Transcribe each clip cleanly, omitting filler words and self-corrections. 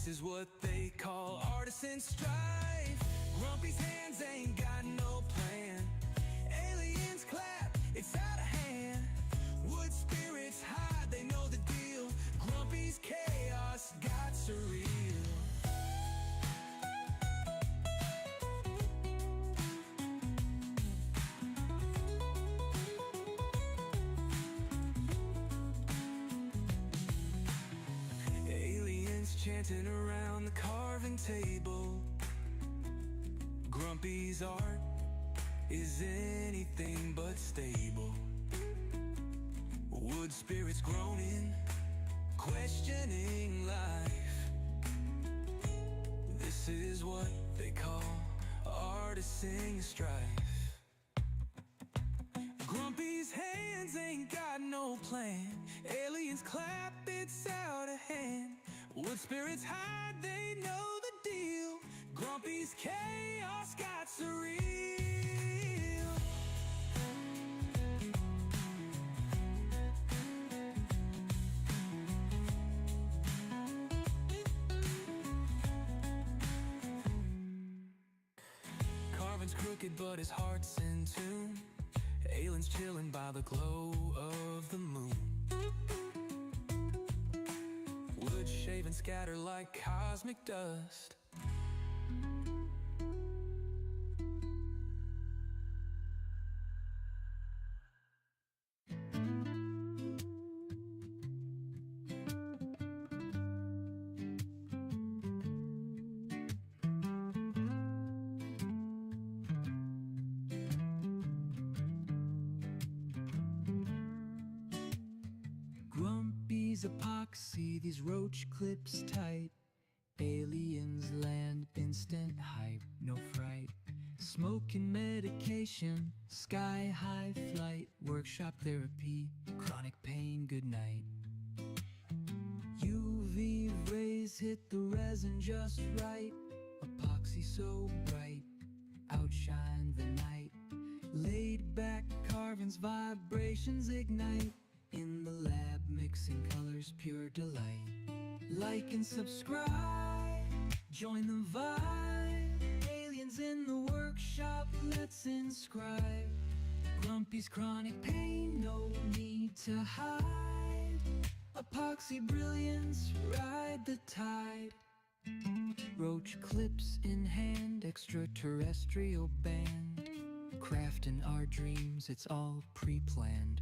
is what they call artisan strife. Grumpy's hands ain't got no plan. Aliens clap, it's out of hand. Wood spirits hide, they know the deal. Grumpy's chaos got surreal. Chanting around the carving table. Grumpy's art is anything but stable. Wood spirits groaning, questioning life. This is what they call artisan strife. Grumpy's hands ain't got no plan. Aliens clap, it's out of hand. Wood spirits hide, they know the deal. Grumpy's chaos got surreal. Carving's crooked, but his heart's in tune. Aliens chilling by the glow of the moon. Wood shave and scatter like cosmic dust. Grumpy's epoxy, these roach clips tight. Aliens land, instant hype, no fright. Smoking medication, sky high flight. Workshop therapy, chronic pain, good night. UV rays hit the resin just right. Epoxy so bright, outshine the night. Laid back carvings, vibrations ignite. In the lab, mixing colors, pure delight. Like and subscribe, join the vibe. Aliens in the workshop, let's inscribe. Grumpy's chronic pain, no need to hide. Epoxy brilliance, ride the tide. Roach clips in hand, extraterrestrial band. Crafting our dreams, it's all pre-planned.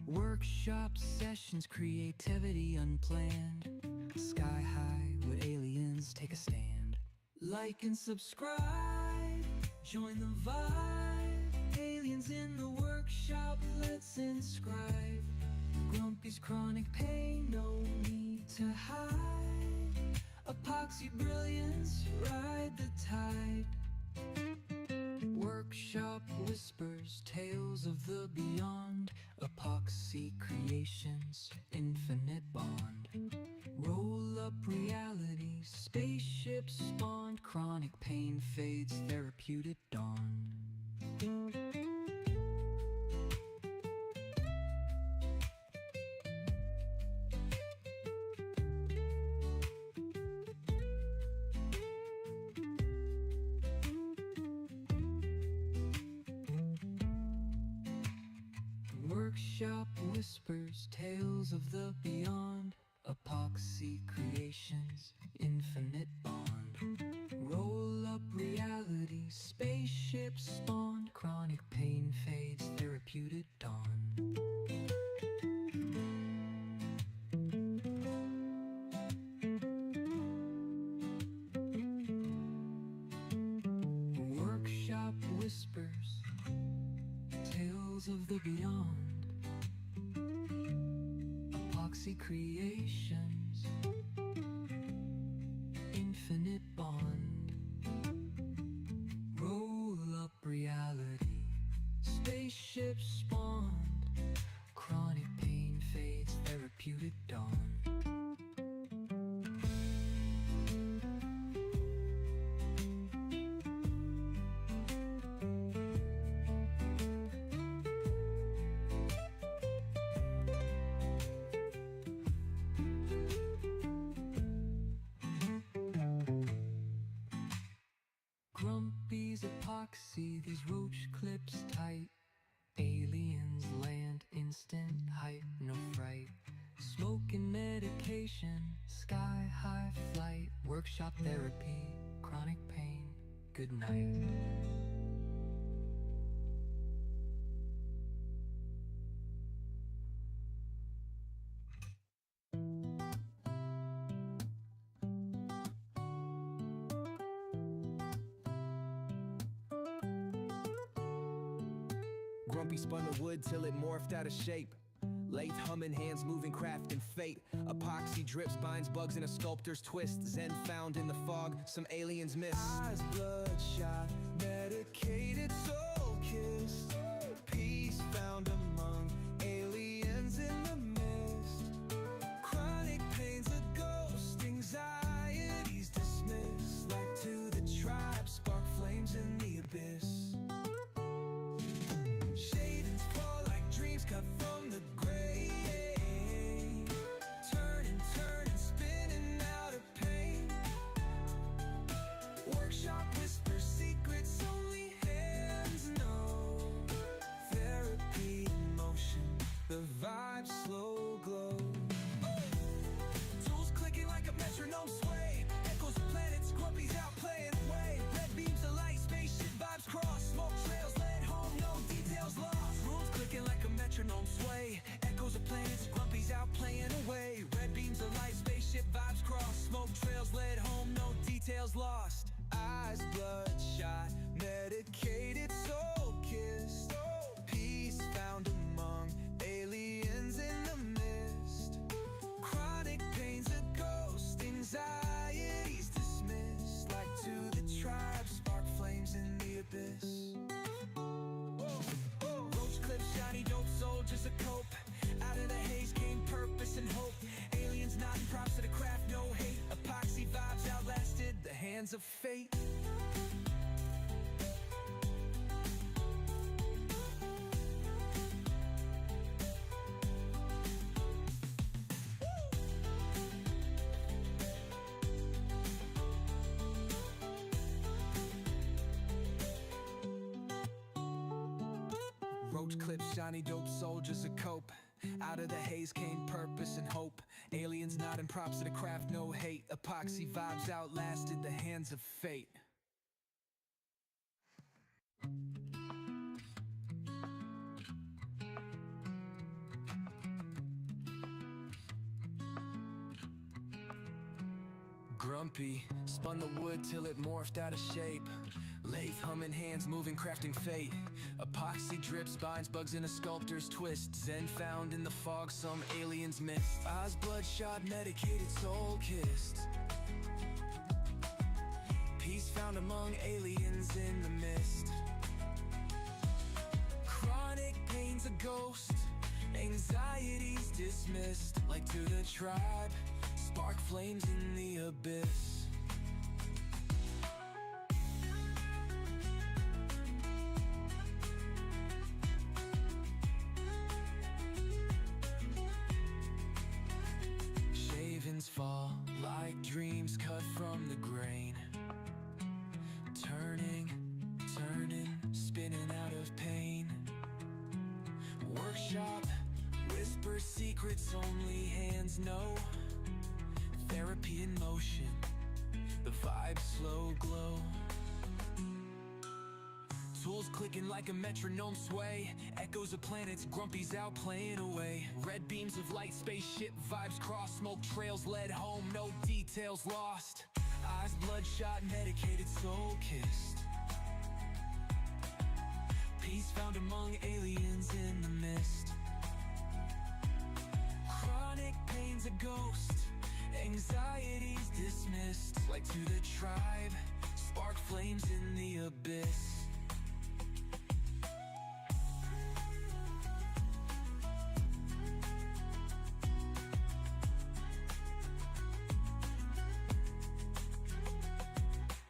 Workshop sessions, creativity unplanned. Sky high, would aliens take a stand? Like and subscribe, join the vibe. Aliens in the workshop, let's inscribe. Grumpy's chronic pain, no need to hide. Epoxy brilliance, ride the tide. Workshop whispers, tales of the beyond. Epoxy creations, infinite bond. Roll up reality, spaceships spawned. Chronic pain fades, therapeutic dawn. Workshop whispers, tales of the beyond. Epoxy creations, infinite bond. Roll up reality, spaceships spawned. Chronic pain fades, therapeutic dawn. Workshop whispers, tales of the beyond. Epoxy creations, infinite bond. Roll up reality, spaceships spawned. Chronic pain fades, therapeutic dawn. Bloodshot therapy, chronic pain, good night. Grumpy spun the wood till it morphed out of shape. Lathe humming, hands moving, crafting fate. Epoxy drips, binds bugs in a sculptor's twist. Zen found in the fog, some aliens miss. Eyes bloodshot, medicated, soul kissed. Peace found among aliens in the mist. Chronic pains a ghost, anxieties dismissed. Like to the tribe, spark flames in the abyss. Shadings fall like dreams cut from the gray. Turning, spinning out of pain. Workshop whispers secrets only hands know. Therapy in motion, the vibe slow glow. Tools clicking like a metronome sway. Echoes of planets, grumpies out playing away. Red beams of light, spaceship vibes cross. Smoke trails led home, no details lost. Rules clicking like a metronome sway. Echoes of planets, grumpies out playing away. Red beams of light, spaceship vibes cross. Smoke trails led home, no details lost. Eyes bloodshot, medicated, soul kissed. Peace found among aliens in the mist. Chronic pains a ghost, anxieties dismissed. Like to the tribe, spark flames in the abyss. Roach clips, shiny dope, soldiers a cope. Out of the haze came purpose and hope. Aliens nodding props to the craft, no hate. Epoxy vibes outlasted the hands of fate. Roach clips, shiny dope, soldiers a cope. Out of the haze came purpose and hope. Aliens nodding props to the craft, no hate. Epoxy vibes outlasted the hands of fate. Grumpy spun the wood till it morphed out of shape. Lathe humming, hands moving, crafting fate. Epoxy drips, binds bugs in a sculptor's twist. Zen found in the fog, some aliens missed. Eyes bloodshot, medicated, soul kissed. Peace found among aliens in the mist. Chronic pains a ghost, anxieties dismissed. Like to the tribe, spark flames in the abyss. Shavings fall like dreams cut from the grain. Turning, spinning out of pain. Workshop, whisper secrets only hands know. Therapy in motion, the vibe slow glow. Tools clicking like a metronome sway. Echoes of planets, grumpies out playing away. Red beams of light, spaceship vibes cross. Smoke trails led home, no details lost. Eyes bloodshot, medicated, soul kissed. Peace found among aliens in the mist. Chronic pains a ghost, anxieties dismissed. Like to the tribe, spark flames in the abyss.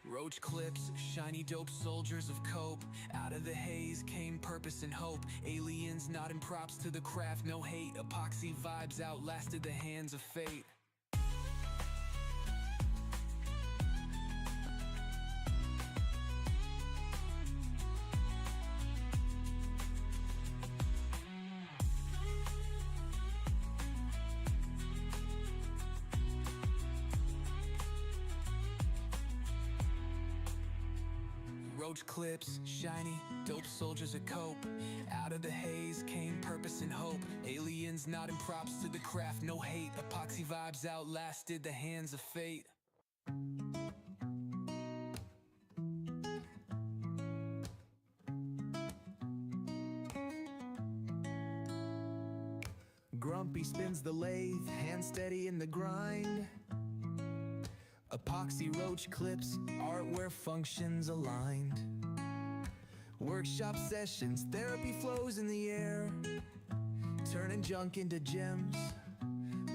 Roach clips, shiny dope, soldiers of cope. Out of the haze came purpose and hope. Aliens nodding props to the craft, no hate. Epoxy vibes outlasted the hands of fate. roach clips, shiny, dope soldiers of cope. Out of the haze came purpose and hope. Aliens nodding props to the craft, no hate. Epoxy vibes outlasted the hands of fate. Grumpy spins the lathe, hand steady in the grind. Epoxy roach clips, art where functions aligned. Workshop sessions, therapy flows in the air. Turning junk into gems,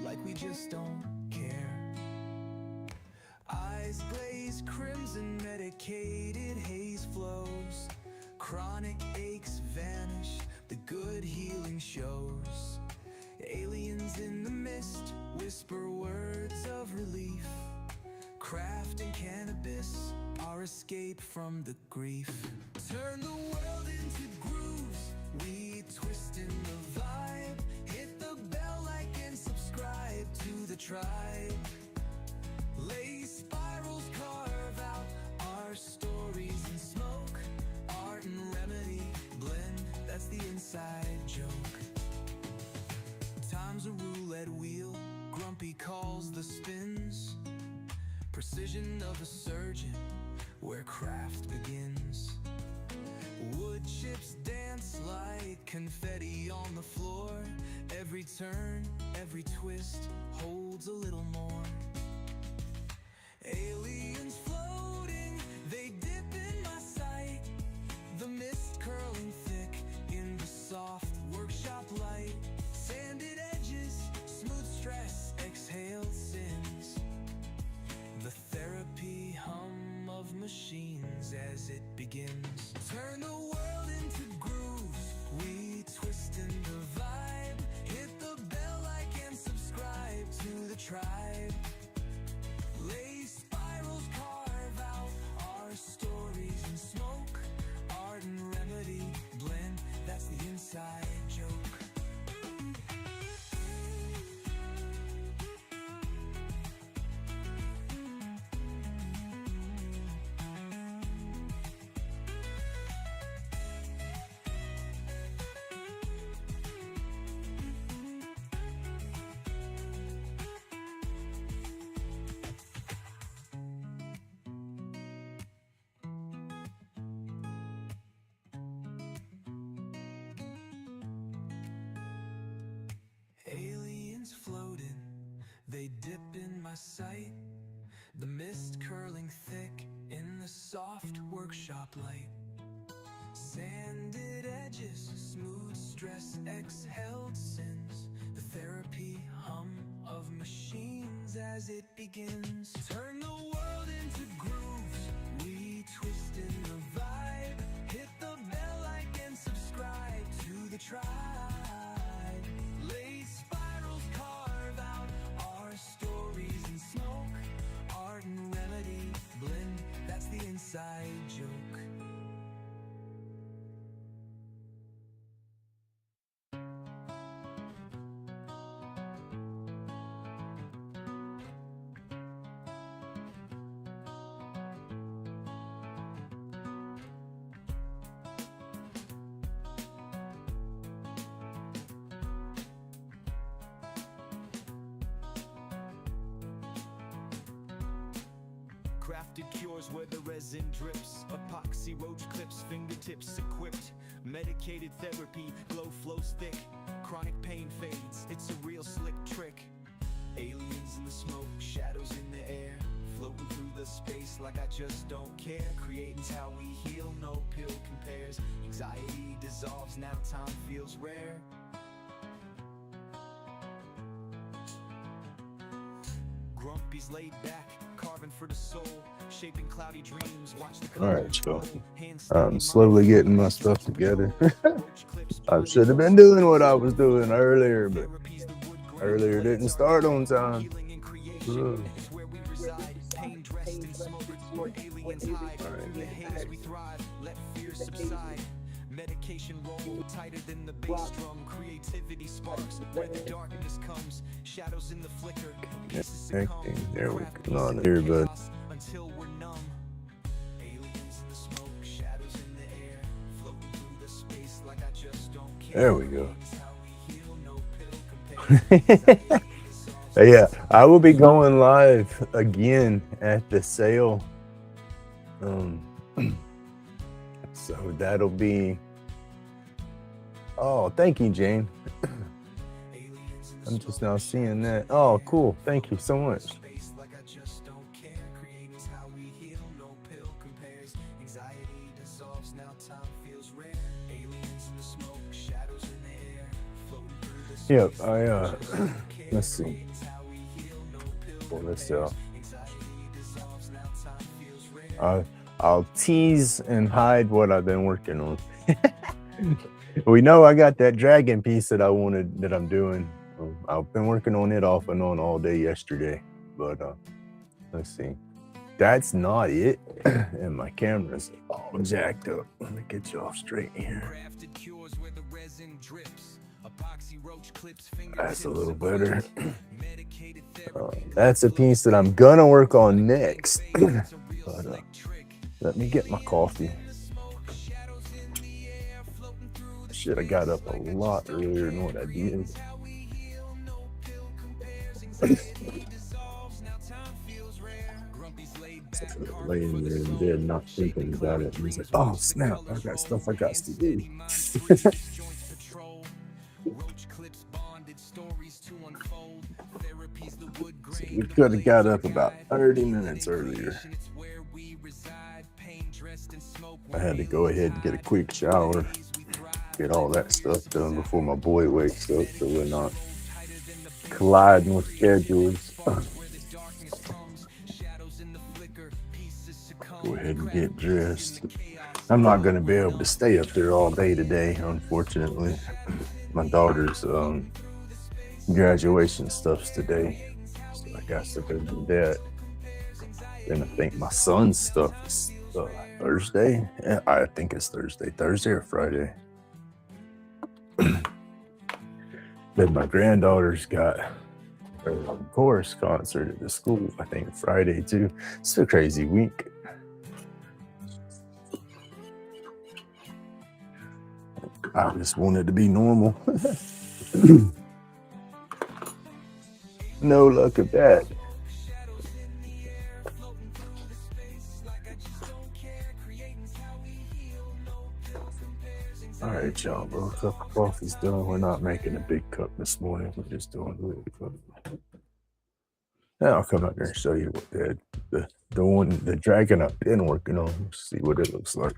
like we just don't care. Eyes glaze crimson, medicated haze flows. Chronic aches vanish, the good healing shows. Aliens in the mist whisper words of relief. Craft and cannabis, our escape from the grief. Turn the world into grooves, we twist in the vibe. Hit the bell, like and subscribe to the tribe. Lace spirals carve out our stories in smoke. Art and remedy blend, that's the inside joke. Time's a roulette wheel, Grumpy calls the spins. Precision of a surgeon, where craft begins. Wood chips dance like confetti on the floor. Every turn, every twist holds a little more. Aliens floating, they dip in my sight. The mist curling thick in the soft workshop light. Sanded edges, smooth stress, exhaled sins. The therapy hum of machines as it begins. Turn the world into grooves, we twist in the vibe. Hit the bell, like and subscribe to the tribe. Lace spirals carve out our stories in smoke. Art and remedy blend, that's the inside joke. Aliens floating, they dip in my sight. The mist curling thick in the soft workshop light. Sanded edges, smooth stress, exhaled sins. The therapy hum of machines as it begins. Turn the world into grooves, we twist in the vibe. Hit the bell, like and subscribe to the tribe. Lace spirals carve out our stories in smoke. Art and remedy blend, that's the inside joke. Crafted cures where the resin drips. Epoxy roach clips, fingertips equipped. Medicated therapy, glow flows thick. Chronic pain fades, it's a real slick trick. Aliens in the smoke, shadows in the air. Floating through the space like I just don't care. Creating's how we heal, no pill compares. Anxiety dissolves, now time feels rare. Grumpy's laid back, carving for the soul, shaping cloudy dreams. Watch the All right, so I'm slowly getting my stuff together. I should have been doing what I was doing earlier, but earlier didn't start on time. Ugh. Medication roll tighter than the bass drum. Creativity sparks where the darkness comes. Shadows in the flicker. There we go. On here, bud. Until we're numb. Aliens in the smoke, shadows There we go. Yeah, I will be going live again at the sale. So that'll be. Oh, thank you, Jane. I'm just now seeing that. Oh, cool. Thank you so much. Yep, let's see. Well, let's I'll tease and hide what I've been working on. We know I got that dragon piece that I'm doing. I've been working on it off and on all day yesterday, but let's see. That's not it. And my camera's all jacked up. Let me get you off straight here. That's a little better. That's a piece that I'm gonna work on next. But let me get my coffee. Shit, I got up a lot earlier than what I did. Laying there in bed, not thinking about it. And he's like, oh snap, I got stuff I got to do. So we could have got up about 30 minutes earlier. I had to go ahead and get a quick shower, get all that stuff done before my boy wakes up, so we're not colliding with schedules. Go ahead and get dressed. I'm not going to be able to stay up there all day today, unfortunately. My daughter's graduation stuff's today, so I got to go do that. Then I think my son's stuff is Thursday. Yeah, I think it's Thursday or Friday. Then my granddaughter's got her chorus concert at the school, I think Friday too. It's a crazy week. I just wanted to be normal. No luck at that. All right, y'all, bro. A cup of coffee's done. We're not making a big cup this morning. We're just doing a little cup. Now I'll come out there and show you what the dragon I've been working on. See what it looks like.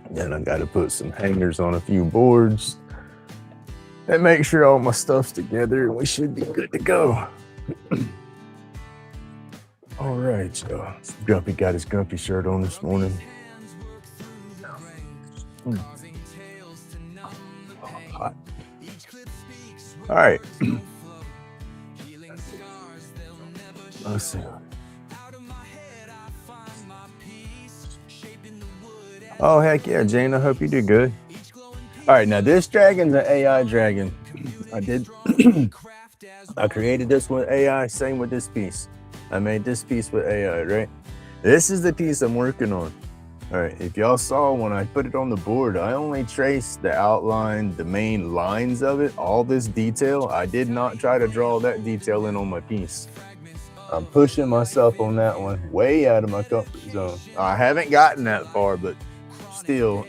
Then I got to put some hangers on a few boards and make sure all my stuff's together, and we should be good to go. All right, y'all. Grumpy got his grumpy shirt on this morning. Hot. All right. Let's see. Oh, heck yeah, Jane. I hope you do good. All right, now this dragon's an AI dragon. I created this with AI, same with this piece. I made this piece with AI, right? This is the piece I'm working on. All right, if y'all saw when I put it on the board, I only traced the outline, the main lines of it, all this detail. I did not try to draw that detail in on my piece. I'm pushing myself on that one, way out of my comfort zone. I haven't gotten that far, but still,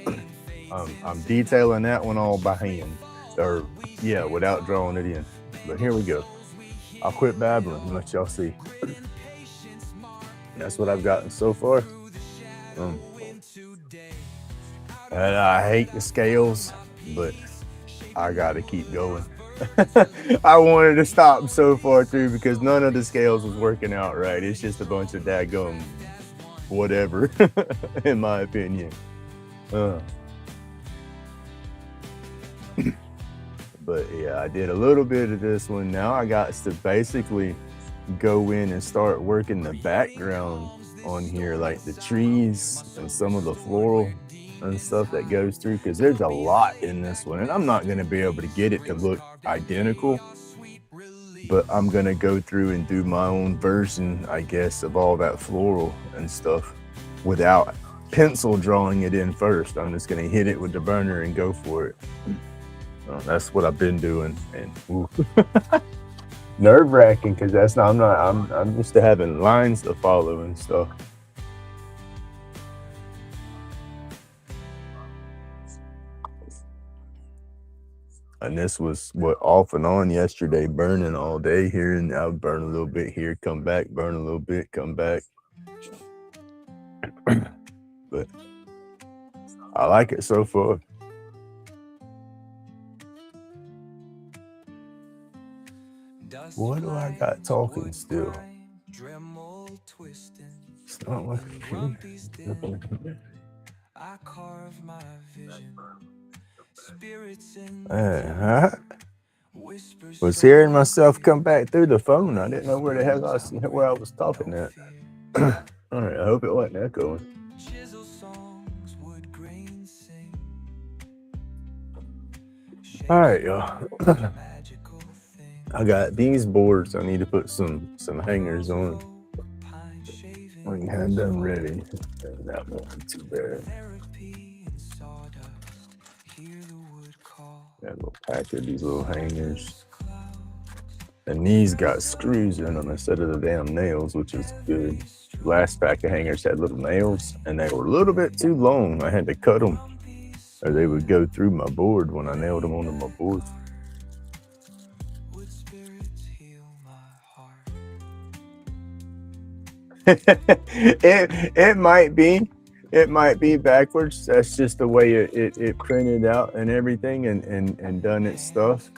I'm detailing that one all by hand, or yeah, without drawing it in. But here we go. I'll quit babbling and let y'all see. That's what I've gotten so far. And I hate the scales, but I gotta keep going. I wanted to stop so far through because none of the scales was working out right. It's just a bunch of daggum whatever, in my opinion. But yeah, I did a little bit of this one. Now I got to basically go in and start working the background on here, like the trees and some of the floral and stuff that goes through, because there's a lot in this one, and I'm not going to be able to get it to look identical, but I'm going to go through and do my own version, I guess, of all that floral and stuff without pencil drawing it in first. I'm just gonna hit it with the burner and go for it. That's what I've been doing, and nerve wracking because I'm used to having lines to follow and stuff. And this was what off and on yesterday, burning all day here, and I would burn a little bit here, come back, burn a little bit, come back. But I like it so far. What do I got talking still? It's not working. I carve my vision. Was hearing myself come back through the phone. I didn't know where the hell where I was talking at. All right, I hope it wasn't echoing. All right, y'all. I got these boards. I need to put some hangers on when you have them ready. That won't be too bad. Got a little pack of these little hangers. And these got screws in them instead of the damn nails, which is good. Last pack of hangers had little nails, and they were a little bit too long. I had to cut them, or they would go through my board when I nailed them onto my board. It might be backwards. That's just the way it printed out and everything and done its stuff.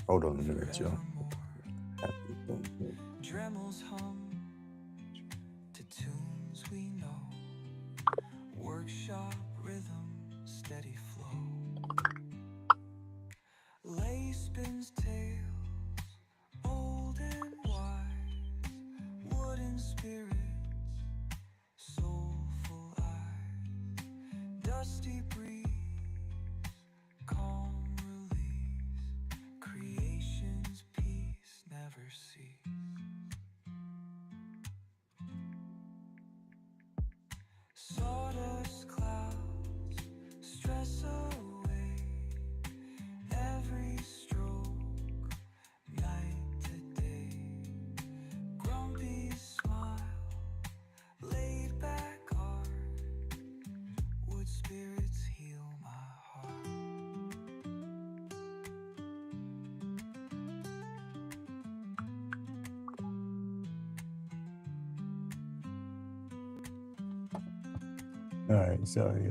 Hold on a minute, Joe. Dremels hum to tunes we know. Workshop rhythm, steady flow. Lay spins tales, old and wise. Wooden spirits, soulful eyes. Dusty breeze, calm release. Creation's peace never cease. Sawdust clouds, stress away. Every stroke, night to day. Grumpy smile, laid back art. Wood spirits heal my heart. All right, sorry.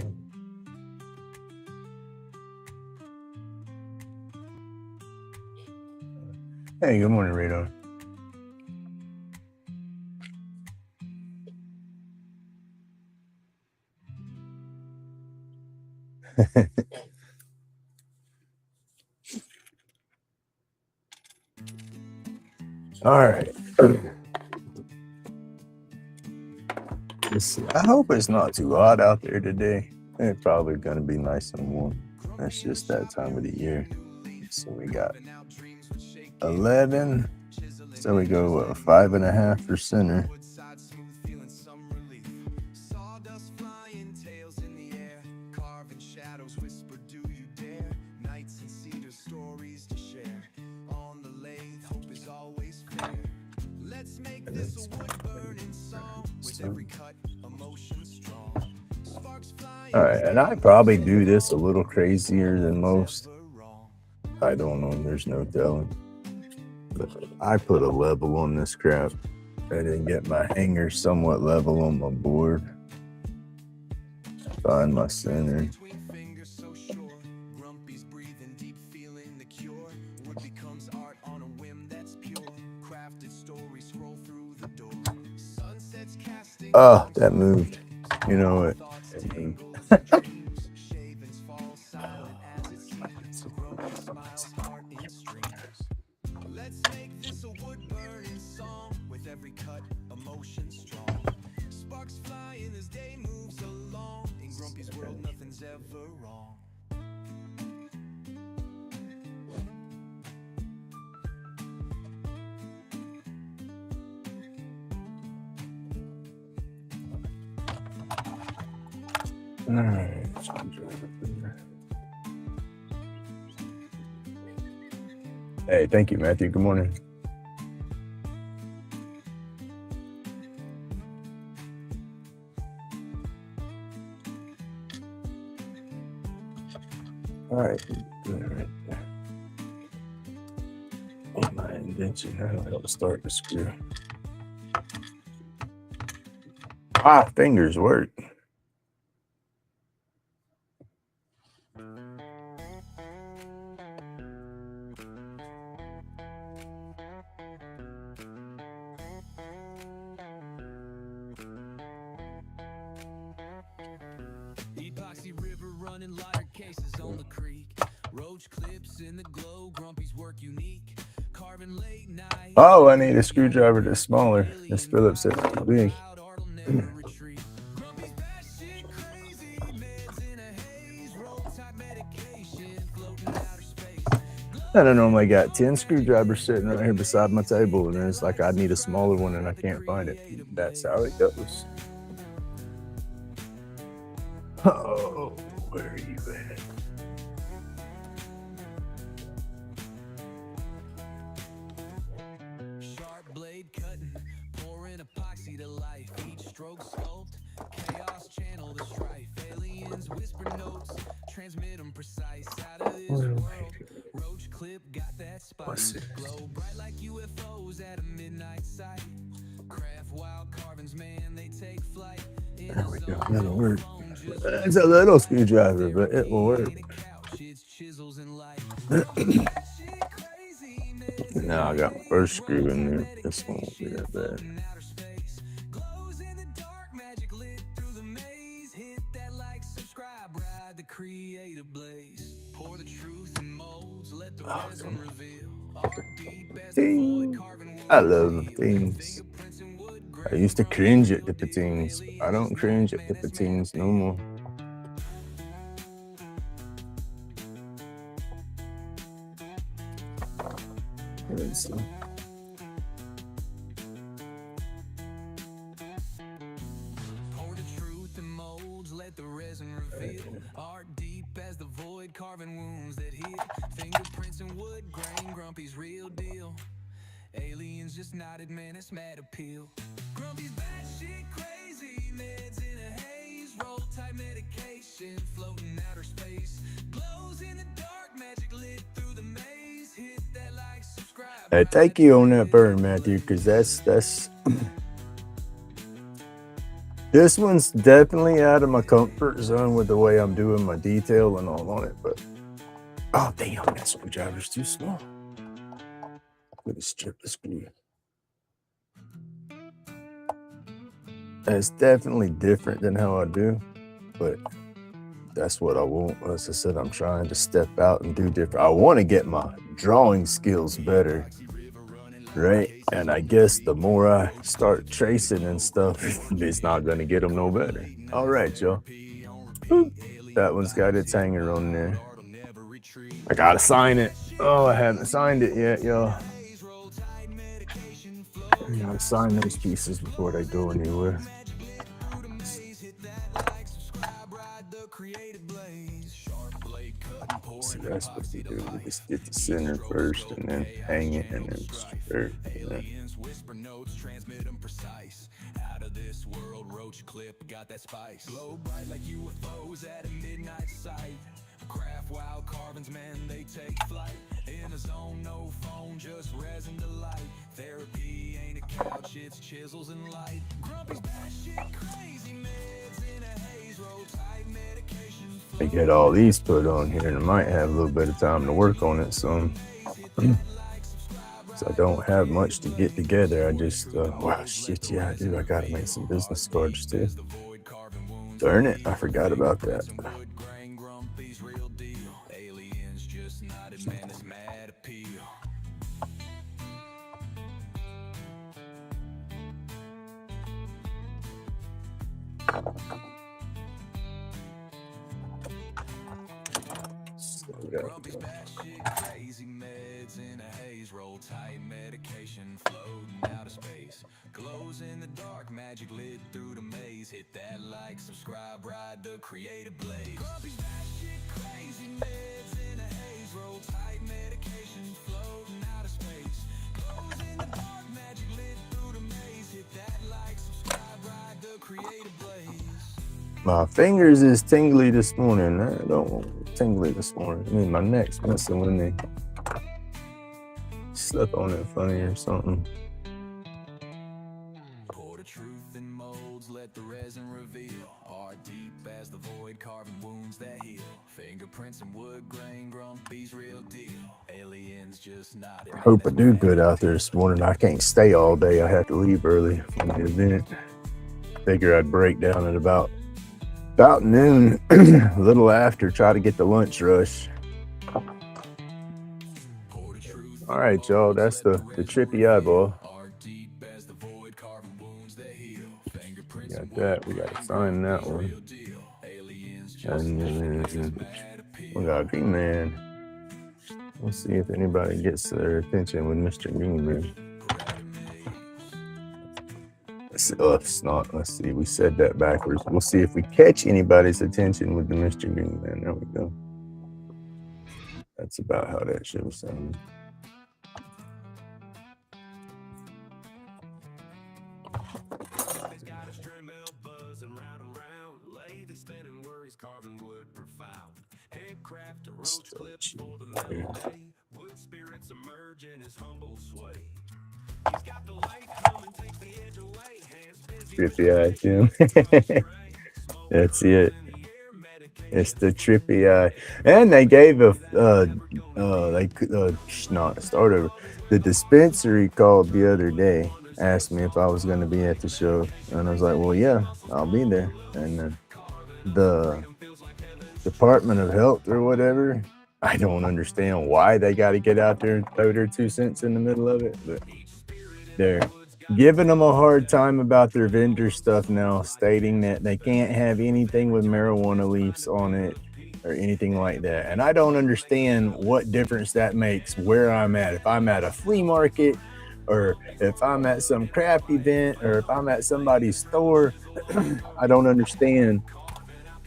Hey, good morning, Radar. All right. Let's see. I hope it's not too hot out there today. It's probably going to be nice and warm. That's just that time of the year. So we got 11. So we go 5.5 for center. All right, and I probably do this a little crazier than most. I don't know, there's no telling. But I put a level on this crap. I didn't get my hanger somewhat level on my board. Find my center. Oh, that moved. You know what? Let's make this a wood burning song with every cut, emotion strong. Sparks flying as day moves along. In Grumpy's world, nothing's ever wrong. All right. Hey, thank you, Matthew. Good morning. All right. Right there. Oh, my invention. How do I start the screw? Ah, fingers work. Epoxy river running lighter cases on the creek. Roach clips in the glow, Grumpy's work unique. Carving late night. Oh, I need a screwdriver that's smaller. This Phillips is big. Grumpy's batshit crazy, meds in a haze, roll type medication, floating outer space. I don't normally got 10 screwdrivers sitting right here beside my table, and it's like I need a smaller one and I can't find it. That's how it goes. Oh, where are you at? Sharp blade cutting, pouring epoxy to life. Each stroke sculpt, chaos channel the strife. Aliens whisper notes, transmit them precise. Out of this world, roach clip got that spice. Glow bright like UFOs at a midnight sight. Craft wild carvings, man, they take flight. There we go. That'll work. It's a little screwdriver, but it will work. Now I got my first screw in there. This one won't be that bad. Ding. I love things. I used to cringe at the patines. I don't cringe at the patines no more. Let's see. Pour the truth in molds, let the resin reveal. Art deep as the void, carving wounds that heal. Fingerprints and wood grain, Grumpy's real deal. Aliens just nodded, man, it's mad appeal. Grumpy's batshit crazy, meds in a haze, roll type medication, floating outer space. Glows in the dark, magic lit through the maze. Hit that like, subscribe. Hey, thank you on that burn, Matthew, because that's this one's definitely out of my comfort zone with the way I'm doing my detail and all on it. But oh damn, that screwdriver's too small. Let me strip the screw. It's definitely different than how I do, but that's what I want. As I said, I'm trying to step out and do different. I want to get my drawing skills better, right? And I guess the more I start tracing and stuff, it's not going to get them no better. All right, y'all. That one's got its hanger on there. I got to sign it. Oh, I haven't signed it yet, y'all. I got to sign those pieces before they go anywhere. See, that's what we do. We just get the center first and then hang it and then stir. Whisper notes, transmit them precise. Out of this world, roach clip got that spice. Glow bright like UFOs at a midnight sight. Craft wild carvings, man, they take flight. In a zone, no phone, just resin to light. Therapy ain't a couch, it's chisels and light. Grumpy's batshit crazy, meds in a haze, roll tight medication. I get all these put on here and I might have a little bit of time to work on it some. So I don't have much to get together. I just, wow, shit, yeah, I do. I gotta make some business cards too. Darn it, I forgot about that. So, Grumpy's batshit crazy, meds in a haze, roll tight medication floating out of space. Glows in the dark, magic lit through the maze. Hit that like, subscribe, ride the creative blaze. Grumpy's batshit crazy, meds in a haze, roll tight medication floating out of space. Glows in the dark, magic lit through the maze. Hit that like, subscribe, ride the creative blaze. My fingers is tingly this morning. I don't want tingly this morning. I mean, my neck's messing with me. Slept on it funny or something. Pour the truth in molds, let the resin reveal. Art deep as the void, carving wounds that heal. Fingerprints and wood grain, Grumpy's real deal. Aliens just not. I hope I do good out there this morning. I can't stay all day. I have to leave early from the event. Figure I'd break down at about noon, a little after, try to get the lunch rush. All right, y'all, that's the trippy eyeball. Got that. We got to sign that one. And then we got Green Man. Let's see if anybody gets their attention with Mr. Green Man. It's not. Let's see. We said that backwards. We'll see if we catch anybody's attention with the Mr. Green Man. There we go. That's about how that should sound. Wood spirits emerge in his humble sway. He's got the light come and takes the edge away. Trippy eye, Tim. That's it. It's the trippy eye. And they gave start over. The dispensary called the other day, asked me if I was going to be at the show. And I was like, well, yeah, I'll be there. And the Department of Health or whatever, I don't understand why they got to get out there and throw their 2 cents in the middle of it, but they're giving them a hard time about their vendor stuff now, stating that they can't have anything with marijuana leaves on it or anything like that. And I don't understand what difference that makes where I'm at. If I'm at a flea market or if I'm at some craft event or if I'm at somebody's store, I don't understand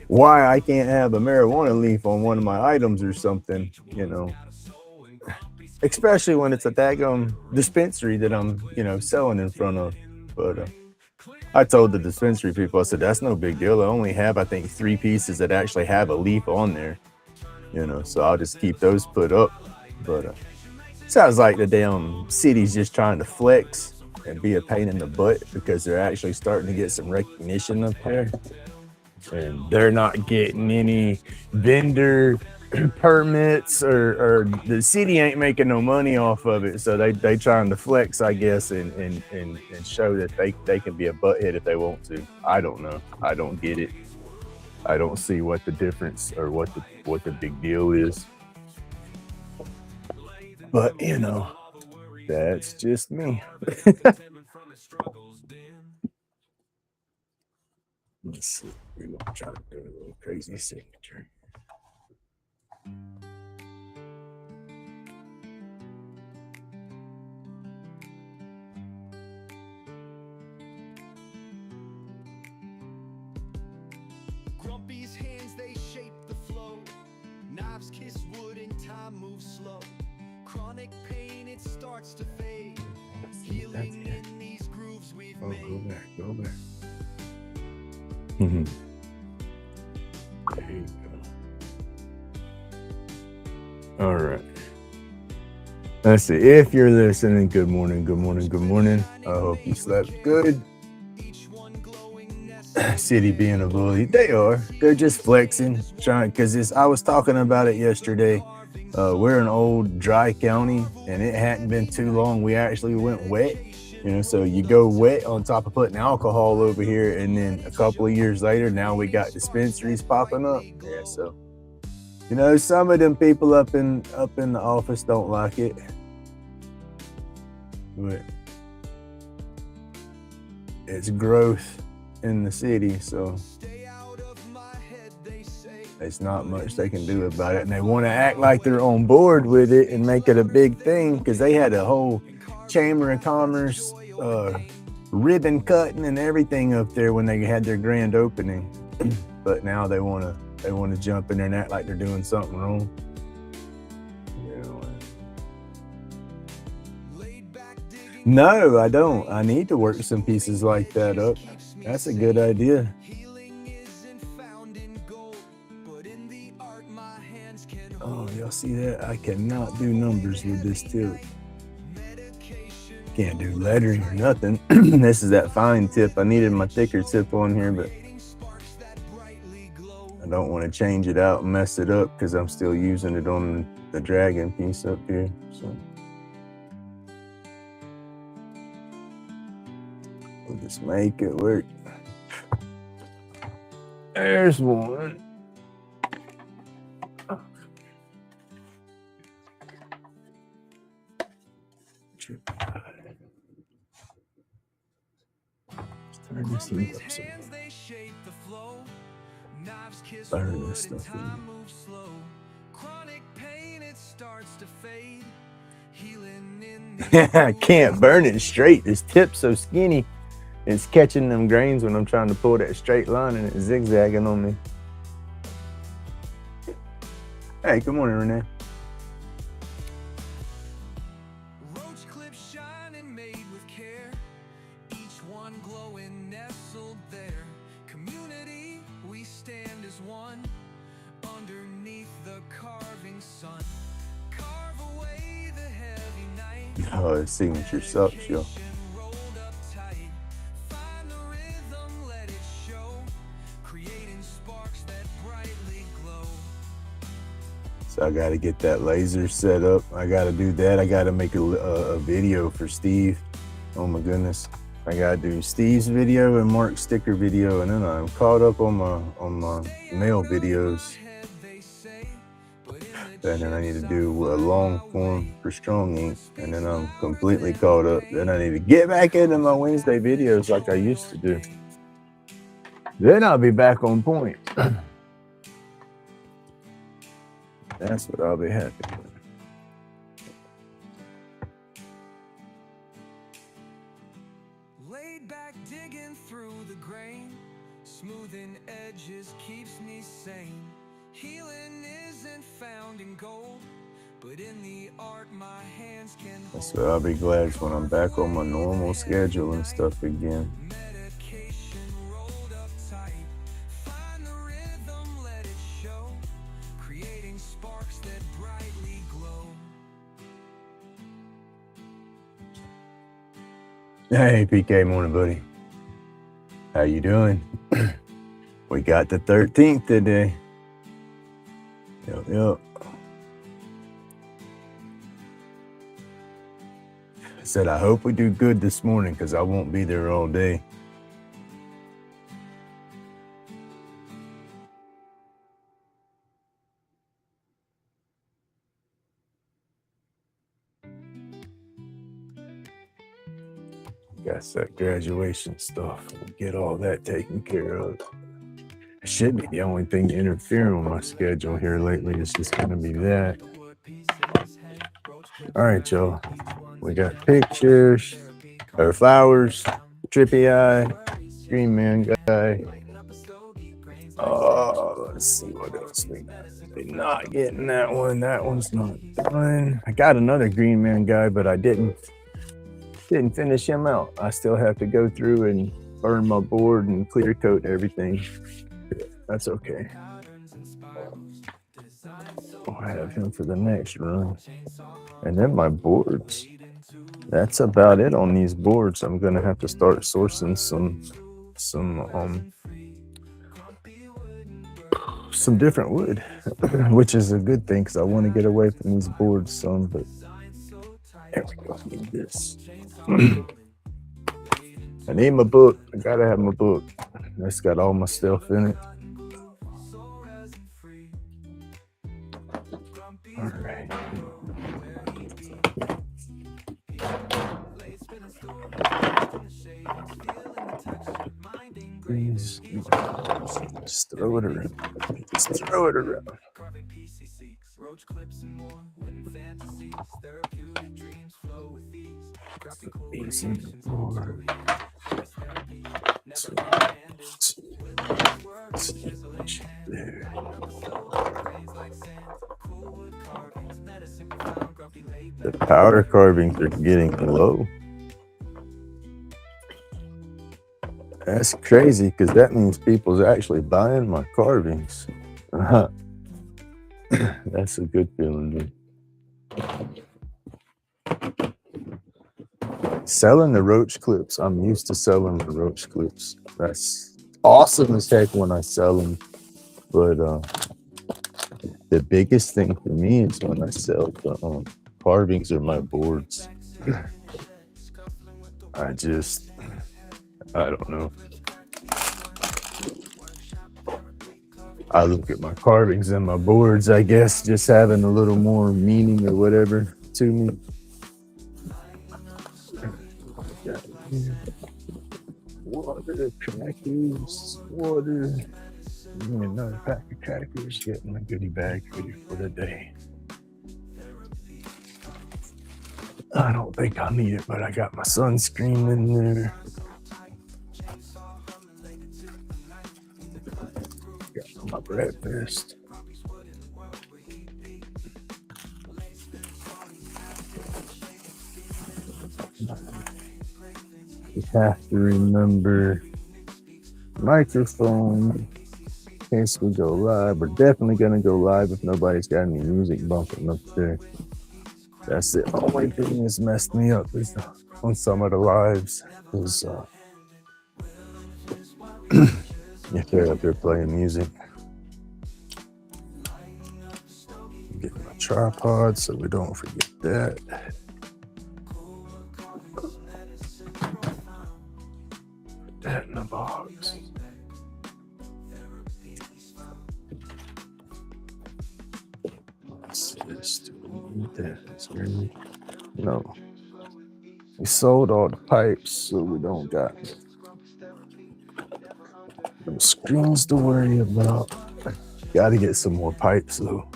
why I can't have a marijuana leaf on one of my items or something, you know, especially when it's a daggum dispensary that I'm, selling in front of. But I told the dispensary people, I said, that's no big deal. I only have, I think, 3 pieces that actually have a leaf on there, so I'll just keep those put up. But sounds like the damn city's just trying to flex and be a pain in the butt because they're actually starting to get some recognition up there. And they're not getting any vendor permits or the city ain't making no money off of it. So they trying to flex, I guess, and show that they can be a butthead if they want to. I don't know. I don't get it. I don't see what the difference or what the big deal is. But that's just me. Let's see. We're going to try to do a little crazy signature. Grumpy's hands, they shape the flow. Knives kiss wood and time moves slow. Chronic pain, it starts to fade. Healing in these grooves we've made. Go back. There you go. All right. Let's see. If you're listening, good morning. I hope you slept good. City being a bully. They are. They're just flexing, trying, because I was talking about it yesterday. We're an old dry county, and it hadn't been too long. We actually went wet. So you go wet on top of putting alcohol over here, and then a couple of years later, now we got dispensaries popping up. Yeah, so some of them people up in the office don't like it, but it's growth in the city. So There's not much they can do about it, and they want to act like they're on board with it and make it a big thing because they had a whole Chamber of Commerce ribbon cutting and everything up there when they had their grand opening. But now they want to jump in there and act like they're doing something wrong. No, I don't. I need to work some pieces like that up. That's a good idea. Oh, y'all see that? I cannot do numbers with this tip. Can't do lettering or nothing. This is that fine tip. I needed my thicker tip on here, but I don't want to change it out and mess it up because I'm still using it on the dragon piece up here. So we'll just make it work. There's one. Turn this thing up some. Burn this stuff in. I can't burn it straight. This tip's so skinny. It's catching them grains when I'm trying to pull that straight line and it's zigzagging on me. Hey, good morning, Renee. Roach clips shining, made with care. Each one glowing, nestled there. Community, we stand as one. Underneath the carving sun. Carve away the heavy night. Oh, the signature sucks, yo. So I got to get that laser set up. I got to do that. I got to make a video for Steve. Oh my goodness. I got to do Steve's video and Mark's sticker video. And then I'm caught up on my mail videos. And then I need to do a long form for Strong Ink. And then I'm completely caught up. Then I need to get back into my Wednesday videos like I used to do. Then I'll be back on point. That's what I'll be happy with. Laid back, digging through the grain, smoothing edges keeps me sane. Healing isn't found in gold, but in the art my hands can hold. That's what I'll be glad is when I'm back on my normal schedule and stuff again. Hey, PK, morning, buddy. How you doing? We got the 13th today. Yep. I said, I hope we do good this morning because I won't be there all day. Got that graduation stuff. We'll get all that taken care of. It should be the only thing interfering with my schedule here lately. It's just going to be that. All right, y'all. We got pictures, or flowers, Trippy Eye, Green Man Guy. Oh, let's see what else we got. We're not getting that one. That one's not done. I got another Green Man Guy, but I didn't finish him out. I still have to go through and burn my board and clear coat everything. That's okay. I'll have him for the next run. And then my boards. That's about it on these boards. I'm gonna have to start sourcing some different wood, which is a good thing because I want to get away from these boards some, but there we go. I need this. I need my book. I gotta have my book. That's got all my stuff in it. All right. Please just throw it around. Just throw it around. Carving PCC, roach clips and more. Hidden fantasies, therapeutic dreams flow with ease. Graphical creations, therapy. Never handed. With life's work, chisel in hand. Lighten up soul, grains like sand. Cool wood carvings, medicine profound, grumpy laid The back. powder carvings are getting low. That's crazy because that means people's actually buying my carvings. That's a good feeling, dude. Selling the roach clips. I'm used to selling the roach clips. That's awesome as heck when I sell them. But the biggest thing for me is when I sell the carvings or my boards. I don't know. I look at my carvings and my boards, I guess, just having a little more meaning or whatever to me. Water, crackers, water. Give me another pack of crackers. Get my goodie bag ready for the day. I don't think I'll need it, but I got my sunscreen in there. Got my breakfast. You have to remember microphone in case we go live. We're definitely gonna go live if nobody's got any music bumping up there. That's the only thing that's messed me up is on some of the lives is if they're up there playing music. Get my tripod so we don't forget that. Put that in the box. What's this? Do we need that? Is there any? No. We sold all the pipes, so we don't got no screens to worry about. Gotta get some more pipes though.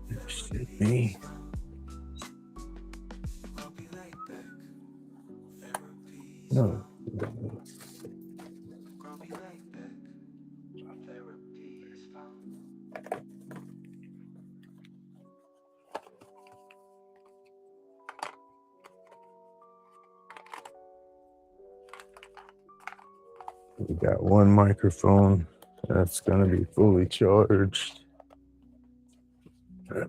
It should be. No. We got one microphone that's gonna be fully charged. I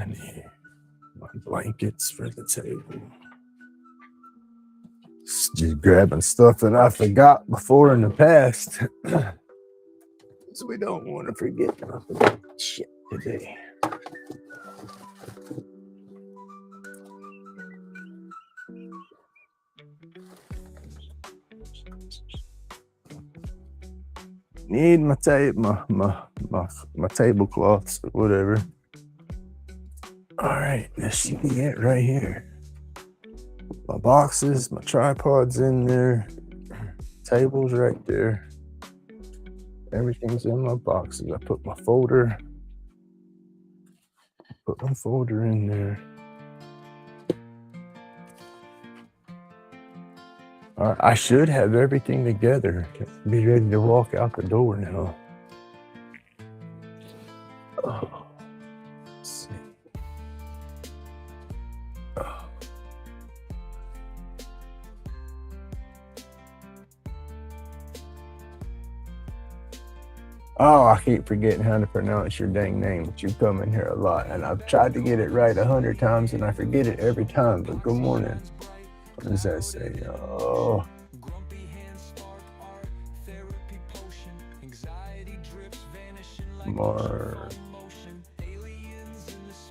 need my blankets for the table. Just grabbing stuff that I forgot before in the past. So we don't want to forget shit today. Need my tablecloths or whatever. All right, this should be it right here. My boxes, my tripod's in there, table's right there. Everything's in my boxes. I put my folder in there. All right, I should have everything together. Be ready to walk out the door now. Oh, let's see. Oh. Oh, I keep forgetting how to pronounce your dang name, but you come in here a lot, and I've tried to get it right 100 times, and I forget it every time, but good morning. What does that say? Oh.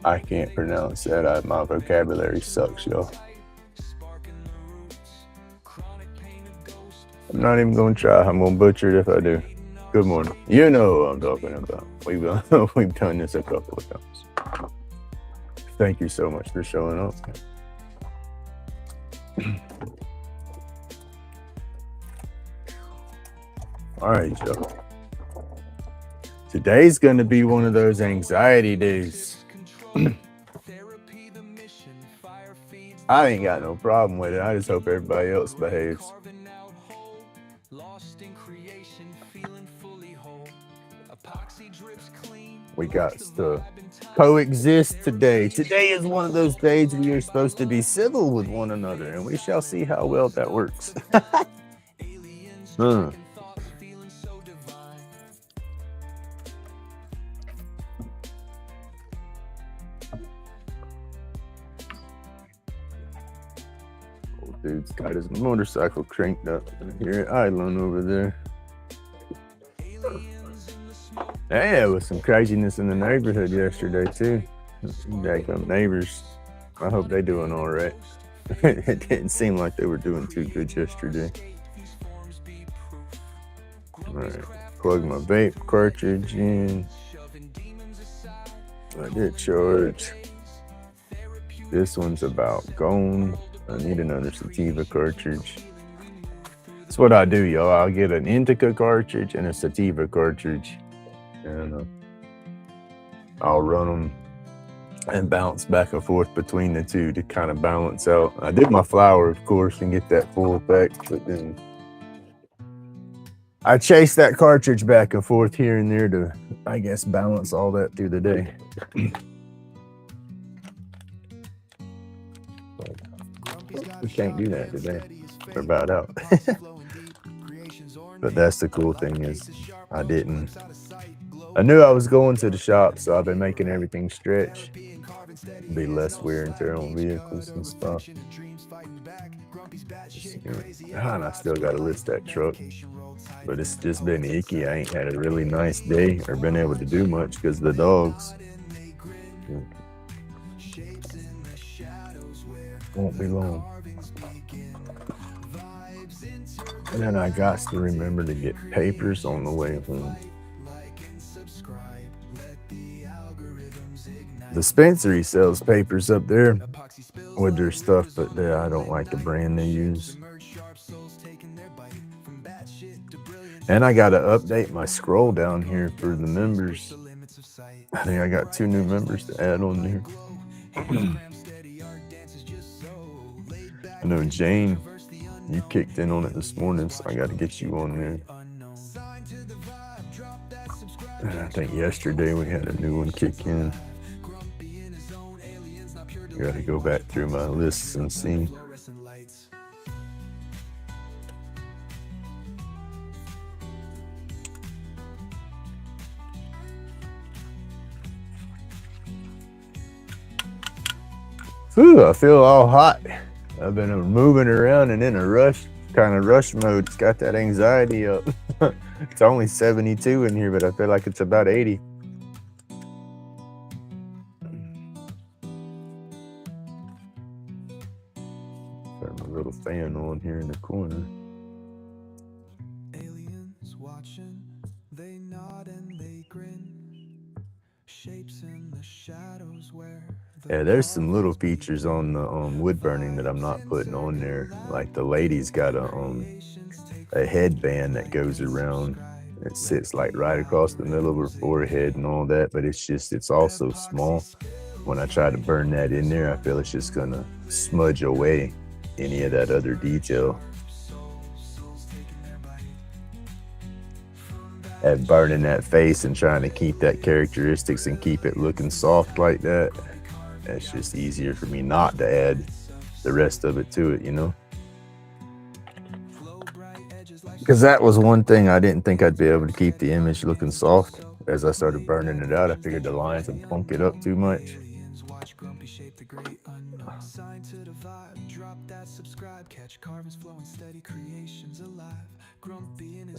I can't pronounce that. My vocabulary sucks, y'all. I'm not even gonna try. I'm gonna butcher it if I do. Good morning. You know what I'm talking about. We've done this a couple of times. Thank you so much for showing up. All right, y'all. Today's gonna be one of those anxiety days. I ain't got no problem with it. I just hope everybody else behaves. We got to coexist today. Today is one of those days we are supposed to be civil with one another, and we shall see how well that works. Old dude's got his motorcycle cranked up here at Island over there. Hey, there was some craziness in the neighborhood yesterday too. Daggum neighbors. I hope they doing all right. It didn't seem like they were doing too good yesterday. All right, plug my vape cartridge in. I did charge. This one's about gone. I need another sativa cartridge. That's what I do, y'all. I'll get an indica cartridge and a sativa cartridge, and I'll run them and bounce back and forth between the two to kind of balance out. I did my flower, of course, and get that full effect, but then I chase that cartridge back and forth here and there to, I guess, balance all that through the day. We can't do that today. We're about out. But that's the cool thing is I knew I was going to the shop, so I've been making everything stretch. Be less wear and tear on vehicles and stuff. And I still got to list that truck. But it's just been icky. I ain't had a really nice day or been able to do much because of the dogs. Won't be long. And then I got to remember to get papers on the way home. The dispensary sells papers up there with their stuff, but I don't like the brand they use. And I got to update my scroll down here for the members. I think I got 2 new members to add on there. I know Jane, you kicked in on it this morning, so I got to get you on there. And I think yesterday we had a new one kick in. I got to go back through my lists and see. Ooh, I feel all hot. I've been moving around and in a rush mode. It's got that anxiety up. It's only 72 in here, but I feel like it's about 80. Got my little fan on here in the corner. Aliens watching, they nod and they grin. Shapes in the shadows where Yeah, there's some little features on the wood burning that I'm not putting on there. Like the lady's got a headband that goes around. It sits like right across the middle of her forehead and all that, but it's also small. When I try to burn that in there, I feel it's just gonna smudge away any of that other detail. And burning that face and trying to keep that characteristics and keep it looking soft like that. It's just easier for me not to add the rest of it to it, you know? Because that was one thing I didn't think I'd be able to keep the image looking soft. As I started burning it out, I figured the lines would plunk it up too much.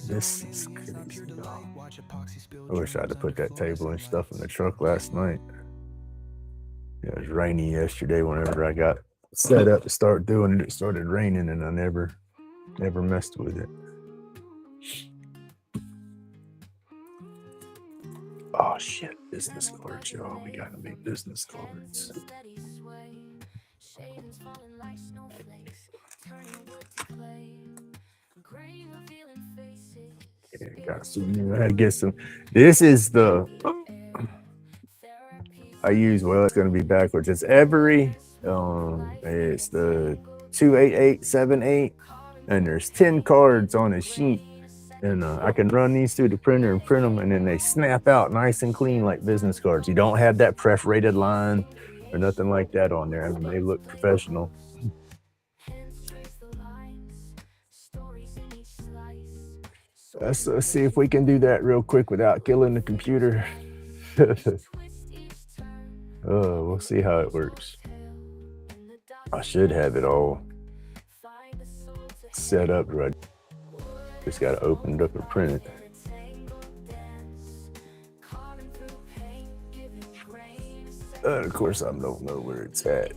This is crazy. I wish I had to put that table and stuff in the truck last night. It was rainy yesterday. Whenever I got set up to start doing it, it started raining, and I never messed with it. Oh shit, business cards, y'all. We gotta make business cards. Yeah, got some. I had to get some. This is the I use. Well, it's gonna be backwards. It's every. It's the 28878, and there's 10 cards on a sheet, and I can run these through the printer and print them, and then they snap out nice and clean like business cards. You don't have that perforated line or nothing like that on there. I mean, they look professional. Let's see if we can do that real quick without killing the computer. We'll see how it works. I should have it all set up right. Just got to open it up and print it. Of course, I don't know where it's at.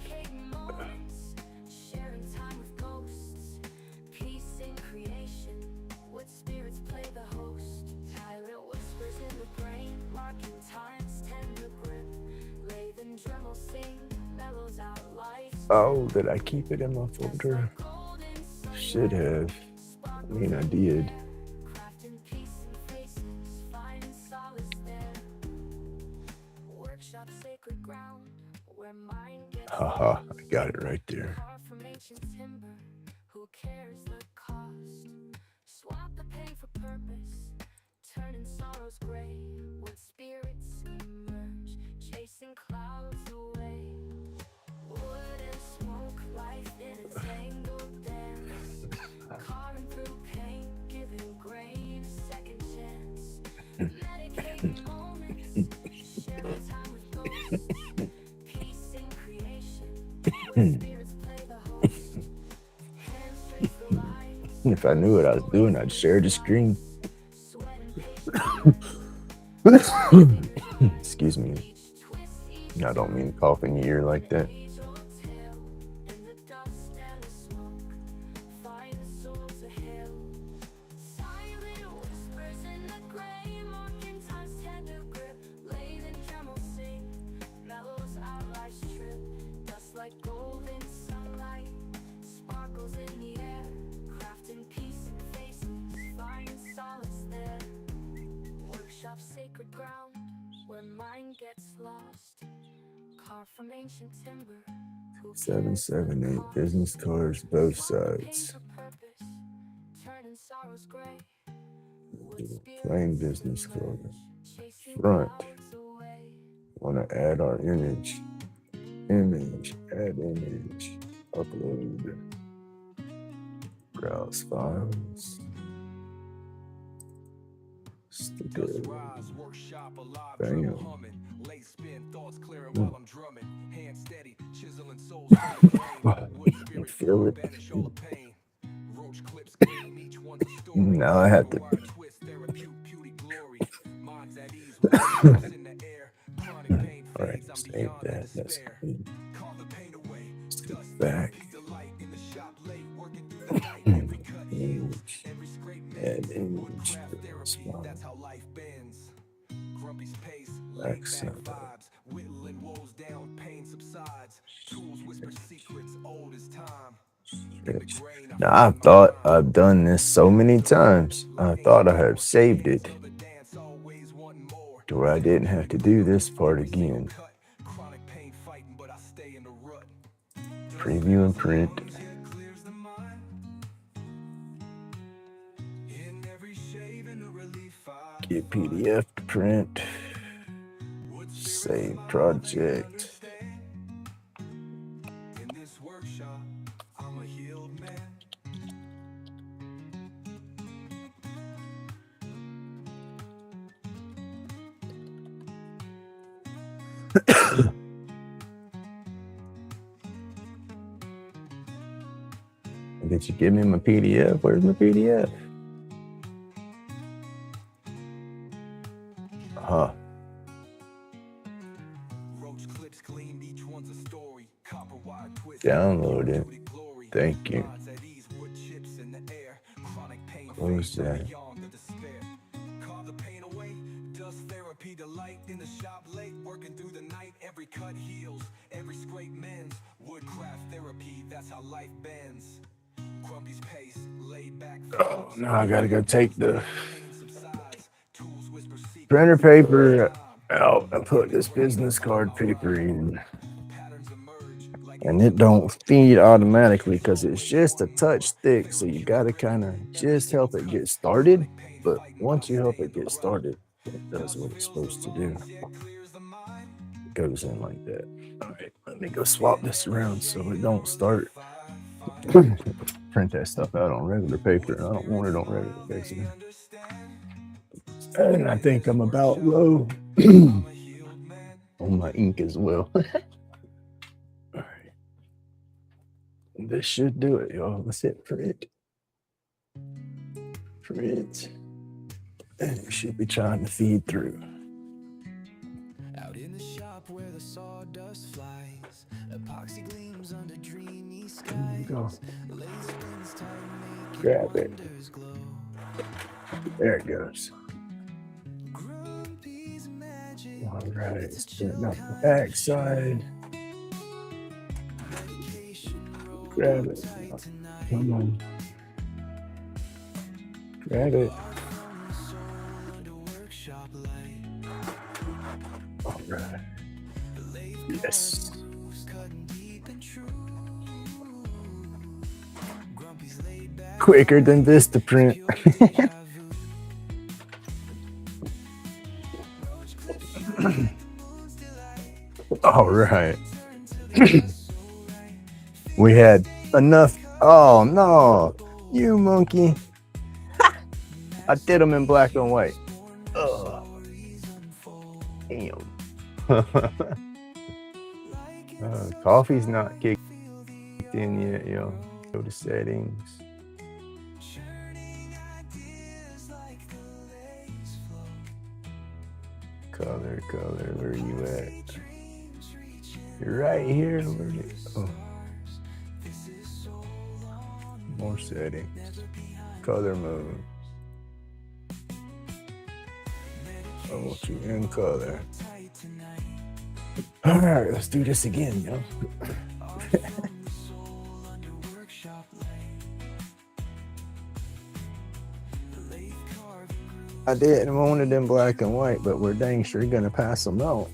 Oh, did I keep it in my folder? Should have. I mean, I did. Haha, I got it right there. If I knew what I was doing, I'd share the screen. Excuse me. I don't mean to cough in your ear like that. Sacred ground where mind gets lost. Carved from ancient timber. 778 business cards, both sides. Plain business card. Front. Want to add our image. Image. Add image. Upload. Browse files. Sticker. Bam. Feel it. Now I have to. All right, save that. That's good. Let's go back. Image. Add image. Back side. Now I thought I've done this so many times. I thought I have saved it to where I didn't have to do this part again. Preview and print. Get PDF to print. Save project. Did you give me my PDF? Where's my PDF? Download it. Thank you. Close that. Carve the pain away, dust therapy, delight in the shop late, working through the night. Every cut heals, every scrape mends. Woodcraft therapy, that's how life bends. Grumpy's pace, laid back. Oh, now I gotta go take the printer paper out and put this business card paper in. And it don't feed automatically because it's just a touch thick, so you gotta kind of just help it get started. But once you help it get started, it does what it's supposed to do. It goes in like that. All right, let me go swap this around so it don't start. Print that stuff out on regular paper. I don't want it on regular paper. And I think I'm about low on my ink as well. This should do it, y'all. Let's hit print. Print. And it should be trying to feed through. Out in the shop where the sawdust flies, epoxy gleams under dreamy skies. There you go. Lace spins tight, making Grab it. wonders glow. There it goes. Grumpy's magic. All right, let's print out the back side. Grab it. Come on. Grab it. All right. Yes. Quicker than Vistaprint. All right. We had enough. Oh no, you monkey. I did them in black and white. Ugh. Damn. Coffee's not kicked in yet, yo. Go to settings. Color, where are you at? You're right here. Where are you? Oh. More settings. Color mode. I want you in color. All right, let's do this again, yo. I didn't want it in black and white, but we're dang sure gonna pass them out.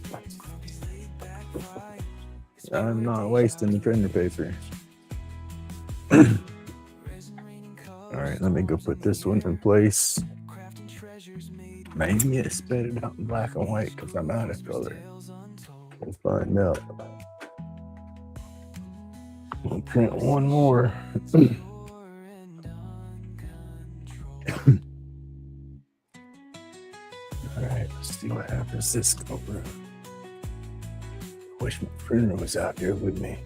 I'm not wasting the printer paper. All right, let me go put this one in place. Maybe it spit it out in black and white because I'm out of color. We'll find out. We'll print one more. All right, let's see what happens this go around. Wish my printer was out there with me.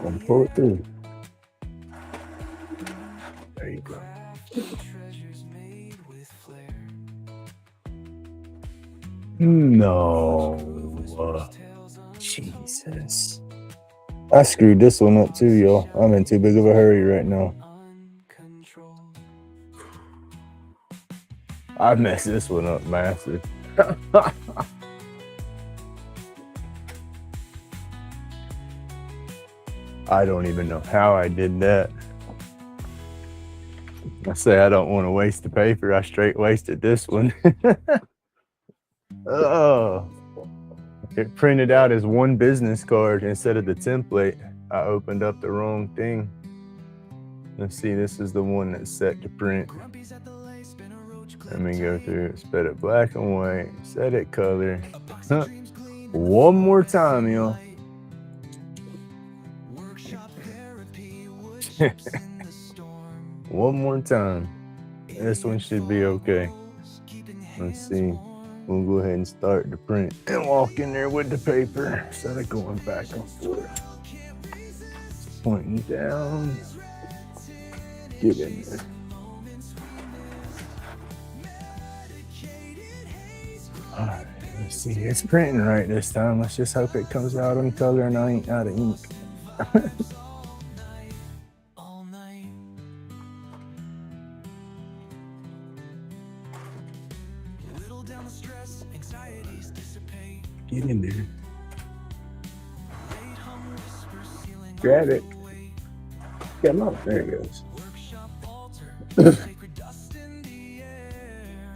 I'm pull it through. There you go. No. Jesus. I screwed this one up too, y'all. I'm in too big of a hurry right now. I messed this one up massive. I don't even know how I did that. I say I don't want to waste the paper. I straight wasted this one. Oh, it printed out as one business card instead of the template. I opened up the wrong thing. Let's see, this is the one that's set to print. Let me go through it. Set it black and white. Set it color. One more time, y'all. One more time. This one should be okay. Let's see. We'll go ahead and start the print and walk in there with the paper instead of going back and forth. Pointing down. Get in there. All right, let's see. It's printing right this time. Let's just hope it comes out in color and I ain't out of ink. All night. Whittle down the stress, anxieties dissipate. Get in there. Late hum whispers sealing Grab it. away. Come on. There it goes. Workshop altar, sacred dust in the air.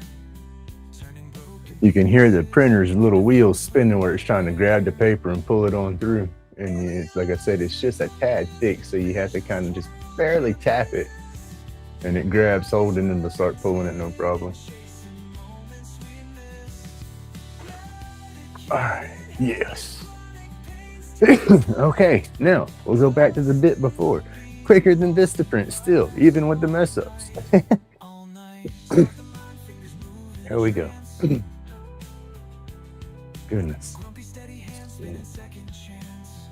Turning broken. You can hear the printer's little wheels spinning where it's trying to grab the paper and pull it on through. And it's, like I said, it's just a tad thick, so you have to kind of just barely tap it. And it grabs hold and then will start pulling it, no problem. All right, yes. Okay, now we'll go back to the bit before. Quicker than Vistaprint still, even with the mess ups. All night. Here we go. Goodness. Grumpy steady hands need a second chance.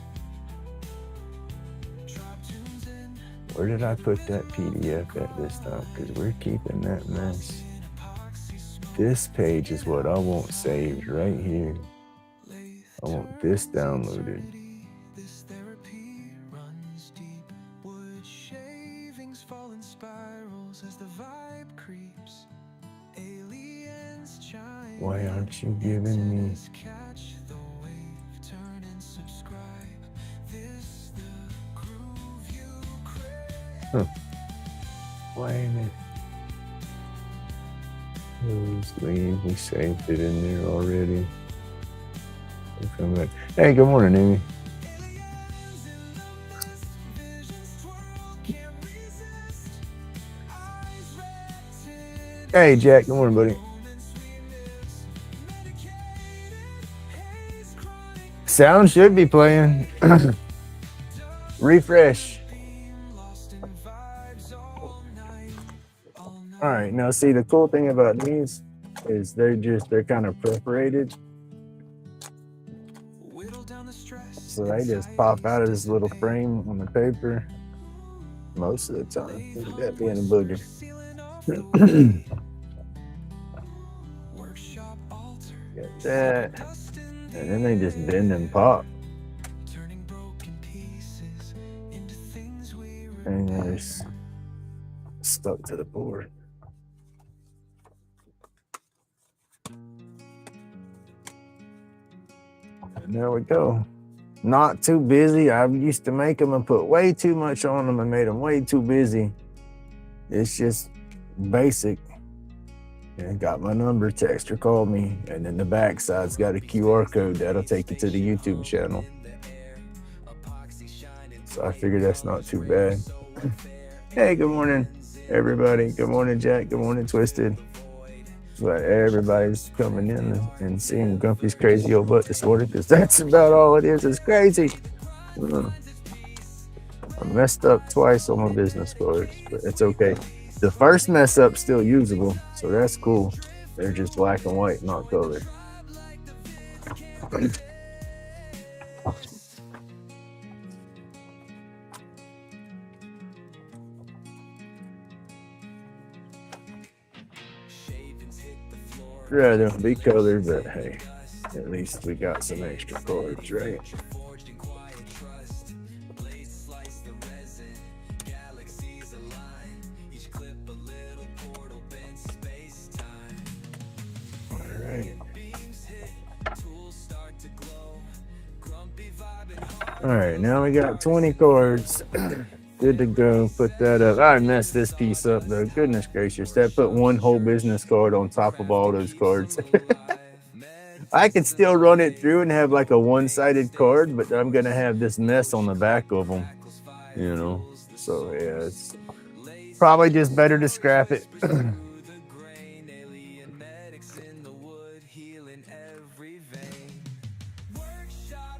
Drop tunes in. Where did I put that PDF at this time? Because we're keeping that mess. This page is what I want saved right here. I want this downloaded. This therapy runs deep. Wood shavings fall in spirals as the vibe creeps. Aliens chime. Why aren't you giving me? Catch the wave, turn and subscribe. This the groove you crave. Why ain't it? Please leave. We saved it in there already. We'll come back. Hey, good morning, Amy. Hey, Jack. Good morning, buddy. Sound should be playing. Refresh. All right, now see, the cool thing about these is they're kind of perforated. So they just pop out of this little frame on the paper most of the time. Look at that being a booger. Get that. And then they just bend and pop. And they're just stuck to the board. And there we go. Not too busy. I used to make them and put way too much on them and made them way too busy. It's just basic. And got my number, text or call me. And then the back side's got a QR code that'll take you to the YouTube channel. So I figured that's not too bad. Hey, good morning, everybody. Good morning, Jack. Good morning, Twisted. But everybody's coming in and seeing Grumpy's crazy old butt disorder, because that's about all it is. It's crazy. I messed up twice on my business cards, but it's okay. The first mess up's still usable, so that's cool. They're just black and white, not color. Rather be colored, but hey, at least we got some extra cards, right? All right. All right, now we got 20 cards. Good to go. Put that up. I messed this piece up though. Goodness gracious. That put one whole business card on top of all those cards. I could still run it through and have like a one-sided card, but I'm going to have this mess on the back of them, you know. So yeah, it's probably just better to scrap it.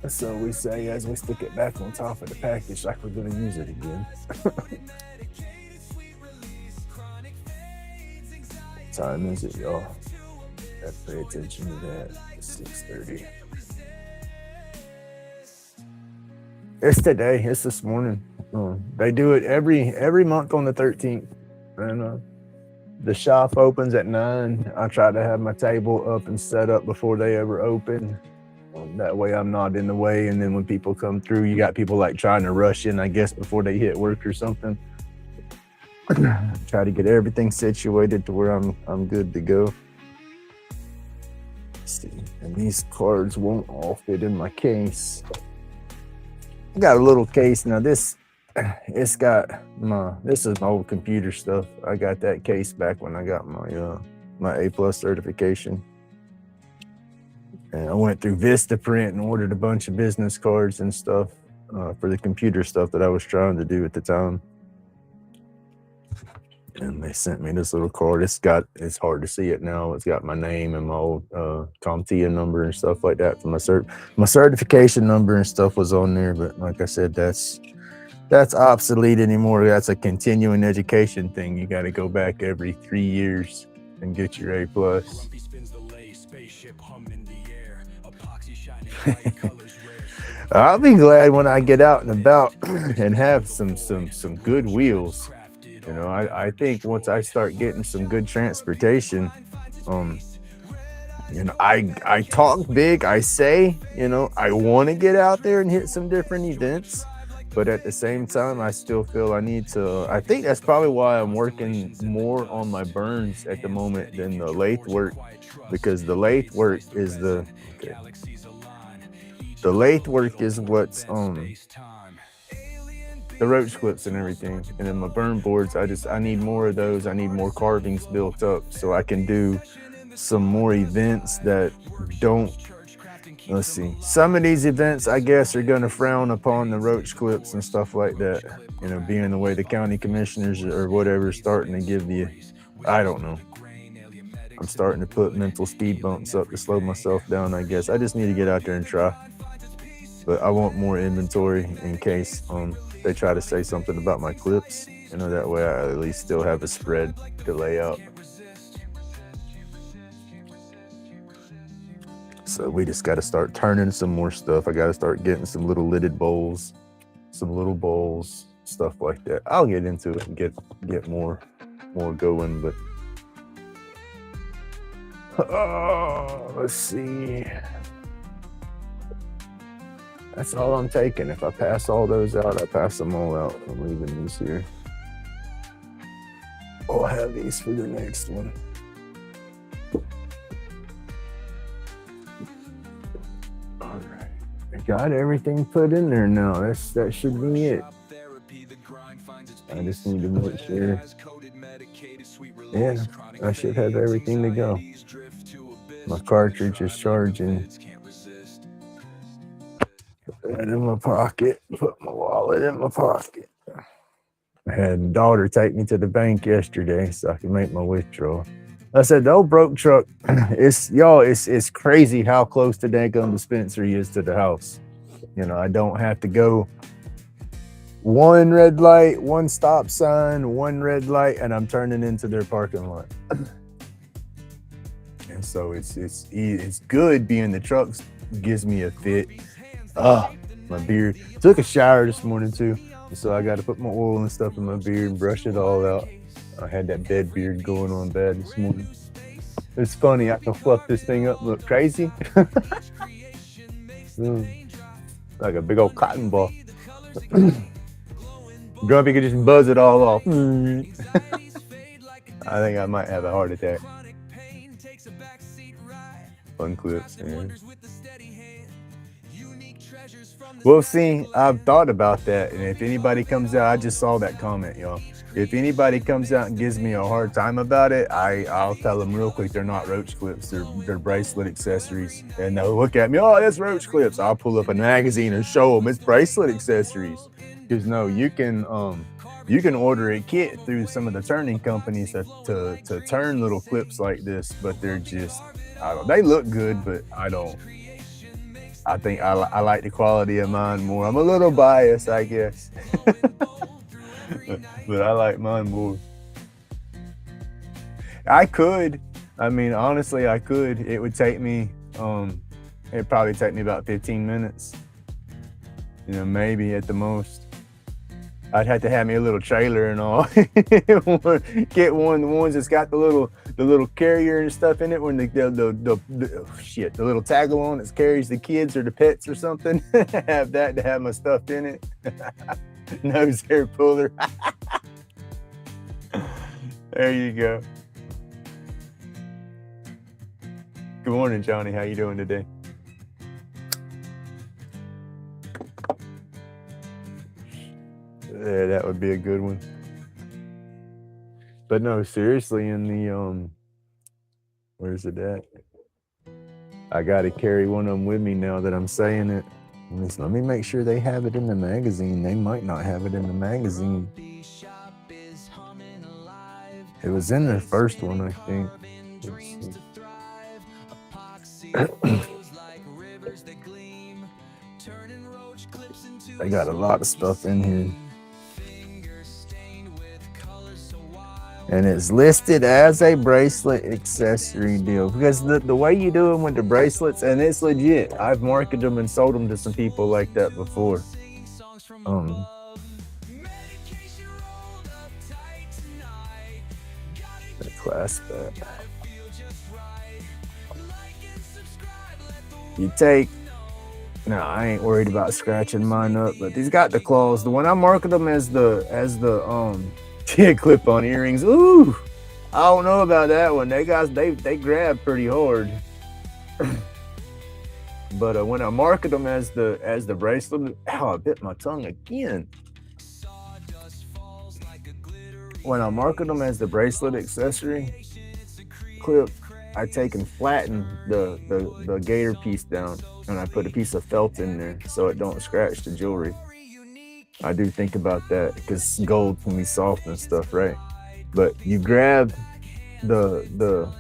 So we say as we stick it back on top of the package like we're going to use it again. What time is it, y'all? Gotta pay attention to that. It's 6:30. It's today. It's this morning. They do it every month on the 13th. And The shop opens at 9. I try to have my table up and set up before they ever open. That way I'm not in the way. And then when people come through, you got people like trying to rush in, I guess, before they hit work or something. Try to get everything situated to where I'm good to go. Let's see, and these cards won't all fit in my case. I got a little case now. This is my old computer stuff. I got that case back when I got my A+ certification. And I went through Vistaprint and ordered a bunch of business cards and stuff for the computer stuff that I was trying to do at the time. And they sent me this little card. It's hard to see it now. It's got my name and my old CompTIA number and stuff like that for my certification number and stuff was on there. But like I said, that's obsolete anymore. That's a continuing education thing. You got to go back every 3 years and get your A+. I'll be glad when I get out and about and have some good wheels. You know, I think once I start getting some good transportation, you know, I talk big, I say, you know, I want to get out there and hit some different events, but at the same time, I still feel I need to. I think that's probably why I'm working more on my burns at the moment than the lathe work, because the lathe work is the lathe work is what's the roach clips and everything. And then my burn boards, I need more of those. I need more carvings built up so I can do some more events that don't, let's see. Some of these events, I guess, are going to frown upon the roach clips and stuff like that. You know, being the way the county commissioners or whatever starting to give you, I don't know. I'm starting to put mental speed bumps up to slow myself down, I guess. I just need to get out there and try. But I want more inventory in case they try to say something about my clips. You know, that way I at least still have a spread to lay out. So we just got to start turning some more stuff. I got to start getting some little lidded bowls, some little bowls, stuff like that. I'll get into it and get more going, but let's see. That's all I'm taking. If I pass all those out, I pass them all out. I'm leaving these here. I'll have these for the next one. All right. I got everything put in there now. That should be it. I just need to make sure. Yeah, I should have everything to go. My cartridge is charging. Put that in my pocket. Put my wallet in my pocket. I had a daughter take me to the bank yesterday so I could make my withdrawal. I said, the old broke truck, it's crazy how close the daggone dispensary is to the house. You know, I don't have to go one red light, one stop sign, one red light, and I'm turning into their parking lot. And so it's good being the truck gives me a fit. My beard. Took a shower this morning too. So I got to put my oil and stuff in my beard and brush it all out. I had that bed beard going on bad this morning. It's funny, I can fluff this thing up, look crazy. Like a big old cotton ball. Grumpy could just buzz it all off. I think I might have a heart attack. Fun clips, man. Well, see, I've thought about that, and if anybody comes out, I just saw that comment, y'all. If anybody comes out and gives me a hard time about it, I'll tell them real quick they're not roach clips, they're bracelet accessories. And they'll look at me, oh, that's roach clips. I'll pull up a magazine and show them it's bracelet accessories. Because no, you can order a kit through some of the turning companies to turn little clips like this, but they're just, they look good, but I don't. I think I like the quality of mine more. I'm a little biased, I guess. But I like mine more. Honestly, I could. It would take me, it'd probably take me about 15 minutes. You know, maybe at the most. I'd have to have me a little trailer and all. Get one of the ones that's got the little carrier and stuff in it when the little tag along that carries the kids or the pets or something. Have that to have my stuff in it. Nose hair puller. There you go. Good morning, Johnny. How you doing today? Yeah, that would be a good one. But no, seriously, in the where's it at? I gotta carry one of them with me now that I'm saying it. Let me make sure they have it in the magazine. They might not have it in the magazine. It was in the first one, I think. They got a lot of stuff in here. And it's listed as a bracelet accessory deal because the way you do them with the bracelets, and it's legit. I've marketed them and sold them to some people like that before. The clasp back. You take. No, I ain't worried about scratching mine up, but these got the claws. The one I market them as the clip-on earrings. Ooh, I don't know about that one. They grab pretty hard. But when I market them as the bracelet, I bit my tongue again. When I market them as the bracelet accessory clip, I take and flatten the gator piece down, and I put a piece of felt in there so it don't scratch the jewelry. I do think about that because gold can be soft and stuff, right? But you grab the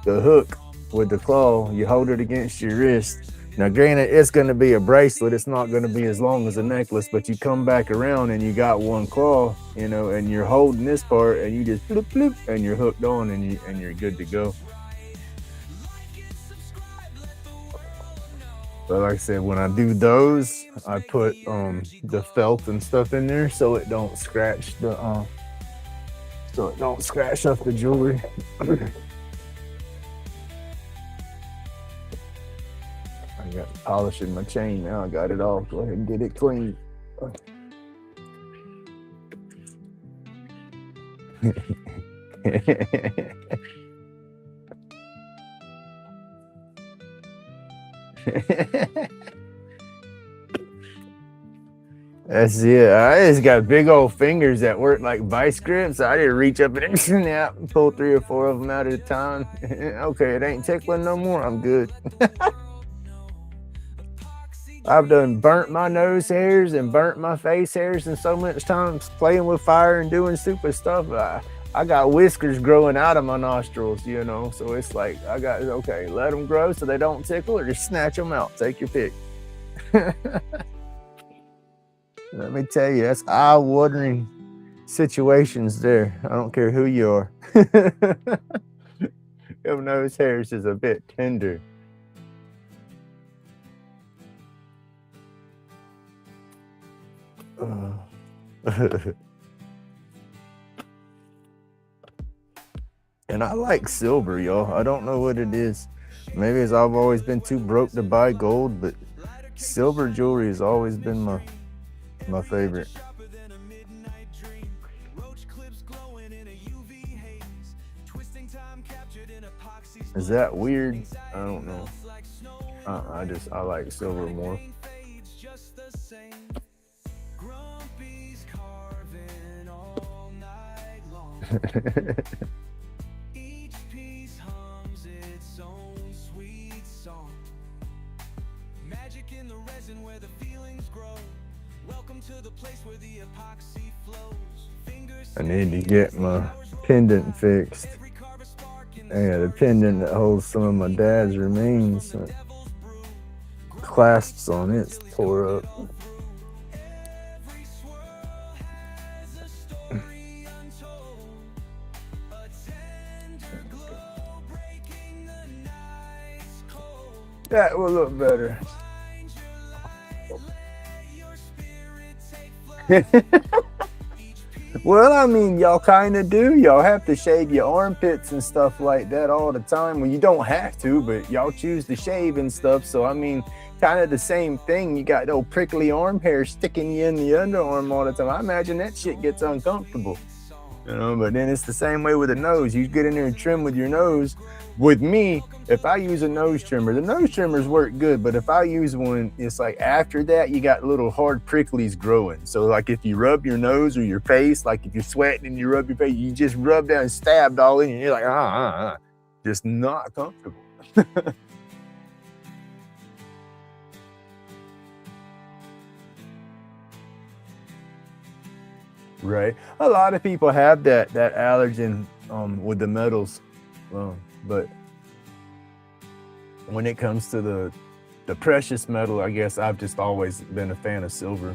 hook with the claw, you hold it against your wrist. Now, granted, it's going to be a bracelet. It's not going to be as long as a necklace, but you come back around and you got one claw, and you're holding this part, and you just bloop, bloop, and you're hooked on, and you're good to go. But like I said, when I do those, I put the felt and stuff in there so it don't scratch up the jewelry. I got polishing my chain now. I got it off. Go ahead and get it clean. That's it. I just got big old fingers that work like vice grips. I didn't reach up and snap and pull 3 or 4 of them out at a time. Okay, it ain't tickling no more. I'm good. I've done burnt my nose hairs and burnt my face hairs and so much times playing with fire and doing stupid stuff. I got whiskers growing out of my nostrils, so it's like okay, let them grow so they don't tickle, or just snatch them out. Take your pick. Let me tell you, that's eye-watering situations there. I don't care who you are. Your nose hairs is a bit tender. And I like silver, y'all. I don't know what it is. Maybe it's I've always been too broke to buy gold, but silver jewelry has always been my favorite. Is that weird? I don't know. I like silver more. Each piece hums its own sweet song. Magic in the resin where the feelings grow. Welcome to the place where the epoxy flows. I need to get my pendant fixed. Yeah, the pendant that holds some of my dad's remains. Clasps on it's tore up. That will look better. Well, I mean, y'all kind of do. Y'all have to shave your armpits and stuff like that all the time. Well, you don't have to, but y'all choose to shave and stuff. So, I mean, kind of the same thing. You got old prickly arm hair sticking you in the underarm all the time. I imagine that shit gets uncomfortable. You know, but then it's the same way with the nose. You get in there and trim with your nose. With me, if I use a nose trimmer, the nose trimmers work good, but if I use one, it's like after that, you got little hard pricklies growing. So like if you rub your nose or your face, like if you're sweating and you rub your face, you just rub down and stabbed all in, and you're like, just not comfortable. Right. A lot of people have that allergen with the metals. But when it comes to the precious metal, I guess I've just always been a fan of silver.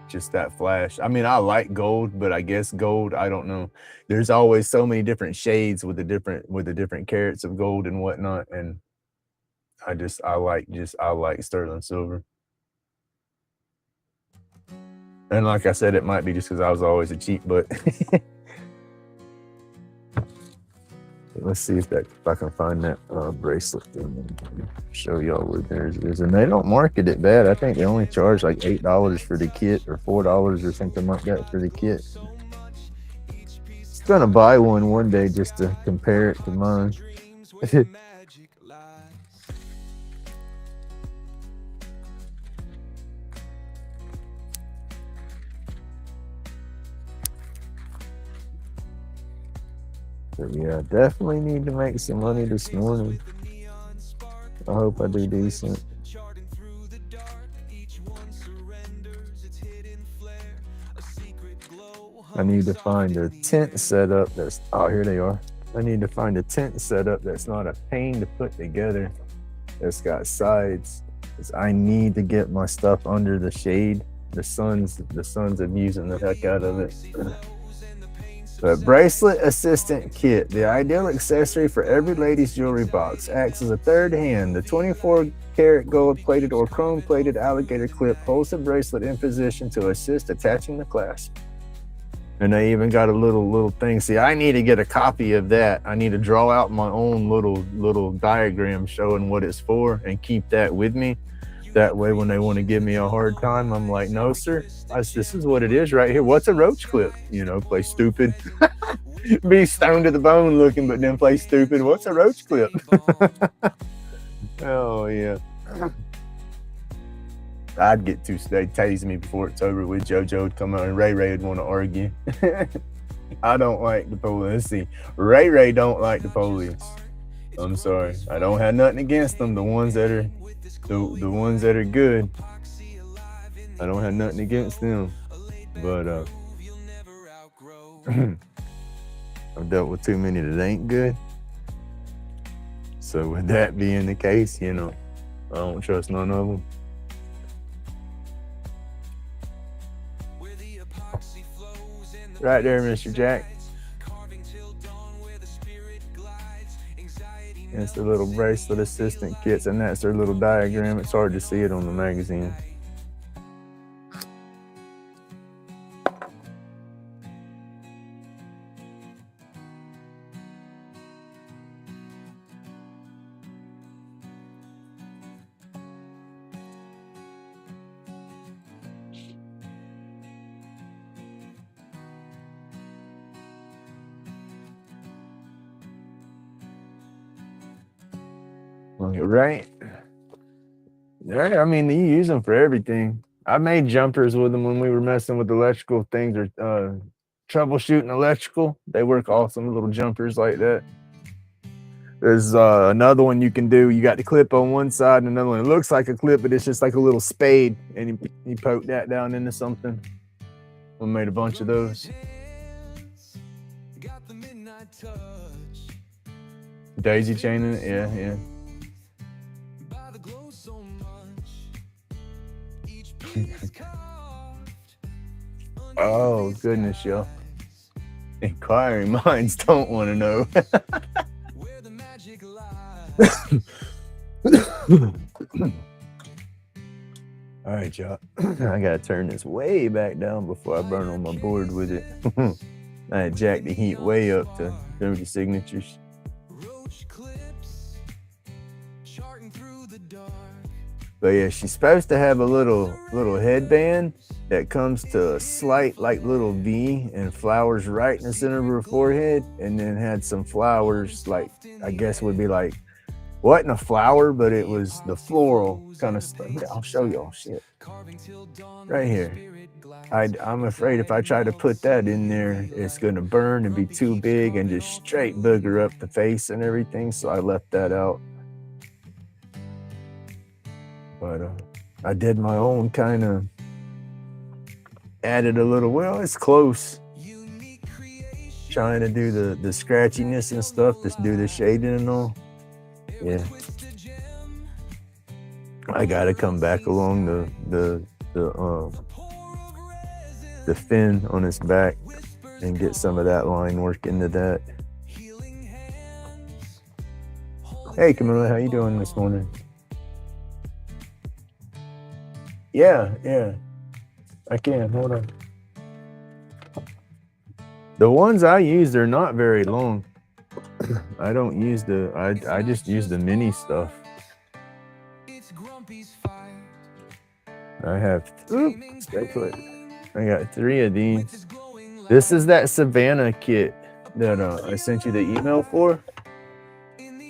Just that flash. I mean, I like gold, but I guess gold, I don't know. There's always so many different shades with the different carats of gold and whatnot. And I like sterling silver. And like I said, it might be just because I was always a cheap butt. Let's see if I can find that bracelet and show y'all where theirs is. And they don't market it bad. I think they only charge like $8 for the kit or $4 or something like that for the kit. Just gonna buy one day just to compare it to mine. But yeah, definitely need to make some money this morning. I hope I do decent. I need to find a tent setup that's, oh, here they are. I need to find a tent setup that's not a pain to put together, that's got sides. Because I need to get my stuff under the shade. The sun's abusing the heck out of it. But bracelet assistant kit, the ideal accessory for every lady's jewelry box, acts as a third hand. The 24-karat gold-plated or chrome-plated alligator clip holds the bracelet in position to assist attaching the clasp. And they even got a little thing. See, I need to get a copy of that. I need to draw out my own little diagram showing what it's for and keep that with me. That way, when they want to give me a hard time, I'm like, no, sir, this is what it is right here. What's a roach clip? You know, play stupid. Be stoned to the bone looking, but then play stupid. What's a roach clip? Oh, yeah. I'd get they'd tase me before it's over with. JoJo would come out and Ray would want to argue. I don't like the police. See, Ray don't like the police. I'm sorry. I don't have nothing against them. The ones that are good, I don't have nothing against them. But I've dealt with too many that ain't good. So with that being the case, you know, I don't trust none of them. Right there, Mr. Jack. It's the little bracelet assistant kits, and that's their little diagram. It's hard to see it on the magazine. Right. I mean, you use them for everything. I made jumpers with them when we were messing with electrical things or troubleshooting electrical. They work awesome, little jumpers like that. There's another one you can do. You got the clip on one side and another one. It looks like a clip, but it's just like a little spade. And you poke that down into something. We made a bunch of those. Daisy chaining it, yeah. Oh goodness, yo. Inquiring minds don't want to know. All right, y'all. I gotta turn this way back down before I burn on my board with it. I jacked the heat way up to 30 signatures. Roach clips, charting through the dark. But yeah, she's supposed to have a little headband that comes to a slight like little V and flowers right in the center of her forehead, and then had some flowers like I guess would be like wasn't a flower, but it was the floral kind of stuff. Yeah, I'll show y'all shit right here. I'm afraid if I try to put that in there, it's gonna burn and be too big and just straight booger up the face and everything. So I left that out. But I did my own kind of added a little, well, it's close. Trying to do the scratchiness and stuff, just do the shading and all. Yeah. I gotta come back along the fin on his back and get some of that line work into that. Hey Camilla, how you doing this morning? Yeah, I can. Hold on. The ones I use, they're not very long. I don't use I just use the mini stuff. I have, stay put. I got 3 of these. This is that Savannah kit that I sent you the email for.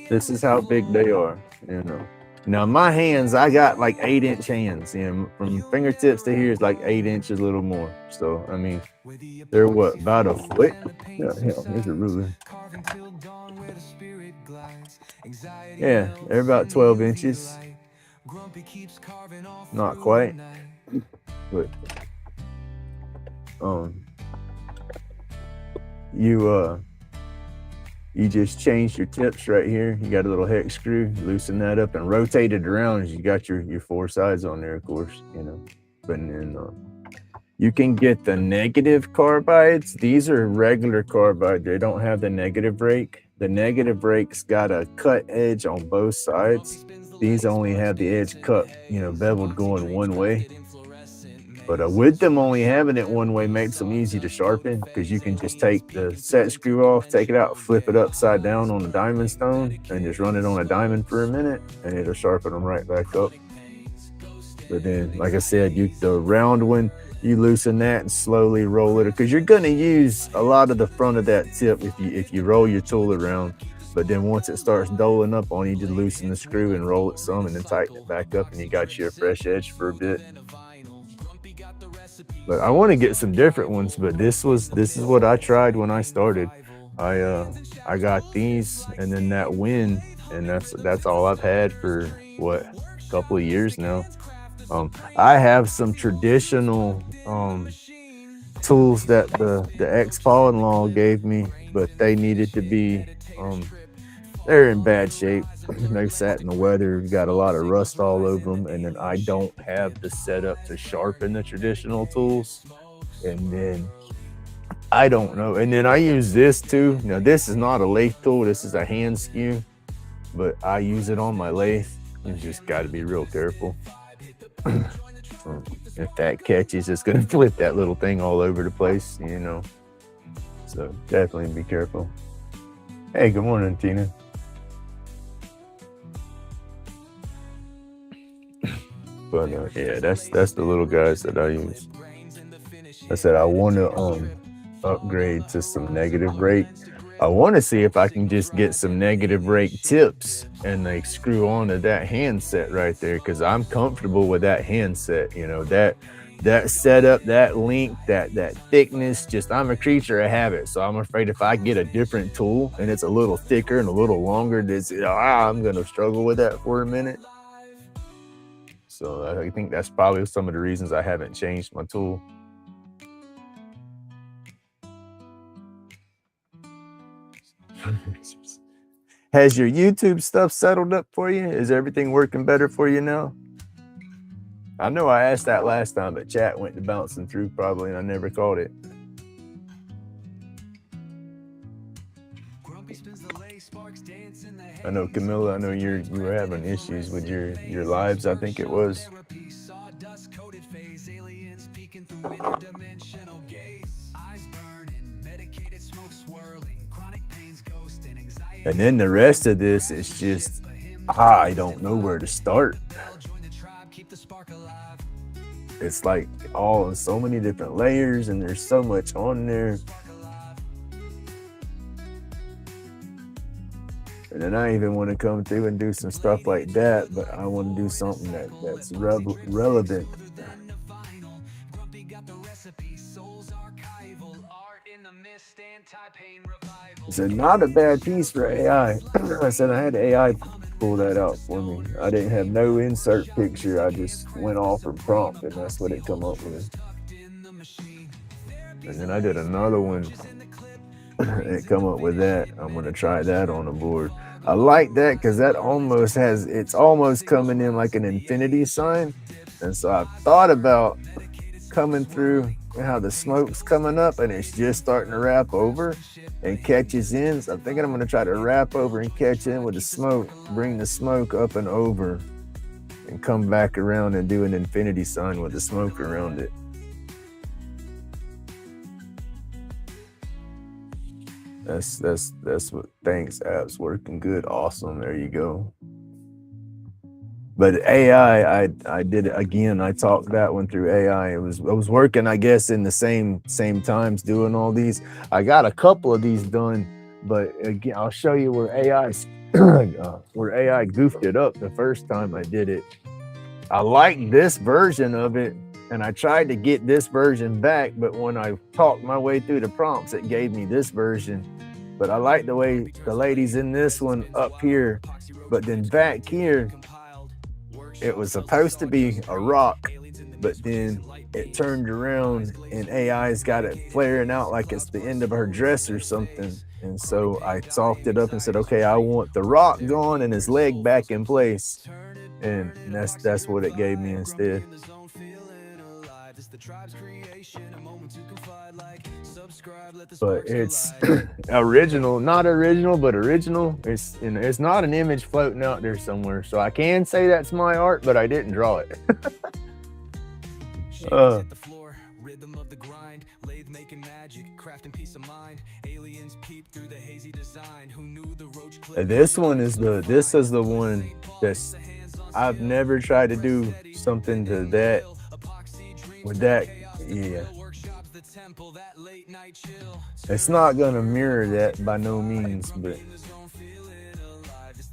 This is how big they are, you know. Now my hands, I got like 8-inch hands, you know, from fingertips to here is like 8 inches, a little more. So I mean, they're what, about a foot? Yeah, hell, here's a ruler. Yeah, they're about 12 inches. Not quite, but you just changed your tips right here. You got a little hex screw, loosen that up and rotate it around as you got your 4 sides on there, of course, you know. But then you can get the negative carbides. These are regular carbide. They don't have the negative rake. The negative rake's got a cut edge on both sides. These only have the edge cut, you know, beveled going one way. But with them only having it one way makes them easy to sharpen, because you can just take the set screw off, take it out, flip it upside down on a diamond stone, and just run it on a diamond for a minute, and it'll sharpen them right back up. But then, like I said, the round one, you loosen that and slowly roll it, because you're going to use a lot of the front of that tip if you roll your tool around. But then once it starts doling up on you, just loosen the screw and roll it some, and then tighten it back up, and you got you a fresh edge for a bit. But I want to get some different ones, but this is what I tried when I started. I got these and then that Win, and that's all I've had for what, a couple of years now. I have some traditional tools that the ex-father-in-law gave me, but they needed to be they're in bad shape. They sat in the weather, got a lot of rust all over them, and then I don't have the setup to sharpen the traditional tools. And then I don't know. And then I use this too. Now this is not a lathe tool, this is a hand skew, but I use it on my lathe. You just got to be real careful. If that catches, it's gonna flip that little thing all over the place, you know. So definitely be careful. Hey, good morning, Tina. But yeah, that's the little guys that I use. I said I want to upgrade to some negative rake. I want to see if I can just get some negative rake tips and like screw onto that handset right there, because I'm comfortable with that handset. You know, that setup, that length, that thickness. Just, I'm a creature of habit, so I'm afraid if I get a different tool and it's a little thicker and a little longer, I'm gonna struggle with that for a minute. So I think that's probably some of the reasons I haven't changed my tool. Has your YouTube stuff settled up for you? Is everything working better for you now? I know I asked that last time, but chat went to bouncing through probably, and I never caught it. I know Camilla, I know you were having issues with your lives, I think it was. interdimensional gaze. Eyes burning, medicated smoke swirling, chronic pains ghost and anxiety. And then the rest of this is just, I don't know where to start. Join the tribe, keep the spark alive. It's like all so many different layers, and there's so much on there. And then I even want to come through and do some stuff like that, but I want to do something that's relevant. So not a bad piece for AI. I said I had AI pull that out for me. I didn't have no insert picture. I just went off her prompt, and that's what it come up with. And then I did another one. It come up with that. I'm gonna try that on the board. I like that because that almost has, it's almost coming in like an infinity sign. And so I thought about coming through how the smoke's coming up and it's just starting to wrap over and catches in. So I'm thinking I'm gonna try to wrap over and catch in with the smoke, bring the smoke up and over, and come back around and do an infinity sign with the smoke around it. That's what, thanks, apps working good. Awesome. There you go. But AI, I did it again. I talked that one through AI. I was working, I guess, in the same times doing all these. I got a couple of these done, but again, I'll show you where AI goofed it up the first time I did it. I like this version of it, and I tried to get this version back, but when I talked my way through the prompts, it gave me this version. But I like the way the lady's in this one up here, but then back here, it was supposed to be a rock, but then it turned around and AI's got it flaring out like it's the end of her dress or something. And so I soft it up and said, okay, I want the rock gone and his leg back in place. And that's what it gave me instead. But it's original, not original, but original. It's not an image floating out there somewhere. So I can say that's my art, but I didn't draw it. Rhythm of the grind, lathe making magic, crafting peace of mind. Aliens peep through the hazy design. Who knew the roach clip? This is the one that's, I've never tried to do something to that with that. Yeah, it's not gonna mirror that by no means, but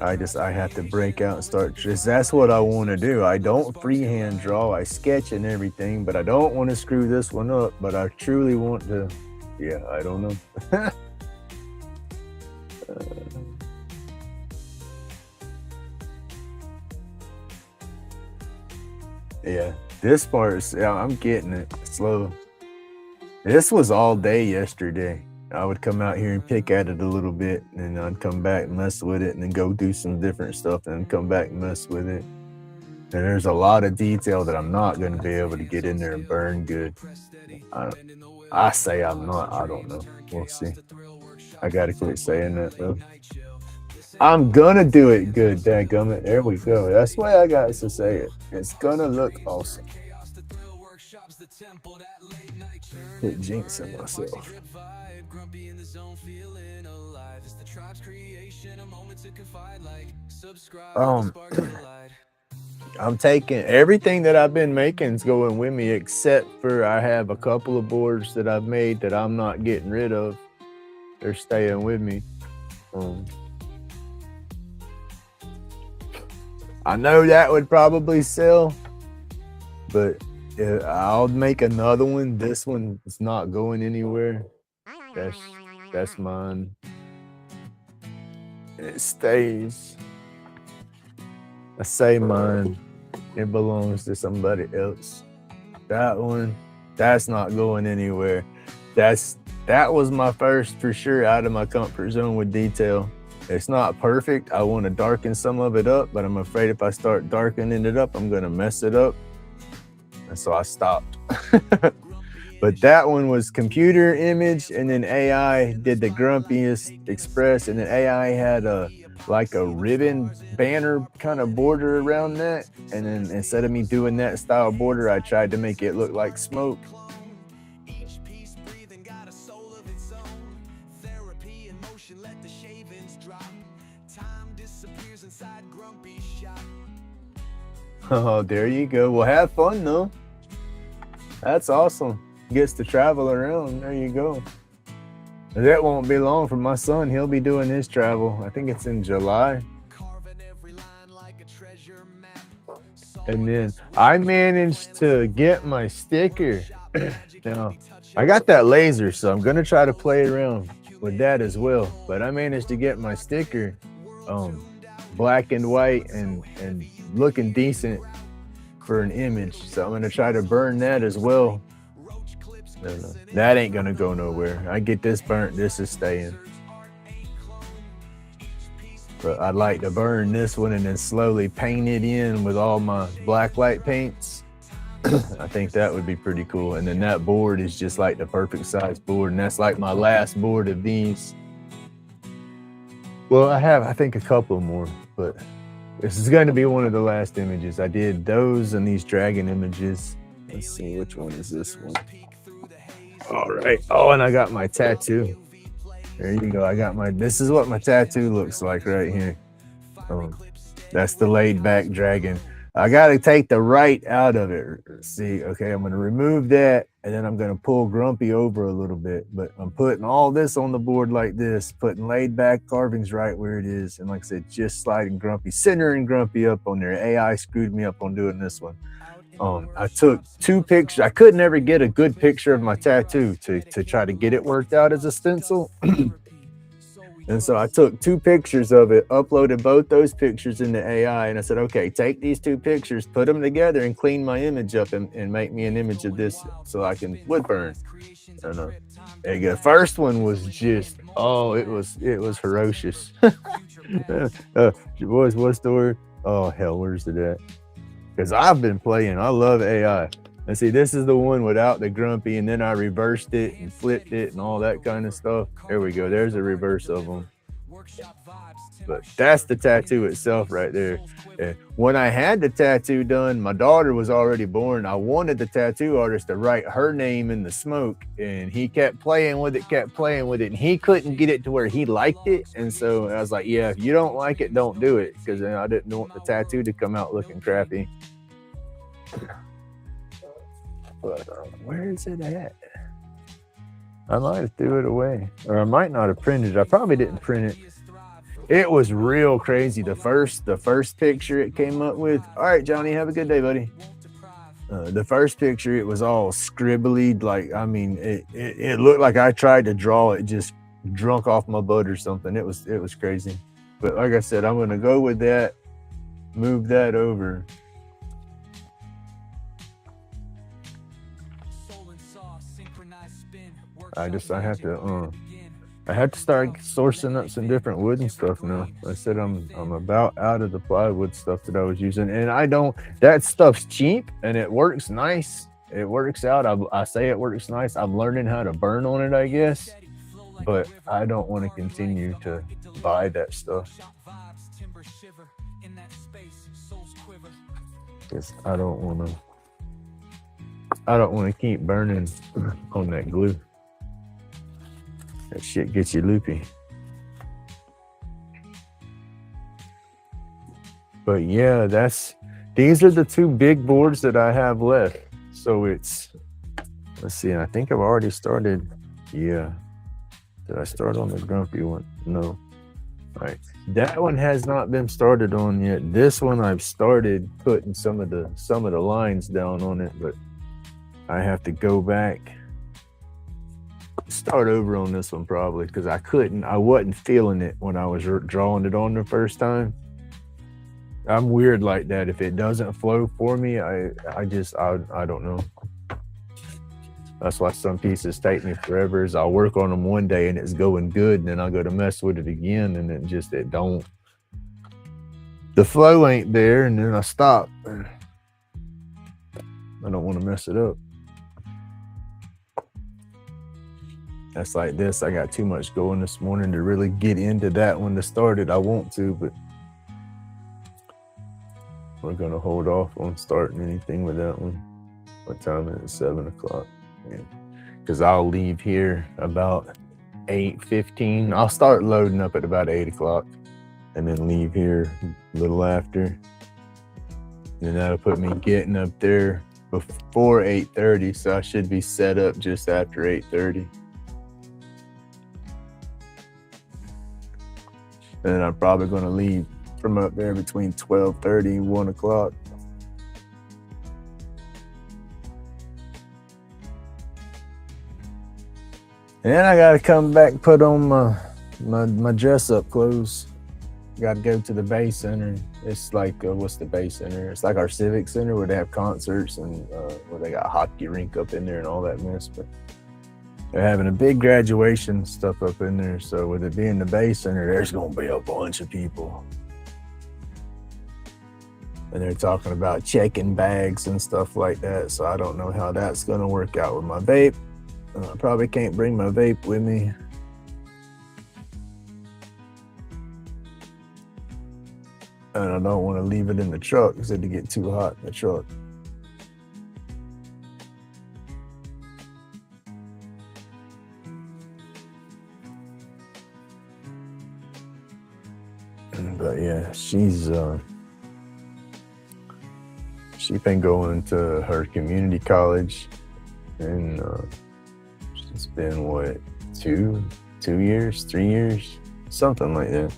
I have to break out and start. That's what I want to do. I don't freehand draw. I sketch and everything, but I don't want to screw this one up. But I truly want to. Yeah, I don't know. Yeah, this part is, yeah, I'm getting it slow. This was all day yesterday. I would come out here and pick at it a little bit, and then I'd come back and mess with it, and then go do some different stuff, and then come back and mess with it. And there's a lot of detail that I'm not going to be able to get in there and burn good. I say I'm not. I don't know. We'll see. I got to quit saying that, though. I'm gonna do it good, dadgummit. There we go. That's the way I got to say it. It's gonna look awesome. Quit jinxing myself. I'm taking everything that I've been making is going with me, except for I have a couple of boards that I've made that I'm not getting rid of. They're staying with me. I know that would probably sell, but I'll make another one. This one is not going anywhere. That's mine. It stays. I say mine. It belongs to somebody else. That one, that's not going anywhere. That was my first, for sure, out of my comfort zone with detail. It's not perfect. I want to darken some of it up, but I'm afraid if I start darkening it up, I'm going to mess it up. And so I stopped. But that one was computer image, and then AI did the grumpiest express, and then AI had a like a ribbon banner kind of border around that. And then instead of me doing that style border, I tried to make it look like smoke. Each piece breathing got a soul of its own. Therapy in motion, let the shavings drop. Time disappears inside Grumpy's shop. Oh, there you go. Well, have fun though. That's awesome. Gets to travel around. There you go. That won't be long for my son. He'll be doing his travel. I think it's in July. Carving every line like a treasure map. And then I managed to get my sticker. Now, I got that laser, so I'm gonna try to play around with that as well. But I managed to get my sticker black and white and looking decent for an image. So I'm gonna try to burn that as well. No, that ain't gonna go nowhere. I get this burnt, this is staying. But I'd like to burn this one and then slowly paint it in with all my black light paints. I think that would be pretty cool. And then that board is just like the perfect size board. And that's like my last board of these. Well, I think a couple more, but this is going to be one of the last images. I did those and these dragon images. Let's see, which one is this one? All right. Oh, and I got my tattoo. There you go. I got this is what my tattoo looks like right here. That's the laid back dragon. I got to take the right out of it. See, okay, I'm going to remove that and then I'm going to pull Grumpy over a little bit, but I'm putting all this on the board like this, putting laid back carvings right where it is. And like I said, just sliding Grumpy, centering Grumpy up on there. AI screwed me up on doing this one. I took 2 pictures. I could never get a good picture of my tattoo to try to get it worked out as a stencil. And so I took 2 pictures of it, uploaded both those pictures into AI, and I said, okay, take these 2 pictures, put them together, and clean my image up and make me an image of this so I can wood burn. I don't know. There you go. First one was just, oh, it was ferocious. Boys, what's the word? Oh, hell, where's it at? Because I've been playing. I love AI. And see, this is the one without the Grumpy, and then I reversed it and flipped it and all that kind of stuff. There we go. There's a reverse of them. But that's the tattoo itself right there. And when I had the tattoo done, my daughter was already born. I wanted the tattoo artist to write her name in the smoke, and he kept playing with it, and he couldn't get it to where he liked it. And so I was like, yeah, if you don't like it, don't do it, because I didn't want the tattoo to come out looking crappy. But where is it at? I might have threw it away, or I might not have printed it. I probably didn't print it. It was real crazy. The first picture it came up with. All right, Johnny, have a good day, buddy. The first picture, it was all scribbly. Like, I mean, it looked like I tried to draw it just drunk off my butt or something. It was crazy. But like I said, I'm gonna go with that. Move that over. I have to start sourcing up some different wood and stuff now. I said I'm about out of the plywood stuff that I was using, and that stuff's cheap and it works nice. It works out. I say it works nice. I'm learning how to burn on it, I guess, but I don't want to continue to buy that stuff. Because I don't want to keep burning on that glue. That shit gets you loopy. But yeah, these are the 2 big boards that I have left. So let's see, I think I've already started. Yeah. Did I start on the Grumpy one? No. All right. That one has not been started on yet. This one I've started putting some of the lines down on it, but I have to go back. Start over on this one probably, because I wasn't feeling it when I was drawing it on the first time. I'm weird like that. If it doesn't flow for me, I don't know. That's why some pieces take me forever. Is I'll work on them one day and it's going good, and then I'll go to mess with it again and it don't. The flow ain't there, and then I stop. I don't want to mess it up. That's like this. I got too much going this morning to really get into that one to start it. I want to, but we're gonna hold off on starting anything with that one. What time is it? 7 o'clock. Because I'll leave here about 8:15. I'll start loading up at about 8 o'clock and then leave here a little after. And that'll put me getting up there before 8:30. So I should be set up just after 8:30. And then I'm probably going to leave from up there between 12:30 and 1 o'clock. And then I got to come back and put on my dress-up clothes. Got to go to the Bay Center. It's like, what's the Bay Center? It's like our Civic Center where they have concerts and where they got a hockey rink up in there and all that mess. But they're having a big graduation stuff up in there. So with it being the Bay Center, there's going to be a bunch of people. And they're talking about checking bags and stuff like that. So I don't know how that's going to work out with my vape. I probably can't bring my vape with me. And I don't want to leave it in the truck because it'd get too hot in the truck. But yeah, she's been going to her community college, and she's been what, 2 years, 3 years, something like that.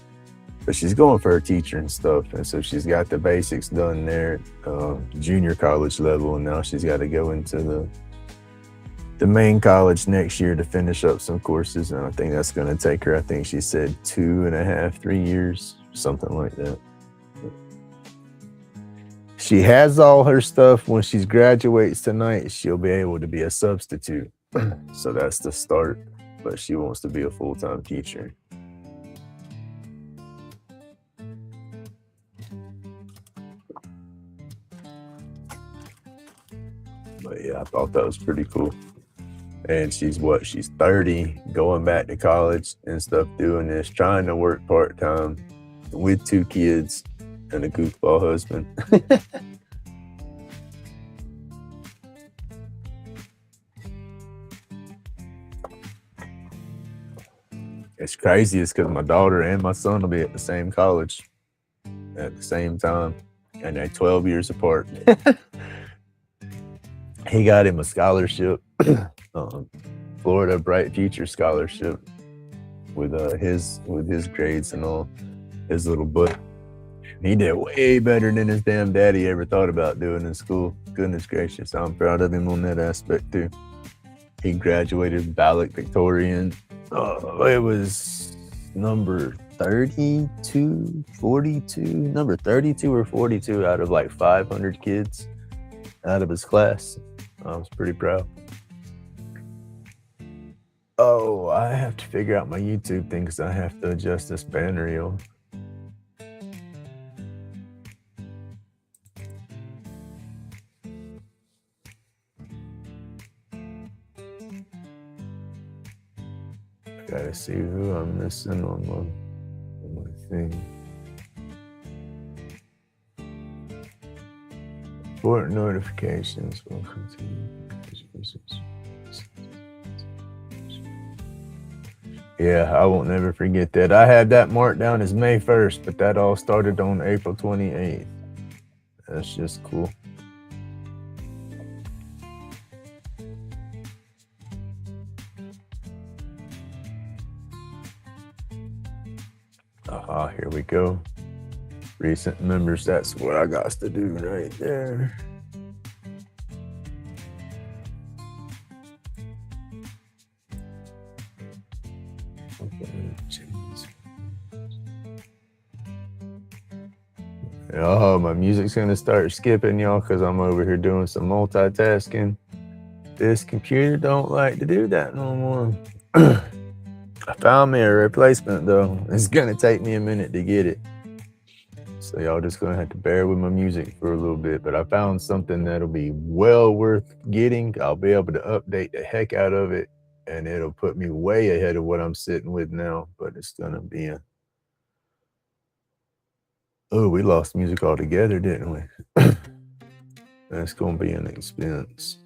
But she's going for her teacher and stuff, and so she's got the basics done there, junior college level, and now she's got to go into the main college next year to finish up some courses, and I think that's going to take her, I think she said 2.5, 3 years, something like that. She has all her stuff. When she graduates tonight, she'll be able to be a substitute. So that's the start, but she wants to be a full-time teacher. But yeah, I thought that was pretty cool. And she's 30, going back to college and stuff, doing this, trying to work part-time with 2 kids and a goofball husband. It's crazy. It's because my daughter and my son will be at the same college at the same time, and they're 12 years apart. He got him a scholarship, Florida Bright Future Scholarship, with his grades and all, his little book. He did way better than his damn daddy ever thought about doing in school. Goodness gracious, I'm proud of him on that aspect too. He graduated valedictorian. It was number 32, 42, number 32 or 42 out of like 500 kids out of his class. I was pretty proud. Oh, I have to figure out my YouTube thing because I have to adjust this banner, yo. Gotta see who I'm missing on my thing. Important notifications. Welcome to Yeah, I won't never forget that. I had that marked down as May 1st, but that all started on April 28th. That's just cool. Here we go. Recent members, that's what I got to do right there. Oh, my music's gonna start skipping, y'all, because I'm over here doing some multitasking. This computer don't like to do that no more. I found me a replacement though. It's gonna take me a minute to get it. So y'all just gonna have to bear with my music for a little bit, but I found something that'll be well worth getting. I'll be able to update the heck out of it and it'll put me way ahead of what I'm sitting with now. But it's gonna be a we lost music altogether, didn't we? That's gonna be an expense.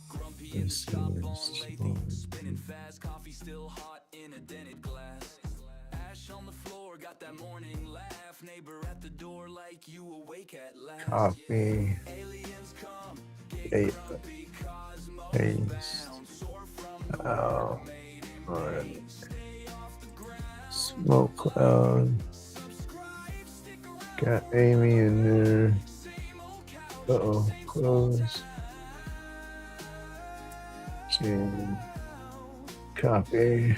Grumpy in the shop all lady, spinning fast, coffee still hot in a dented glass. Ash on the floor, got that morning laugh. Neighbor at the door, like you awake at last. Coffee. Aliens come, Hey. grumpy cosmos Hey. bound, soar from the Oh, made in all right. pain, stay off the ground. Smoke cloud. Subscribe, stick around. Got Amy in there. Same old couch. Uh-oh, close. Change. Copy.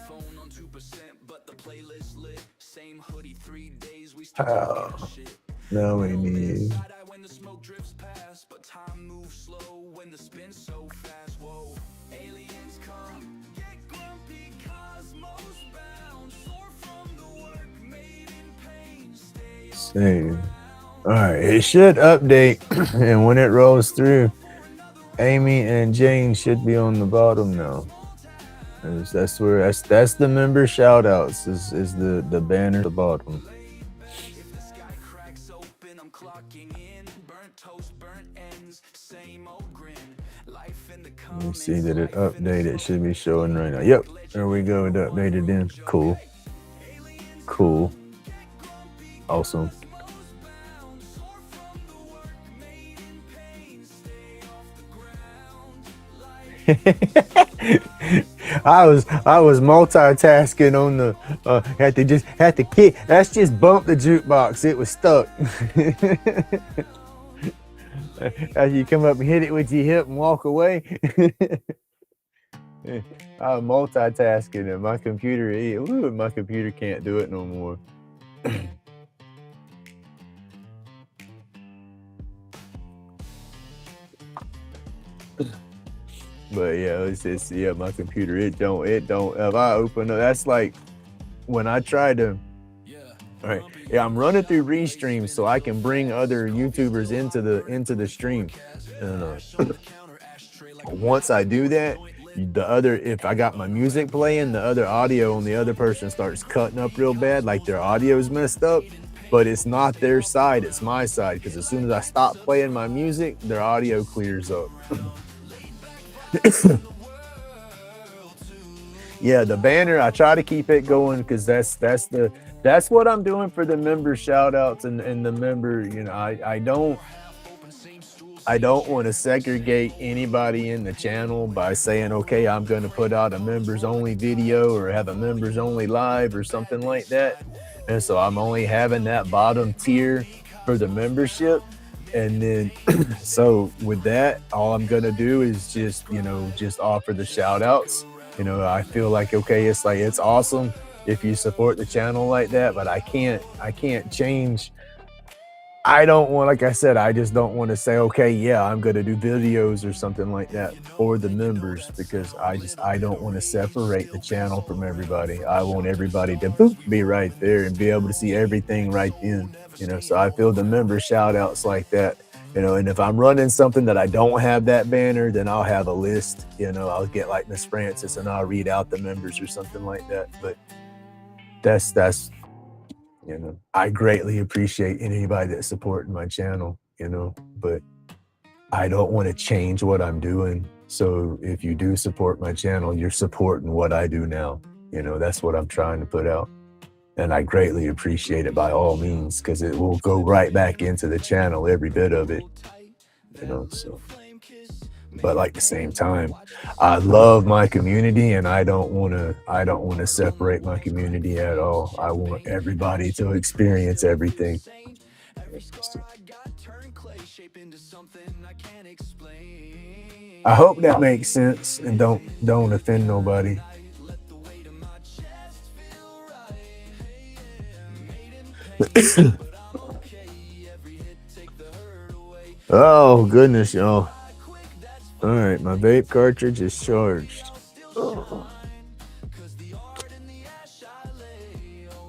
Phone on 2%, but the playlist lit. Same hoodie 3 days, we Oh, shit. now we need. Side eye when the smoke drifts past, but time moves slow when the spin's so fast. Whoa, aliens come, get grumpy, cosmos bound, soar from the work made in pain, stay Save. All right, it should update, and when it rolls through, Amy and Jane should be on the bottom now. That's the member shout outs is the banner at the bottom. if the sky cracks open, I'm clocking in. Burnt toast, burnt ends, same old grin. Life in the Let me see that it updated. It should be showing right now. Yep, there we go. It updated in. Cool. Cool. Awesome. I was multitasking on the had to kick. That's just bump the jukebox. It was stuck. As you come up and hit it with your hip and walk away. I was multitasking and my computer can't do it no more. But yeah, it's my computer. It don't. If I open up, that's like when I try to. All right, yeah, I'm running through Restream so I can bring other YouTubers into the stream. Once I do that, if I got my music playing, the other audio on the other person starts cutting up real bad, like their audio's messed up. But it's not their side, it's my side. Because as soon as I stop playing my music, their audio clears up. Yeah, the banner, I try to keep it going because that's what I'm doing for the member shout outs and the member, I don't want to segregate anybody in the channel by saying, okay, I'm going to put out a members only video or have a members only live or something like that. And so I'm only having that bottom tier for the membership. And then, so with that, all I'm going to do is just offer the shout outs. I feel like, okay, it's awesome if you support the channel like that, but I can't change. I don't want, like I said, I just don't want to say, okay, yeah, I'm going to do videos or something like that for the members because I don't want to separate the channel from everybody. I want everybody to be right there and be able to see everything right then, so I feel the member shout outs like that, and if I'm running something that I don't have that banner, then I'll have a list, I'll get like Miss Francis and I'll read out the members or something like that. But that's I greatly appreciate anybody that's supporting my channel, but I don't want to change what I'm doing. So if you do support my channel, you're supporting what I do now. That's what I'm trying to put out. And I greatly appreciate it by all means, because it will go right back into the channel, every bit of it, so. But like the same time, I love my community and I don't want to separate my community at all. I want everybody to experience everything. I hope that makes sense and don't offend nobody. Oh goodness, y'all. All right, my vape cartridge is charged.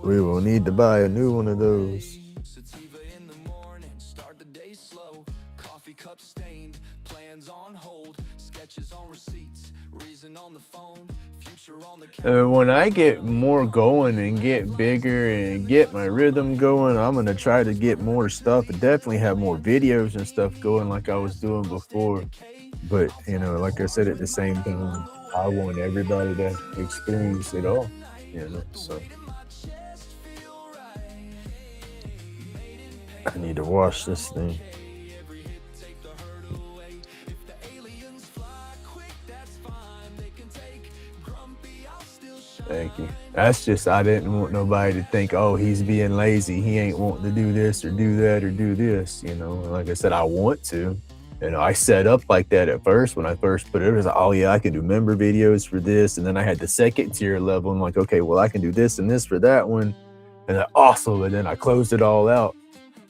We will need to buy a new one of those. When I get more going and get bigger and get my rhythm going, I'm gonna try to get more stuff and definitely have more videos and stuff going like I was doing before. But you know, like I said, at the same time, I want everybody to experience it all. You know, so I need to wash this thing. Thank you. That's just I didn't want nobody to think, oh, he's being lazy. He ain't wanting to do this or do that or do this. You know, like I said, I want to. You know, I set up like that at first when I first put it. It was like, oh yeah, I can do member videos for this, and then I had the second tier level. I'm like, okay, well I can do this and this for that one, and then awesome. And then I closed it all out.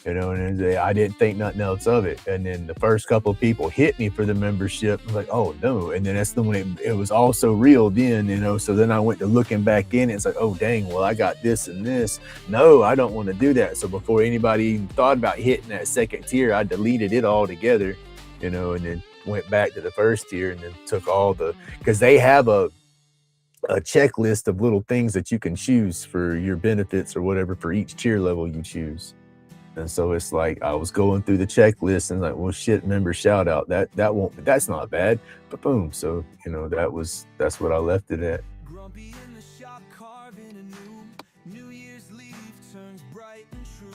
You know, and I didn't think nothing else of it. And then the first couple of people hit me for the membership. I'm like, oh no. And then that's the when it was also real then, you know. So then I went to looking back in. It's like, oh dang, well, I got this and this. No, I don't want to do that. So before anybody even thought about hitting that second tier, I deleted it all together, you know, and then went back to the first tier and then took all the because they have a checklist of little things that you can choose for your benefits or whatever for each tier level you choose. And so it's like I was going through the checklist and like, well, shit, member shout out that won't, that's not bad, but boom. So you know that's what I left it at.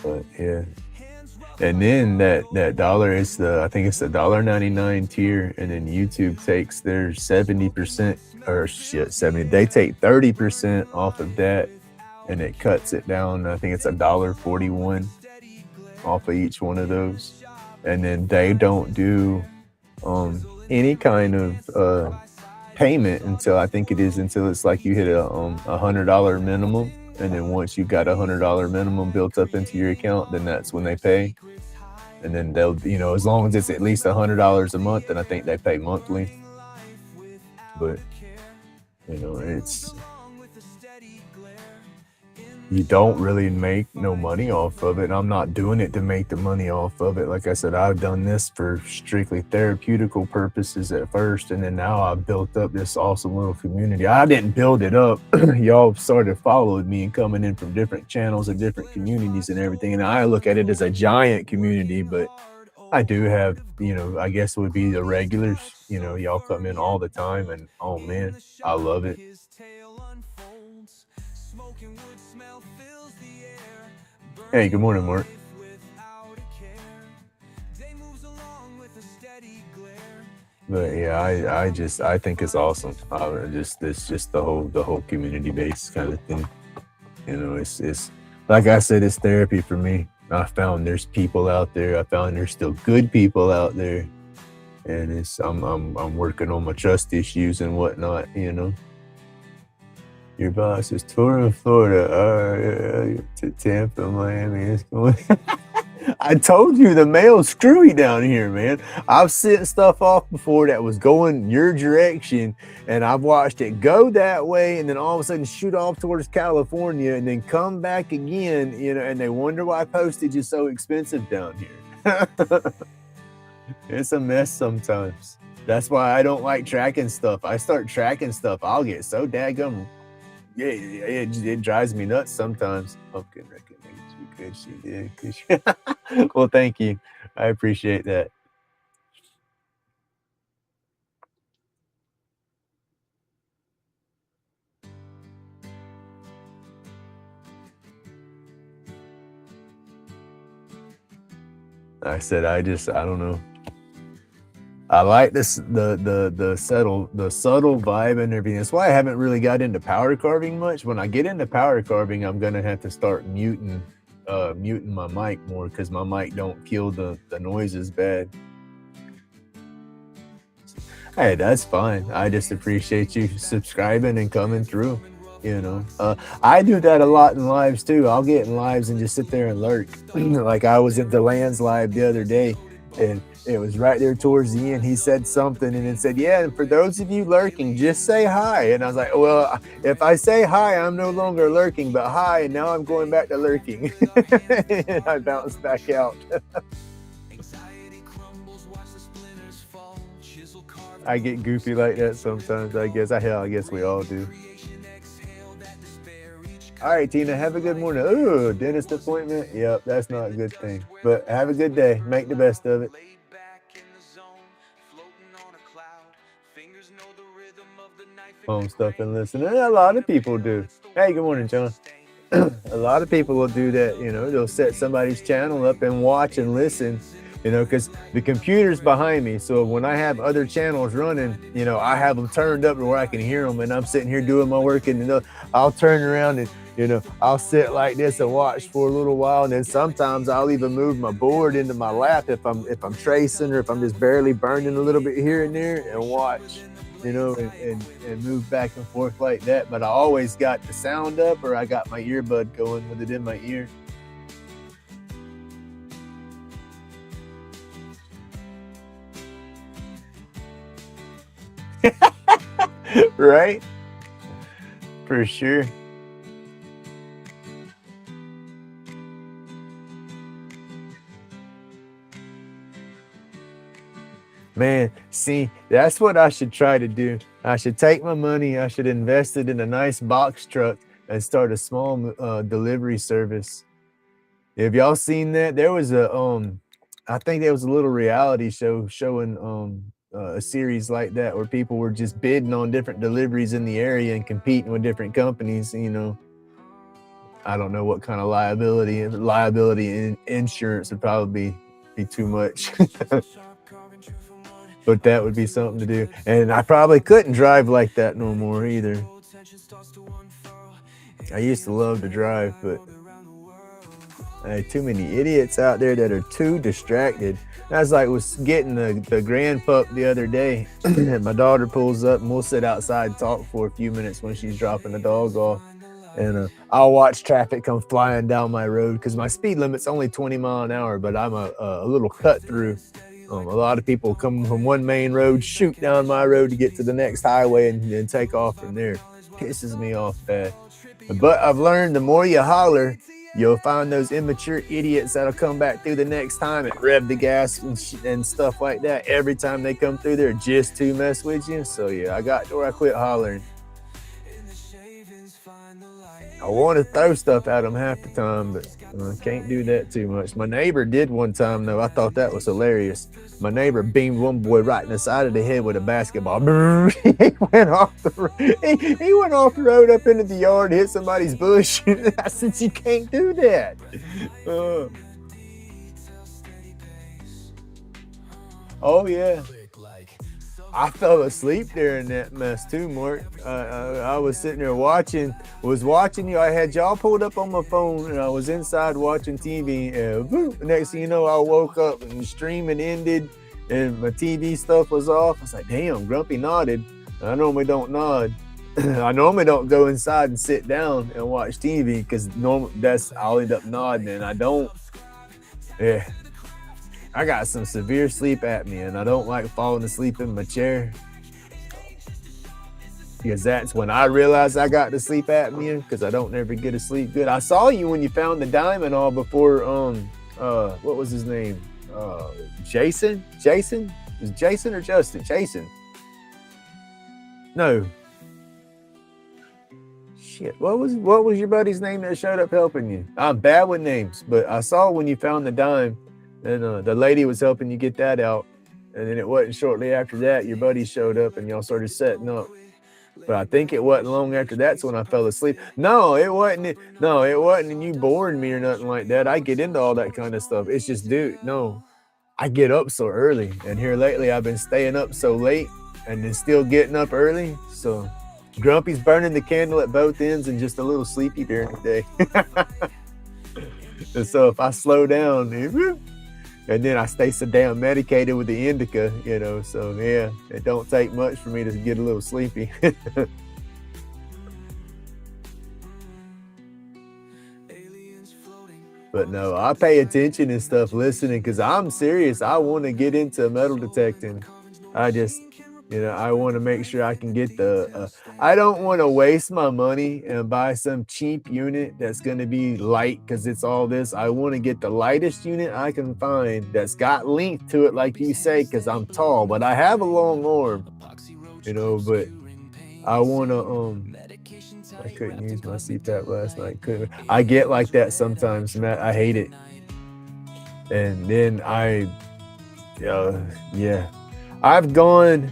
But yeah, and then that dollar is I think it's the $1.99 tier, and then YouTube takes their 70% or shit 70. They take 30% off of that, and it cuts it down. I think it's $1.41. Off of each one of those, and then they don't do any kind of payment until I think until it's like you hit a $100 minimum, and then once you've got $100 minimum built up into your account, then that's when they pay. And then they'll, you know, as long as it's at least $100 a month, then I think they pay monthly. But you know, you don't really make no money off of it. I'm not doing it to make the money off of it. Like I said, I've done this for strictly therapeutical purposes at first, and then now I've built up this awesome little community. I didn't build it up. Y'all sort of followed me and coming in from different channels and different communities and everything. And I look at it as a giant community, but I do have, you know, I guess it would be the regulars. You know, y'all come in all the time, and oh man, I love it. Hey, good morning, Mark. But yeah, I think it's awesome. It's just the whole community based kind of thing. You know, it's like I said, it's therapy for me. I found there's people out there. I found there's still good people out there, and I'm working on my trust issues and whatnot. You know. Your boss is touring Florida, to Tampa, Miami. It's going. I told you the mail's screwy down here, man. I've sent stuff off before that was going your direction, and I've watched it go that way, and then all of a sudden shoot off towards California, and then come back again. You know, and they wonder why postage is so expensive down here. It's a mess sometimes. That's why I don't like tracking stuff. I start tracking stuff, I'll get so daggum. Yeah, it drives me nuts sometimes. Pumpkin recognized you because she did. Well, thank you. I appreciate that. I said I don't know. I like this the subtle vibe and everything. That's why I haven't really got into power carving much. When I get into power carving, I'm gonna have to start muting my mic more, because my mic don't kill the noises bad. Hey, that's fine. I just appreciate you subscribing and coming through. You know, I do that a lot in lives too. I'll get in lives and just sit there and lurk. Like I was at the Lands live the other day, and it was right there towards the end. He said something and it said, yeah, and for those of you lurking, just say hi. And I was like, well, if I say hi, I'm no longer lurking, but hi, and now I'm going back to lurking. And I bounced back out. I get goofy like that sometimes, I guess. I guess we all do. All right, Tina, have a good morning. Oh, dentist appointment. Yep, that's not a good thing. But have a good day. Make the best of it. Laid back in the zone, floating on a cloud. Fingers know the rhythm of the knife in Home the stuff grain. and listen. And a lot of people do. Hey, good morning, John. A lot of people will do that. You know, they'll set somebody's channel up and watch and listen. You know, because the computer's behind me. So when I have other channels running, you know, I have them turned up to where I can hear them. And I'm sitting here doing my work, and you know, I'll turn around and, you know, I'll sit like this and watch for a little while. And then sometimes I'll even move my board into my lap if I'm tracing, or if I'm just barely burning a little bit here and there, and watch, you know, and move back and forth like that. But I always got the sound up, or I got my earbud going with it in my ear. Right? For sure. Man, see, that's what I should try to do. I should take my money, I should invest it in a nice box truck and start a small delivery service. Have y'all seen that? There was I think there was a little reality show showing a series like that, where people were just bidding on different deliveries in the area and competing with different companies. You know, I don't know what kind of liability and insurance would probably be too much. But that would be something to do. And I probably couldn't drive like that no more either. I used to love to drive, but too many idiots out there that are too distracted. That's like was getting the grand pup the other day. And my daughter pulls up and we'll sit outside and talk for a few minutes when she's dropping the dog off. And I'll watch traffic come flying down my road, because my speed limit's only 20 miles an hour, but I'm a little cut through. A lot of people come from one main road, shoot down my road to get to the next highway, and then take off from there. Pisses me off bad. But I've learned the more you holler, you'll find those immature idiots that'll come back through the next time and rev the gas and stuff like that every time they come through there, just to mess with you. So yeah, I got to where I quit hollering. I want to throw stuff at them half the time, but I can't do that too much. My neighbor did one time, though. I thought that was hilarious. My neighbor beamed one boy right in the side of the head with a basketball. He went off he went off the road up into the yard, hit somebody's bush. I said, you can't do that. Oh, yeah. I fell asleep during that mess too, Mark. I was sitting there watching you. I had y'all pulled up on my phone, and I was inside watching TV. Next thing you know, I woke up and the streaming ended, and my TV stuff was off. I was like, damn, Grumpy nodded. I normally don't nod. I normally don't go inside and sit down and watch TV, because I'll end up nodding, and I don't. Yeah. I got some severe sleep apnea, and I don't like falling asleep in my chair, because that's when I realize I got the sleep apnea, because I don't ever get to sleep good. I saw you when you found the diamond all before, what was his name? Jason? Jason? Is it Jason or Justin? Jason. No. Shit, what was your buddy's name that showed up helping you? I'm bad with names, but I saw when you found the dime. And the lady was helping you get that out. And then it wasn't shortly after that, your buddy showed up and y'all started setting up. But I think it wasn't long after that's when I fell asleep. No, it wasn't. No, it wasn't. And you bored me or nothing like that. I get into all that kind of stuff. It's just, dude, no, I get up so early. And here lately, I've been staying up so late and then still getting up early. So Grumpy's burning the candle at both ends and just a little sleepy during the day. And so if I slow down, and then I stay so damn medicated with the indica, you know, so yeah, it don't take much for me to get a little sleepy. But no, I pay attention and stuff listening, because I'm serious. I want to get into metal detecting. I just, you know, I want to make sure I can get I don't want to waste my money and buy some cheap unit that's going to be light, because it's all this. I want to get the lightest unit I can find that's got length to it, like you say, because I'm tall, but I have a long arm, you know, but I want to I couldn't use my CPAP last night. Couldn't. I get like that sometimes, Matt. I hate it. And then yeah, I've gone.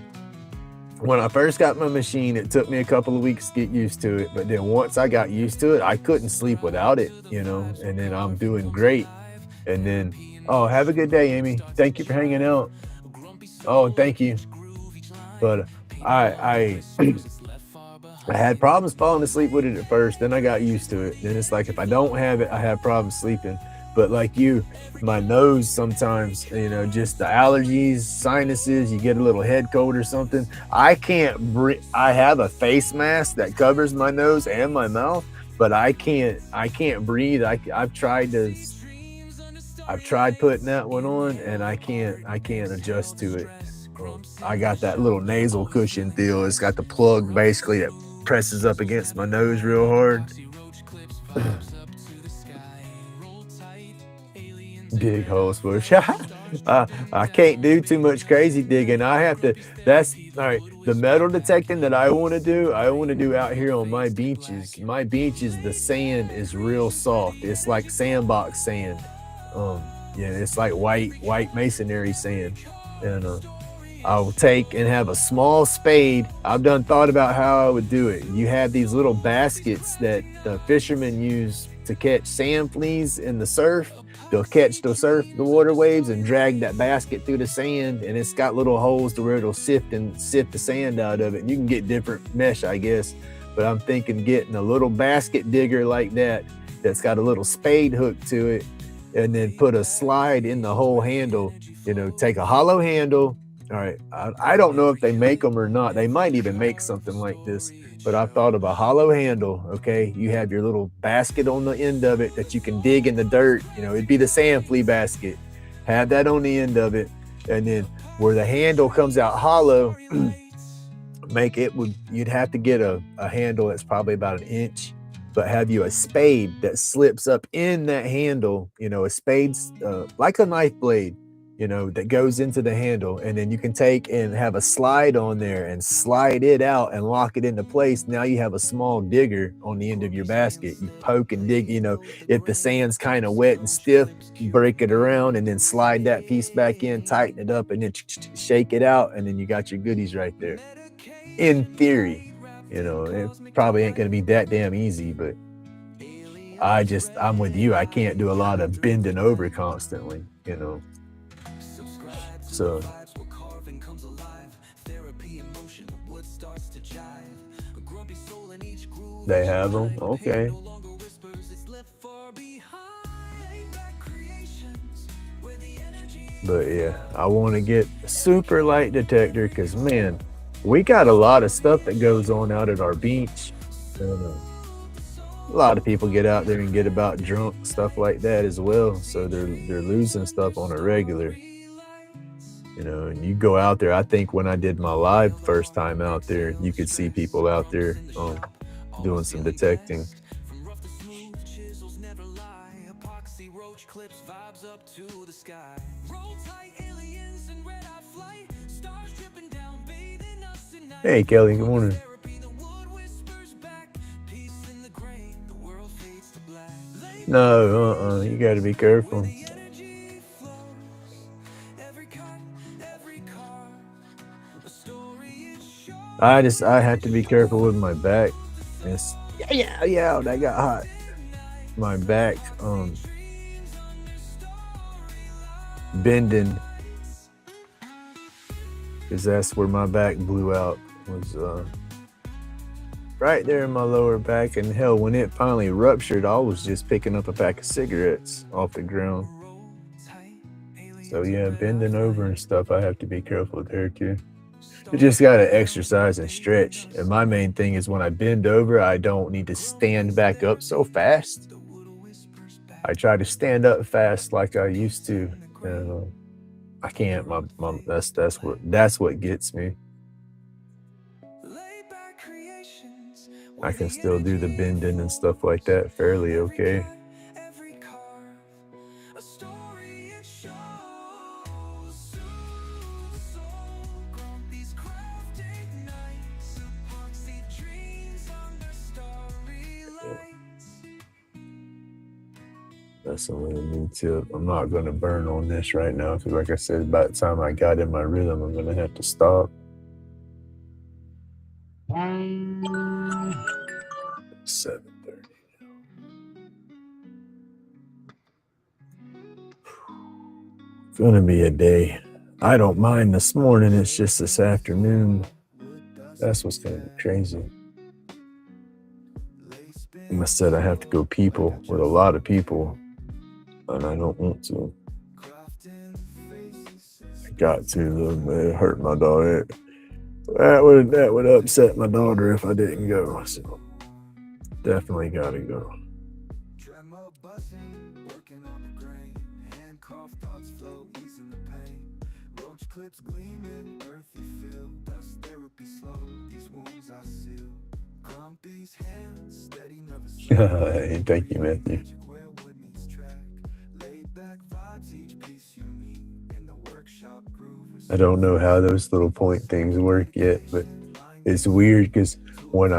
When I first got my machine, it took me a couple of weeks to get used to it. But then once I got used to it, I couldn't sleep without it, you know, and then I'm doing great. And then, oh, have a good day, Amy. Thank you for hanging out. Oh, thank you. But I I had problems falling asleep with it at first. Then I got used to it. Then it's like, if I don't have it, I have problems sleeping. But like you, my nose sometimes, you know, just the allergies, sinuses, you get a little head cold or something. I can't breathe. I have a face mask that covers my nose and my mouth, but I can't breathe. I've tried putting that one on, and I can't adjust to it. I got that little nasal cushion deal. It's got the plug basically that presses up against my nose real hard. Dig holes bush. I can't do too much crazy digging. That's all right. The metal detecting that I want to do out here on my beaches. My beaches, the sand is real soft. It's like sandbox sand. Yeah, it's like white masonry sand. And I'll take and have a small spade. I've thought about how I would do it. You have these little baskets that the fishermen use to catch sand fleas in the surf. They'll catch the water waves and drag that basket through the sand, and it's got little holes to where it'll sift the sand out of it. And you can get different mesh, I guess, but I'm thinking getting a little basket digger like that's got a little spade hook to it, and then put a slide in the whole handle. You know, take a hollow handle. All right, I don't know if they make them or not. They might even make something like this, but I've thought of a hollow handle. Okay, you have your little basket on the end of it that you can dig in the dirt. You know, it'd be the sand flea basket. Have that on the end of it, and then where the handle comes out hollow, you'd have to get a handle that's probably about an inch, but have you a spade that slips up in that handle. You know, a spade's like a knife blade, you know, that goes into the handle, and then you can take and have a slide on there and slide it out and lock it into place. Now you have a small digger on the end of your basket. You poke and dig, you know, if the sand's kind of wet and stiff, break it around and then slide that piece back in, tighten it up, and then shake it out, and then you got your goodies right there. In theory, you know, it probably ain't going to be that damn easy, but I'm with you. I can't do a lot of bending over constantly, you know. So they have them. Okay. But yeah, I want to get a super light detector because, man, we got a lot of stuff that goes on out at our beach. And, a lot of people get out there and get about drunk, stuff like that as well. So they're losing stuff on a regular. You know, and you go out there. I think when I did my live first time out there, you could see people out there doing some detecting. Hey, Kelly, good morning. No, you got to be careful. I had to be careful with my back. Yeah, that got hot. My back, bending, because that's where my back blew out, was right there in my lower back. And hell, when it finally ruptured, I was just picking up a pack of cigarettes off the ground. So yeah, bending over and stuff, I have to be careful there too. You just got to exercise and stretch. And my main thing is when I bend over, I don't need to stand back up so fast. I try to stand up fast like I used to. And I can't. That's what gets me. I can still do the bending and stuff like that fairly okay. That's a little new tip. I'm not going to burn on this right now because, like I said, by the time I got in my rhythm, I'm going to have to stop. 7:30. It's going to be a day. I don't mind this morning. It's just this afternoon. That's what's going to be crazy. I said I have to go people with a lot of people, and I don't want to. I got to. It hurt my daughter. That would upset my daughter if I didn't go. So definitely gotta go. Clips gleaming, earthy feel, dust therapy slow, these wounds I seal. Grumpy's hands, steady, nervous. Thank you, Matthew. I don't know how those little point things work yet, but it's weird because when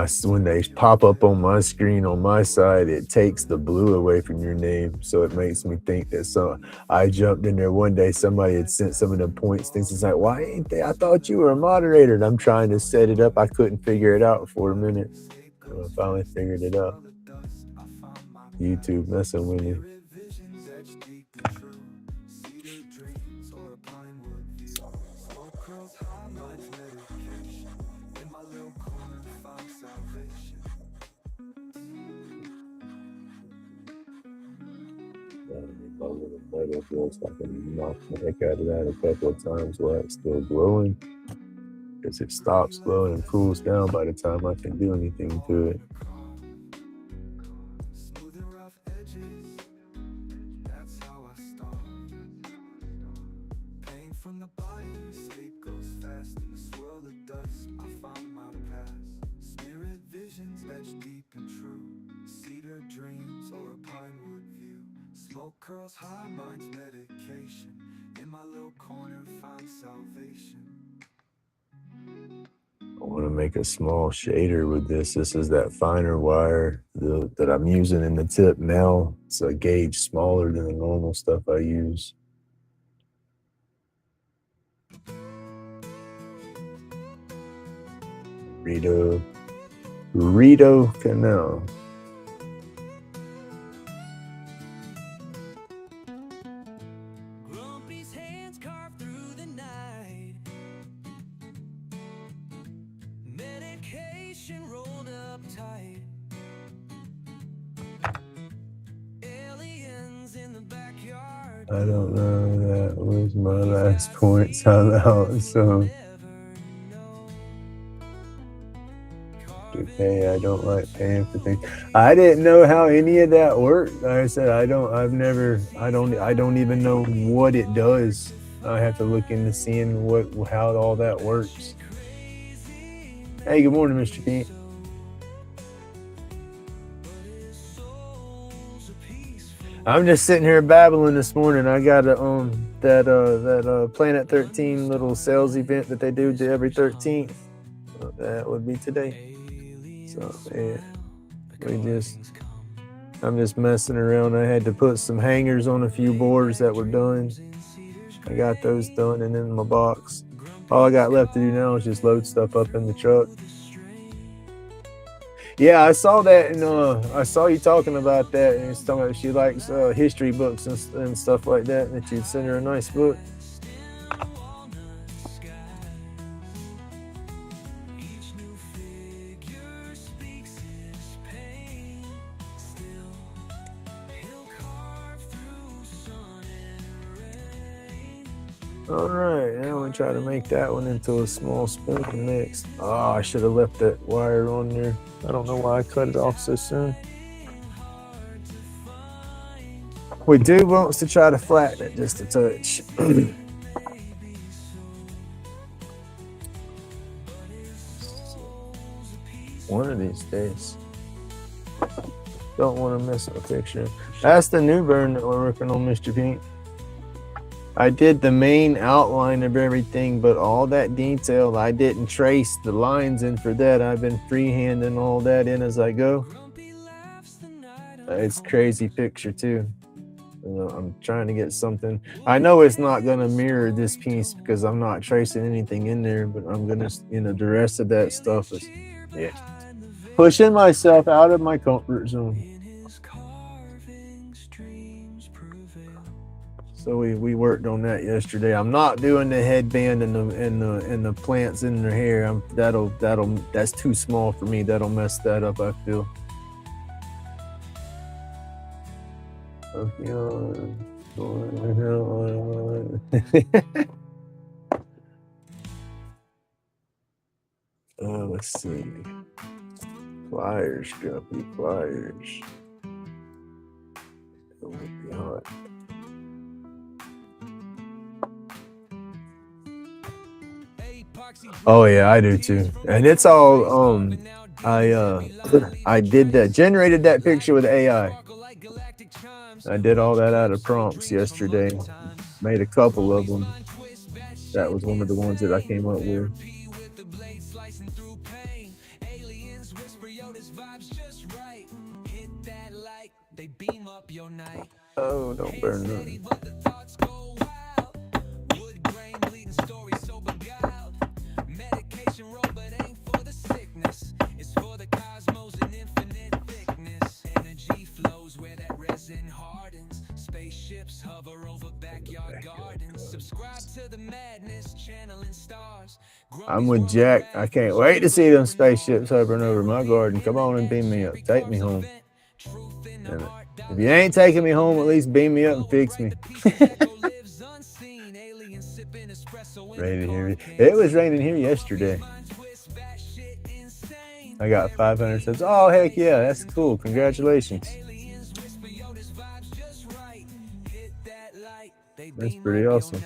they pop up on my screen on my side, it takes the blue away from your name. So it makes me think that I jumped in there one day, somebody had sent some of them points things. It's like, why ain't they? I thought you were a moderator. And I'm trying to set it up. I couldn't figure it out for a minute. So I finally figured it out. YouTube messing with me. Feels like I knocked the heck out of that a couple of times while it's still glowing, because it stops glowing and cools down by the time I can do anything to it. Curls high, mind's medication. In my little corner, find salvation. I want to make a small shader with this. This is that finer wire that I'm using in the tip now. It's a gauge smaller than the normal stuff I use. Rito Canal. I don't know, that was my last point. I'm out, so okay, I don't like paying for things. I didn't know how any of that worked. Like I said, I don't even know what it does. I have to look into seeing how all that works. Hey, good morning, Mr. Pete. I'm just sitting here babbling this morning. I got that Planet 13 little sales event that they do every 13th. So that would be today. So yeah, I'm just messing around. I had to put some hangers on a few boards that were done. I got those done and in my box. All I got left to do now is just load stuff up in the truck. Yeah, I saw that, and I saw you talking about that, and it's talking about she likes history books and stuff like that, and that you'd send her a nice book. All right, now we try to make that one into a small spoon next. Oh, I should have left that wire on there. I don't know why I cut it off so soon. We do want to try to flatten it just a touch. One of these days. Don't want to miss a picture. That's the new burn that we're working on, Mr. Pink. I did the main outline of everything, but all that detail, I didn't trace the lines in for that. I've been freehanding all that in as I go. It's a crazy picture too. I'm trying to get something. I know it's not gonna mirror this piece because I'm not tracing anything in there, but I'm gonna, the rest of that stuff is, yeah, pushing myself out of my comfort zone. So we worked on that yesterday. I'm not doing the headband and the plants in their hair. That's too small for me. That'll mess that up, I feel. Let's see. Pliers, Guppy, pliers. It would be hot. Oh yeah, I do too. And it's all I did that, generated that picture with AI. I did all that out of prompts yesterday. Made a couple of them. That was one of the ones that I came up with. Oh, don't burn nothing. I'm with Jack. I can't wait to see them spaceships hovering over my garden. Come on and beam me up. Take me home. If you ain't taking me home, at least beam me up and fix me. Raining here. It was raining here yesterday. I got 500 subs. Oh, heck yeah. That's cool. Congratulations. That's pretty awesome.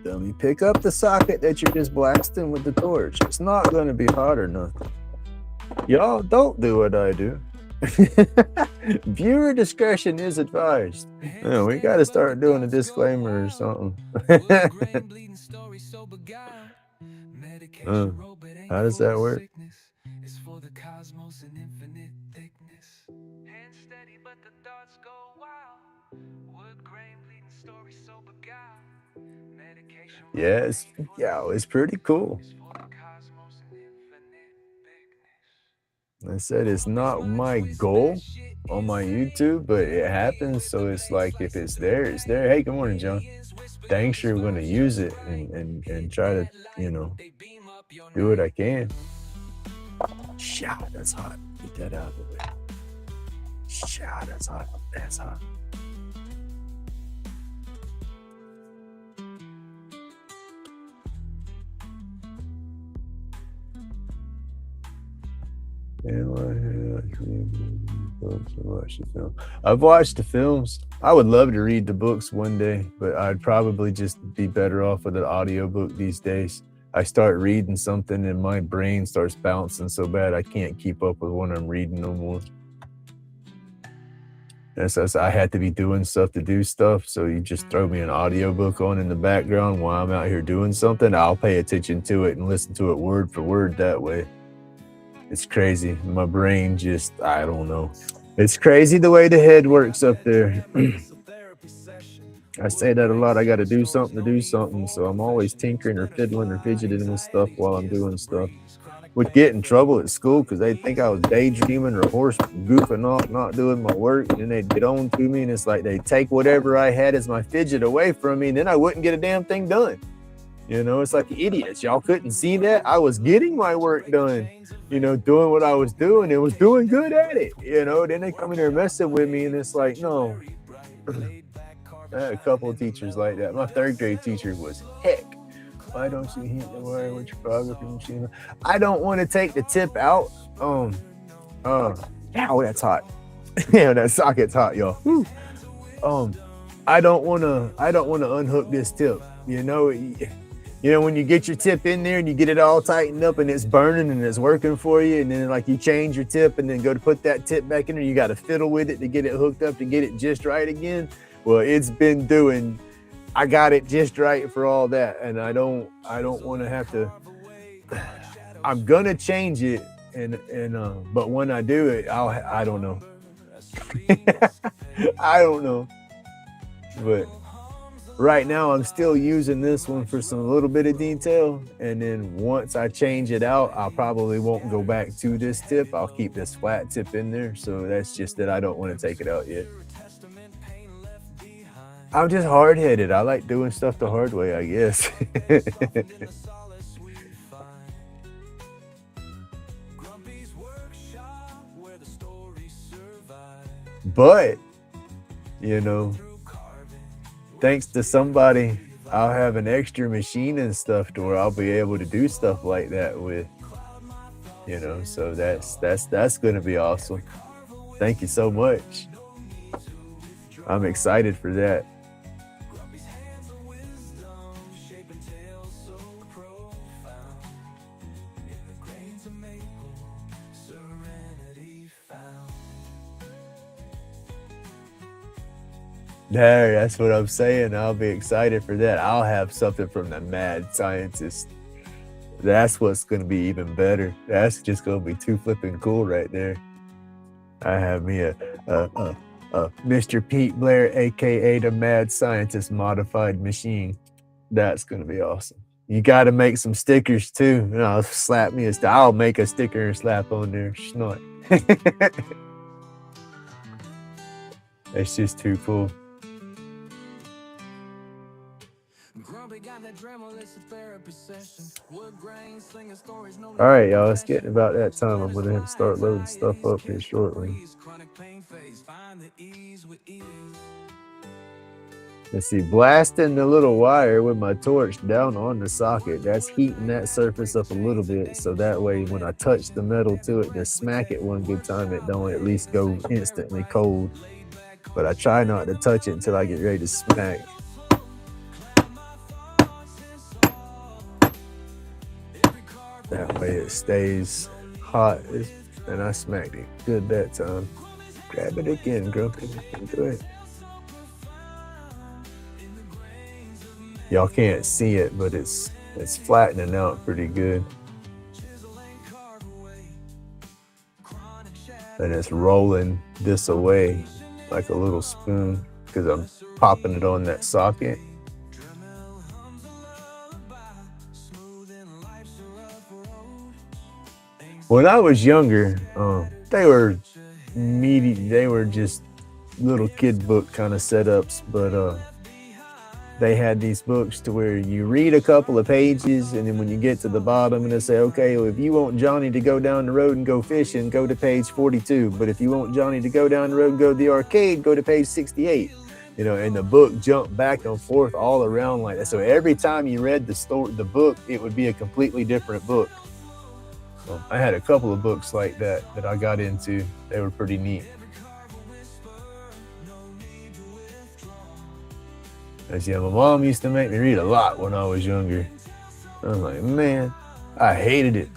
Dummy, pick up the socket that you're just blasting with the torch. It's not going to be hot or nothing. Y'all don't do what I do. Viewer discretion is advised. We got to start doing a disclaimer or something. How does that work? Yes, yeah, it's pretty cool. I said it's not my goal on my YouTube, but it happens. So it's like if it's there, it's there. Hey, good morning, John. Thanks, you're going to use it and try to, do what I can. Shot, that's hot. Get that out of the way. Shot, that's hot. That's hot. I've watched the films. I would love to read the books one day, but I'd probably just be better off with an audiobook these days. I start reading something and my brain starts bouncing so bad I can't keep up with what I'm reading no more. And so I had to be doing stuff to do stuff, so you just throw me an audiobook on in the background while I'm out here doing something. I'll pay attention to it and listen to it word for word that way. It's crazy. My brain just, I don't know. It's crazy the way the head works up there. I say that a lot. I got to do something to do something. So I'm always tinkering or fiddling or fidgeting with stuff while I'm doing stuff. Would get in trouble at school because they'd think I was daydreaming or horse goofing off, not doing my work. And then they'd get on to me. And it's like they'd take whatever I had as my fidget away from me. And then I wouldn't get a damn thing done. It's like idiots. Y'all couldn't see that. I was getting my work done, doing what I was doing. It was doing good at it, Then they come in there messing with me, and it's like, no. I had a couple of teachers like that. My third grade teacher was heck. Why don't you hit the wire with your pyrography machine? I don't want to take the tip out. Ow, that's hot. Yeah, that socket's hot, y'all. Whew. I don't want to unhook this tip. When you get your tip in there and you get it all tightened up and it's burning and it's working for you, and then like you change your tip and then go to put that tip back in there, you got to fiddle with it to get it hooked up to get it just right again. Well, it's been doing, I got it just right for all that, and I don't want to have to. I'm gonna change it, and but when I do it, I don't know. I don't know, but right now I'm still using this one for some little bit of detail, and then once I change it out, I probably won't go back to this tip. I'll keep this flat tip in there. So that's just that I don't want to take it out yet. I'm just hard-headed. I like doing stuff the hard way, I guess. But, you know, thanks to somebody, I'll have an extra machine and stuff to where I'll be able to do stuff like that with, you know, so that's going to be awesome. Thank you so much. I'm excited for that. There, that's what I'm saying. I'll be excited for that. I'll have something from the mad scientist. That's what's going to be even better. That's just going to be too flipping cool right there. I have me a Mr. Pete Blair, aka the mad scientist modified machine. That's going to be awesome. You got to make some stickers too. And I'll slap me I'll make a sticker and slap on there. Snort. It's just too cool. All right, y'all, it's getting about that time. I'm gonna have to start loading stuff up here shortly. Let's see, blasting the little wire with my torch down on the socket. That's heating that surface up a little bit, so that way when I touch the metal to it, just smack it one good time, it don't at least go instantly cold. But I try not to touch it until I get ready to smack. That way it stays hot. And I smacked it good that time. Grab it again, Grumpy. Do it. Y'all can't see it, but it's flattening out pretty good. And it's rolling this away like a little spoon because I'm popping it on that socket. When I was younger, they were meaty. They were just little kid book kind of setups, but they had these books to where you read a couple of pages, and then when you get to the bottom, and they say, okay, well, if you want Johnny to go down the road and go fishing, go to page 42. But if you want Johnny to go down the road and go to the arcade, go to page 68. You know, and the book jumped back and forth all around like that. So every time you read the book, it would be a completely different book. I had a couple of books like that I got into. They were pretty neat. As yeah, my mom used to make me read a lot when I was younger. I was like, man, I hated it.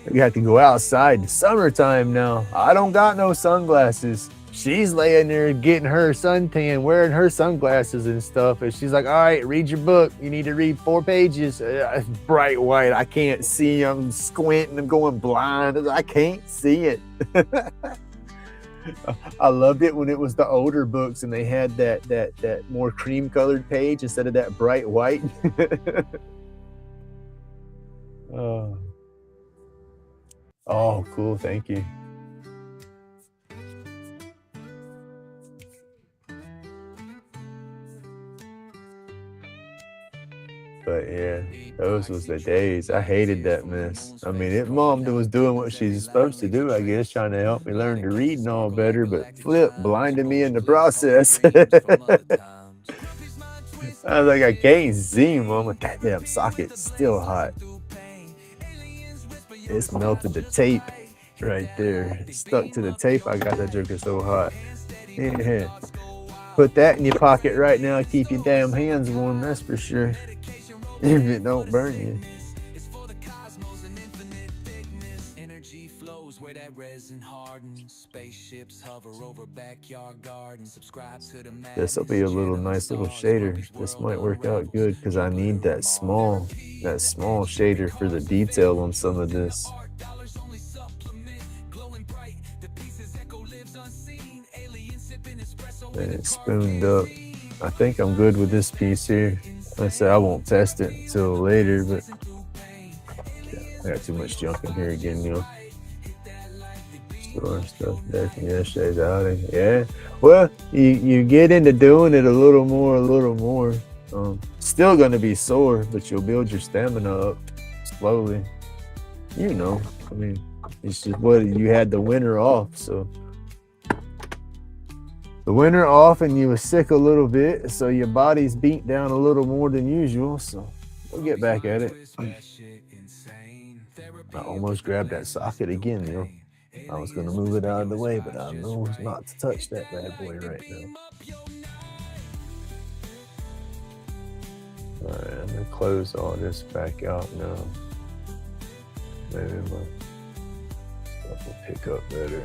We have to go outside in summertime now. I don't got no sunglasses. She's laying there getting her suntan, wearing her sunglasses and stuff. And she's like, all right, read your book. You need to read 4 pages. It's bright white. I can't see. I'm squinting. I'm going blind. I can't see it. I loved it when it was the older books and they had that more cream colored page instead of that bright white. Oh, cool. Thank you. But yeah, those was the days. I hated that mess. I mean, mom was doing what she's supposed to do, I guess, trying to help me learn to read and all better, but flip, blinded me in the process. I was like, I can't see, Mom, but that damn socket's still hot. It's melted the tape right there. It's stuck to the tape. I got that joker so hot. Yeah. Put that in your pocket right now. Keep your damn hands warm, that's for sure. If it don't burn you. Spaceships hover over backyard gardens. Subscribe to the This will be a little nice little shader. This might work out good because I need that small shader for the detail on some of this. And it's spooned up. I think I'm good with this piece here. I said I won't test it until later, but I got too much junk in here again, you know. Store stuff there from yesterday's outing. Yeah. Well, you get into doing it a little more. Still gonna be sore, but you'll build your stamina up slowly. You know, I mean, it's just what you had the winter off, so the winter off and you were sick a little bit, so your body's beat down a little more than usual, so we'll get back at it. I almost grabbed that socket again, you know. I was gonna move it out of the way, but I know not to touch that bad boy right now. All right, I'm gonna close all this back out now. Maybe my stuff will pick up better.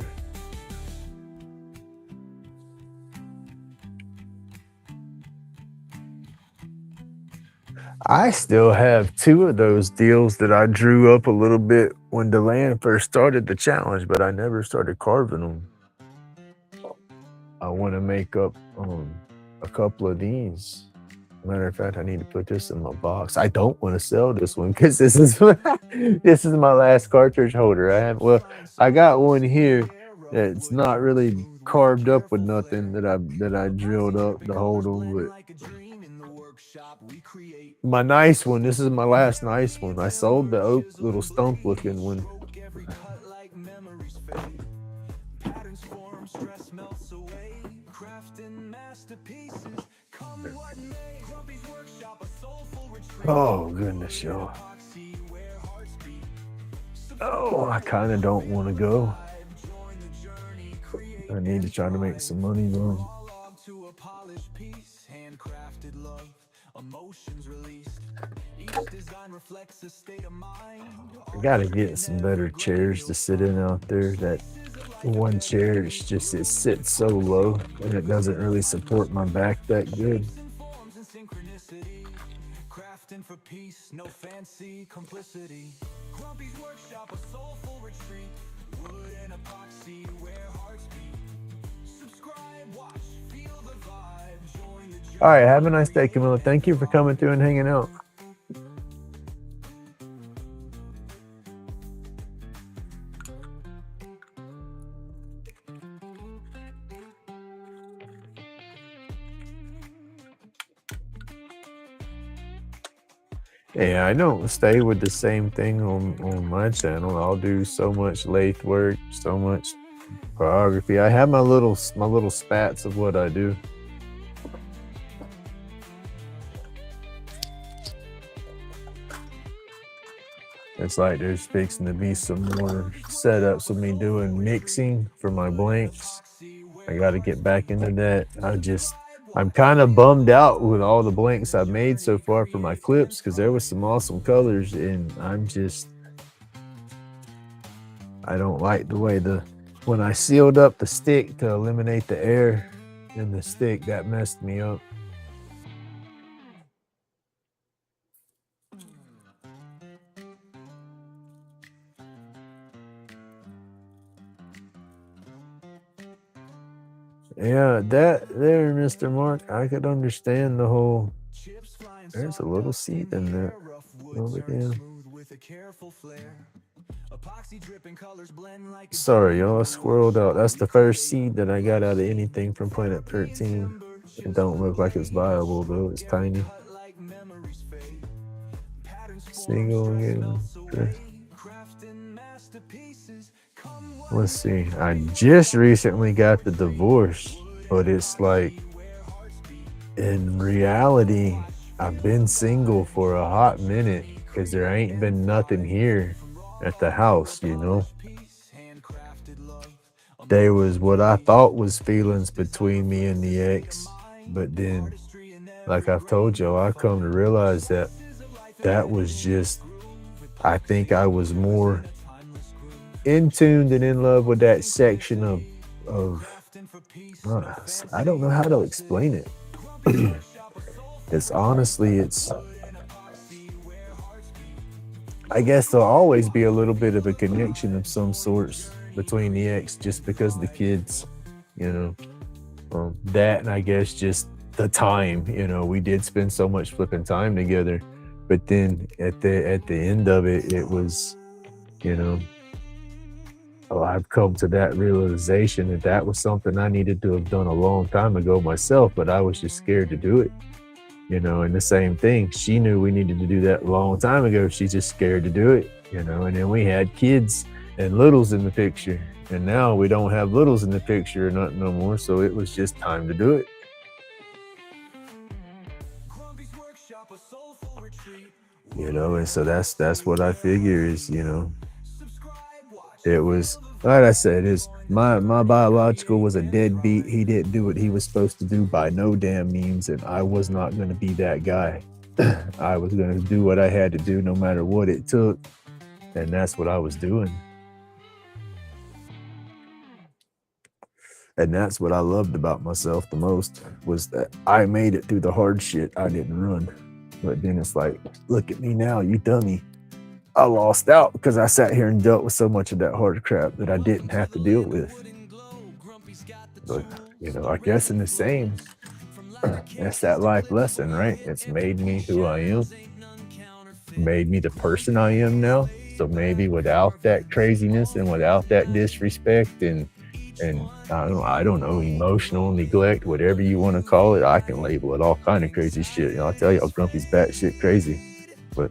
I still have 2 of those deals that I drew up a little bit when DeLand first started the challenge, but I never started carving them. I want to make up a couple of these. Matter of fact, I need to put this in my box. I don't want to sell this one because this is this is my last cartridge holder. I got one here that's not really carved up with nothing that I drilled up to hold them, but my nice one, this is my last nice one. I sold the oak little stump looking one. Oh goodness, y'all. Oh, I kind of don't want to go. I need to try to make some money though. I gotta get some better chairs to sit in out there. That one chair is just, it sits so low and it doesn't really support my back that good. For peace, no fancy complicity. Grumpy's workshop, a soulful retreat. Wood and epoxy, where hearts beat. Subscribe, watch, feel the vibe, join the journey. All right, have a nice day, Camilla. Thank you for coming through and hanging out. Yeah, I don't stay with the same thing on my channel. I'll do so much lathe work, so much pyrography. I have my little spats of what I do. It's like there's fixing to be some more setups of me doing mixing for my blanks. I got to get back into that. I'm kind of bummed out with all the blanks I've made so far for my clips because there was some awesome colors, and I don't like the way when I sealed up the stick to eliminate the air in the stick, that messed me up. Yeah, that there, Mr. Mark, I could understand the whole. There's a little seed in there over there. Sorry, y'all, I squirreled out. That's the first seed that I got out of anything from Planet 13. It don't look like it's viable though. It's tiny. Single again. Let's see. I just recently got the divorce, but it's like, in reality, I've been single for a hot minute because there ain't been nothing here at the house, you know. There was what I thought was feelings between me and the ex, but then, like I've told y'all, I come to realize that was just, I think I was more in tuned and in love with that section of I don't know how to explain it. It's honestly, it's I guess there'll always be a little bit of a connection of some sorts between the ex, just because of the kids, you know. That, and I guess just the time, we did spend so much flipping time together, but then at the end of it, it was, I've come to that realization that that was something I needed to have done a long time ago myself, but I was just scared to do it. And the same thing, she knew we needed to do that a long time ago. She's just scared to do it, and then we had kids and littles in the picture, and now we don't have littles in the picture or nothing no more. So it was just time to do it. And so that's what I figure is, it was, like I said, is my biological was a deadbeat. He didn't do what he was supposed to do by no damn means, and I was not going to be that guy. I was going to do what I had to do no matter what it took, and that's what I was doing. And that's what I loved about myself the most, was that I made it through the hard shit. I didn't run. But then it's like, look at me now, you dummy. I lost out because I sat here and dealt with so much of that hard crap that I didn't have to deal with. But, I guess in the same, that's that life lesson, right? It's made me who I am, made me the person I am now. So maybe without that craziness and without that disrespect and I don't know, emotional neglect, whatever you want to call it, I can label it all kind of crazy shit. I'll tell y'all, Grumpy's batshit crazy. But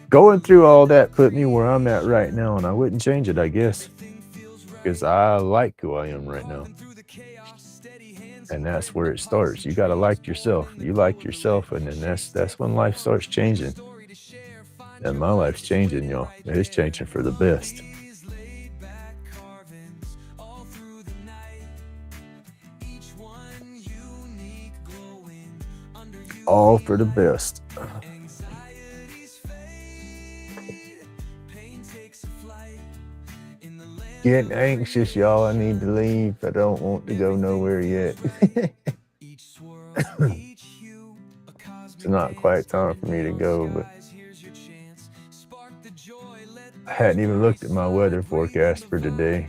going through all that put me where I'm at right now, and I wouldn't change it, I guess, because I like who I am right now. And that's where it starts. You got to like yourself. You like yourself, and then that's when life starts changing. And my life's changing, y'all. It's changing for the best. All for the best. Getting anxious, y'all. I need to leave. I don't want to go nowhere yet. It's not quite time for me to go, but I hadn't even looked at my weather forecast for today.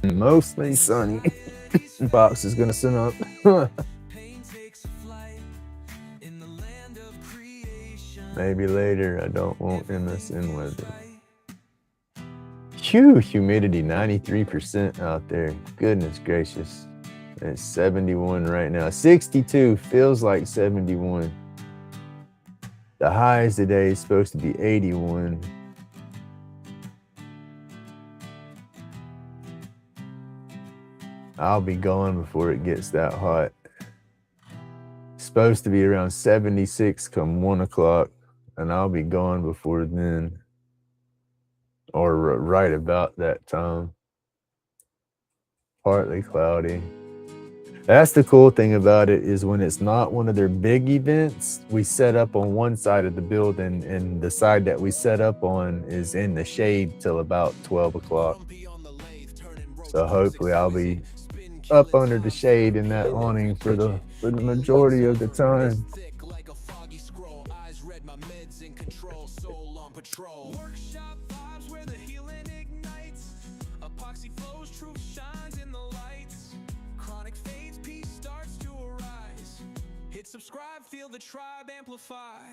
Mostly sunny. Box is gonna send up. Maybe later. I don't want MSN weather. Humidity 93% out there. Goodness gracious. It's 71 right now. 62 feels like 71. The highs today is supposed to be 81. I'll be gone before it gets that hot. It's supposed to be around 76 come 1 o'clock, and I'll be gone before then, or right about that time. Partly cloudy. That's the cool thing about it, is when it's not one of their big events, we set up on one side of the building, and the side that we set up on is in the shade till about 12 o'clock. So hopefully I'll be up under the shade in that awning for the majority of the time. Workshop vibes where the healing ignites. Epoxy flows, truth shines in the lights. Chronic fades, peace starts to arise. Hit subscribe, feel the tribe amplify.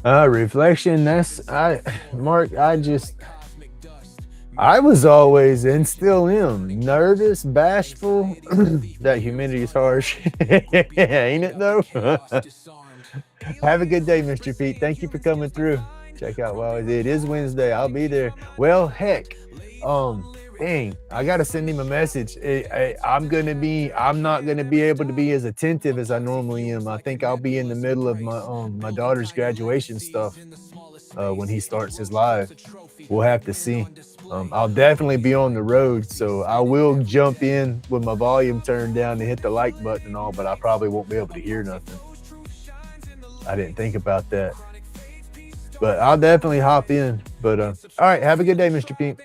Reflection, Mark, I was always, and still am, nervous, bashful. That humidity is harsh. Ain't it though? Have a good day, Mr. Pete. Thank you for coming through. Check out Wow, it is Wednesday. I'll be there. Well, heck, dang, I gotta send him a message. I'm not gonna be able to be as attentive as I normally am. I think I'll be in the middle of my daughter's graduation stuff when he starts his live. We'll have to see. I'll definitely be on the road, so I will jump in with my volume turned down to hit the like button and all, but I probably won't be able to hear nothing. I didn't think about that. But I'll definitely hop in. But all right, have a good day, Mr. Pete.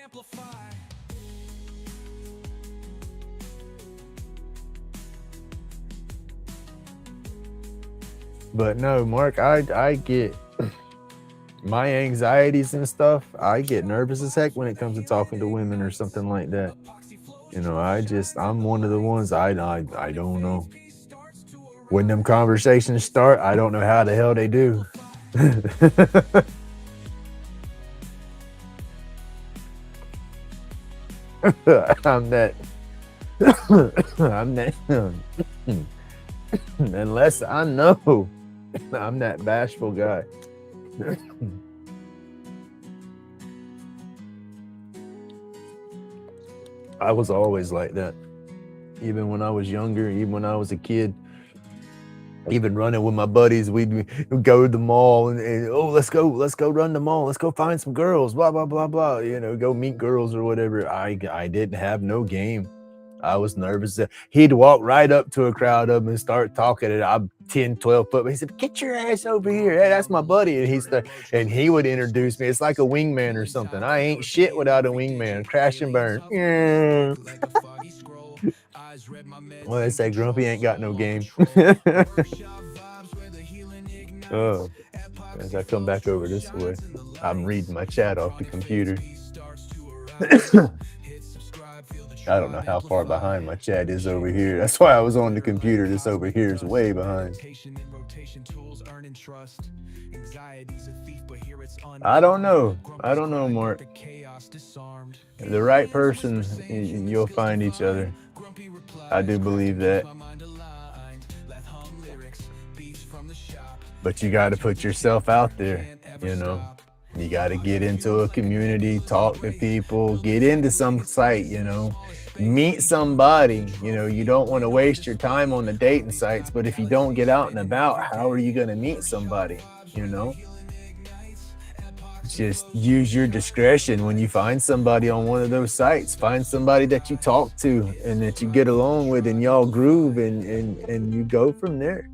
But no, Mark, I get my anxieties and stuff. I get nervous as heck when it comes to talking to women or something like that. You know, I'm one of the ones I don't know. When them conversations start, I don't know how the hell they do. I'm that unless I know I'm that bashful guy. I was always like that. Even when I was younger, even when I was a kid, even running with my buddies, we'd go to the mall and oh, let's go run the mall. Let's go find some girls, blah, blah, blah, blah. You know, go meet girls or whatever. I didn't have no game. I was nervous. He'd walk right up to a crowd of them and start talking. And I'm 10, 12 foot. He said, get your ass over here. Hey, that's my buddy. And he would introduce me. It's like a wingman or something. I ain't shit without a wingman. Crash and burn. Well, they say Grumpy ain't got no game. Oh, as I come back over this way, I'm reading my chat off the computer. I don't know how far behind my chat is over here. That's why I was on the computer. This over here is way behind. I don't know, Mark. The right person, you'll find each other. I do believe that. But you got to put yourself out there, you know. You got to get into a community, talk to people, get into some site, you know, meet somebody. You know, you don't want to waste your time on the dating sites, but if you don't get out and about, how are you going to meet somebody, you know? Just use your discretion when you find somebody on one of those sites. Find somebody that you talk to and that you get along with and y'all groove and you go from there.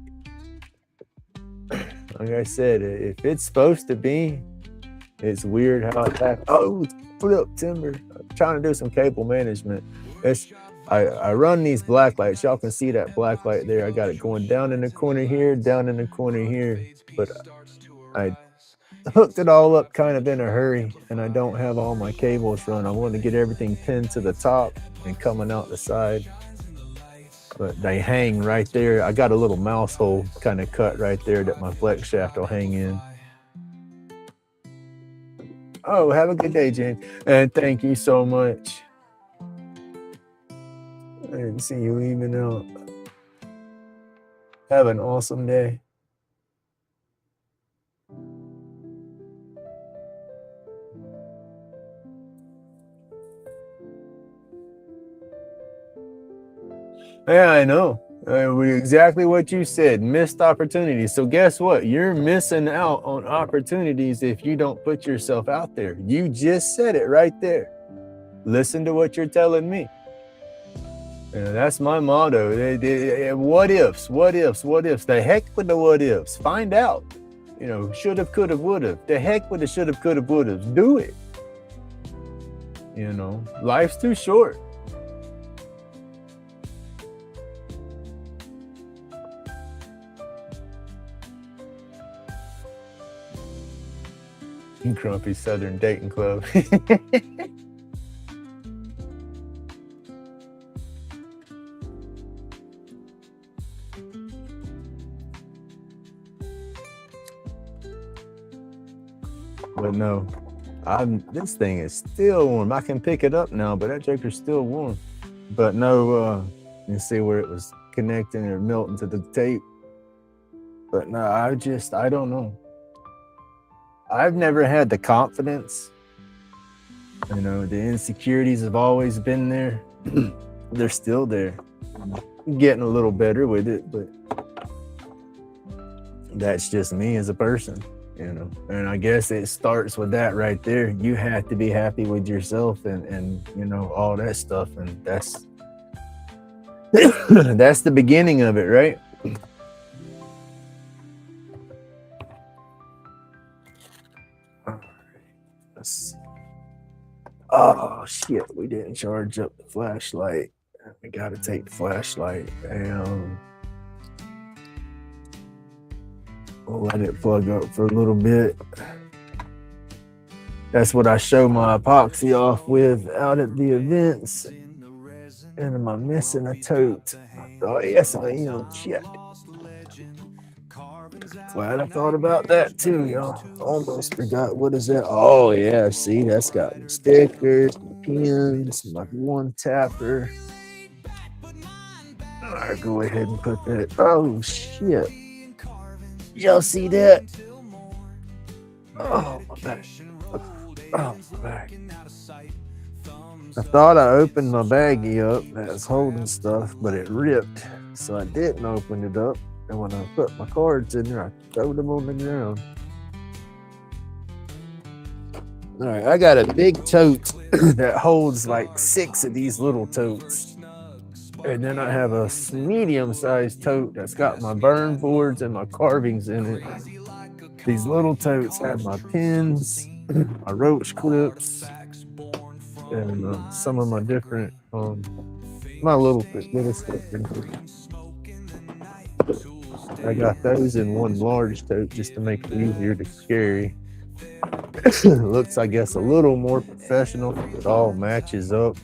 Like I said, if it's supposed to be, it's weird how it happens. Oh, put up timber. I'm trying to do some cable management. I run these black lights. Y'all can see that black light there. I got it going down in the corner here, down in the corner here. But I hooked it all up kind of in a hurry, and I don't have all my cables run. I want to get everything pinned to the top and coming out the side. But they hang right there. I got a little mouse hole kind of cut right there that my flex shaft will hang in. Oh, have a good day, Jane. And thank you so much. I didn't see you leaving out. Have an awesome day. Yeah, I know. Exactly what you said. Missed opportunities. So guess what? You're missing out on opportunities if you don't put yourself out there. You just said it right there. Listen to what you're telling me. That's my motto. What ifs? The heck with the what ifs. Find out. You know, should have, could have, would have. The heck with the should have, could have, would have. Do it. You know, life's too short. Grumpy Southern Dating Club. But no, this thing is still warm. I can pick it up now, but that joker's still warm. But no, you see where it was connecting or melting to the tape. But no, I don't know. I've never had the confidence You know, the insecurities have always been there. They're still there. Getting a little better with it, but that's just me as a person, you know. And I guess it starts with that right there. You have to be happy with yourself and you know, all that stuff. And that's that's the beginning of it, right? All right, let's see. Oh shit, we didn't charge up the flashlight. We gotta take the flashlight and we'll let it plug up for a little bit. That's what I show my epoxy off with out at the events. And am I missing a tote? Oh yes, I am. Shit. Glad I thought about that too, y'all. Almost forgot. What is that? Oh yeah, see, that's got my stickers, my pins, my one tapper. All right, go ahead and put that. Oh shit. Y'all see that? Oh my back. Oh my back. I thought I opened my baggie up that was holding stuff, but it ripped. So I didn't open it up. And when I put my cards in there, I threw them on the ground. All right, I got a big tote that holds like 6 of these little totes. And then I have a medium-sized tote that's got my burn boards and my carvings in it. These little totes have my pins, my roach clips, and some of my different, my little stuff in here. I got those in one large tote just to make it easier to carry. Looks, I guess, a little more professional. It all matches up.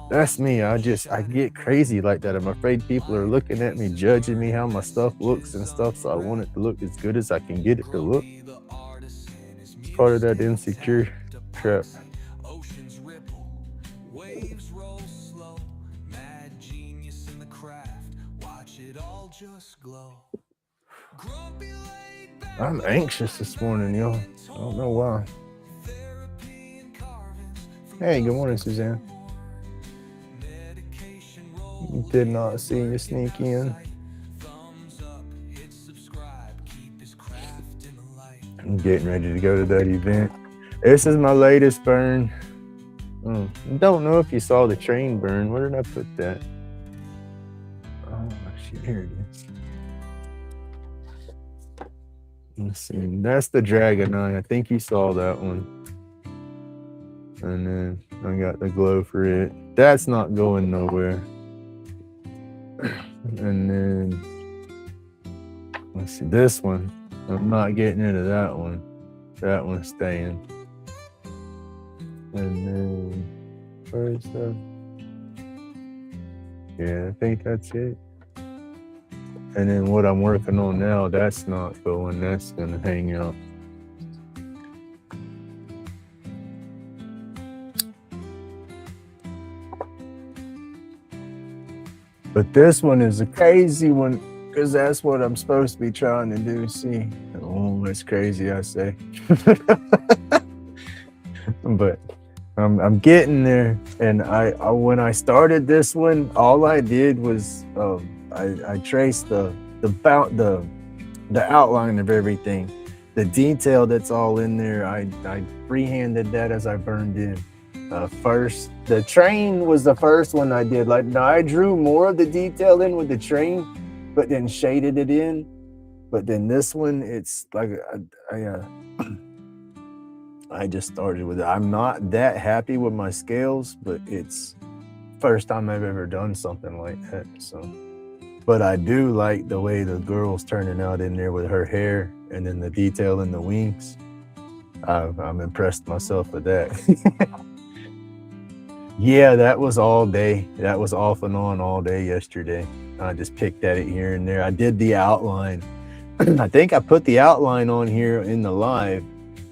That's me. I get crazy like that. I'm afraid people are looking at me, judging me how my stuff looks and stuff. So I want it to look as good as I can get it to look. It's part of that insecure trap. I'm anxious this morning, y'all. I don't know why. Hey, good morning, Suzanne. Did not see you sneak in. I'm getting ready to go to that event. This is my latest burn. Don't know if you saw the train burn. Where did I put that? Oh, shit, here it is. Let's see. That's the Dragon Eye. I think you saw that one. And then I got the glow for it. That's not going nowhere. And then let's see, this one. I'm not getting into that one. That one's staying. And then where's the? Yeah, I think that's it. And then what I'm working on now, that's not going. That's gonna hang out. But this one is a crazy one because that's what I'm supposed to be trying to do. See, oh, it's crazy, I say. But I'm getting there. And I when I started this one, all I did was I traced the outline of everything, the detail that's all in there. I freehanded that as I burned in. First, the train was the first one I did. Like, now I drew more of the detail in with the train, but then shaded it in. But then this one, it's like I just started with it. I'm not that happy with my scales, but it's first time I've ever done something like that. So, but I do like the way the girl's turning out in there with her hair and then the detail in the wings. I'm impressed myself with that. Yeah, that was all day. That was off and on all day yesterday. I just picked at it here and there. I did the outline. I think I put the outline on here in the live.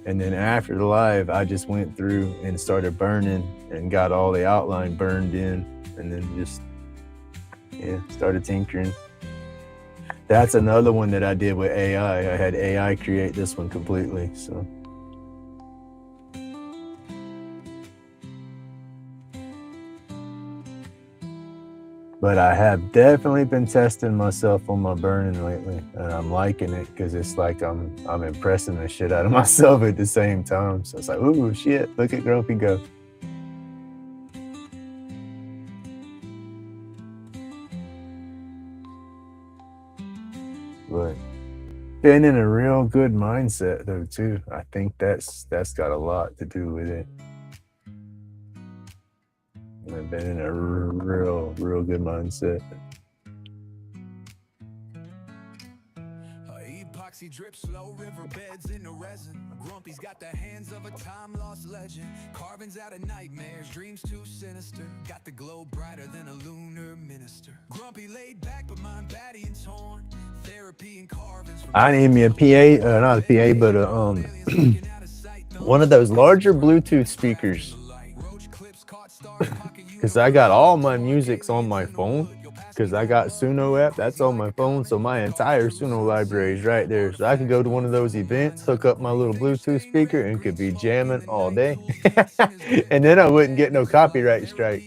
And then after the live, I just went through and started burning and got all the outline burned in. And then just, started tinkering. That's another one that I did with AI. I had AI create this one completely, so. But I have definitely been testing myself on my burning lately, and I'm liking it because it's like I'm impressing the shit out of myself at the same time. So it's like, ooh, shit, look at Grumpy go. But been in a real good mindset though too. I think that's got a lot to do with it. I've been in a real good mindset. Epoxy drip slow riverbeds in the resin. Grumpy's got the hands of a time lost legend. Carvings out of nightmares, dreams too sinister. Got the glow brighter than a lunar minister. Grumpy laid back but mind batty and torn. Therapy and carvings. I need me a PA, not a PA, but a one of those larger Bluetooth speakers. Because I got all my musics on my phone. Because I got Suno app, that's on my phone. So my entire Suno library is right there. So I could go to one of those events, hook up my little Bluetooth speaker, and could be jamming all day. And then I wouldn't get no copyright strikes.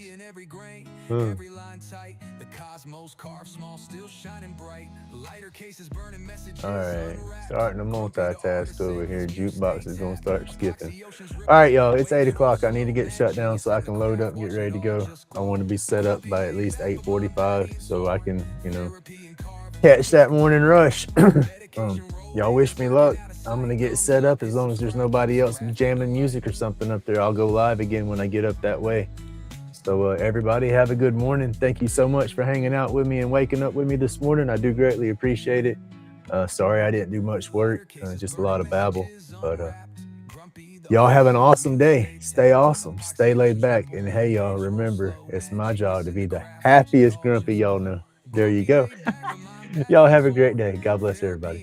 Alright, starting to multitask over here. Jukebox is gonna start skipping. Alright, y'all, it's 8 o'clock. I need to get shut down so I can load up and get ready to go. I want to be set up by at least 8:45 so I can, catch that morning rush. Y'all wish me luck. I'm gonna get set up. As long as there's nobody else jamming music or something up there, I'll go live again when I get up that way. So everybody have a good morning. Thank you so much for hanging out with me and waking up with me this morning. I do greatly appreciate it. Sorry I didn't do much work, just a lot of babble. But y'all have an awesome day. Stay awesome. Stay laid back. And hey, y'all, remember, it's my job to be the happiest grumpy y'all know. There you go. Y'all have a great day. God bless everybody.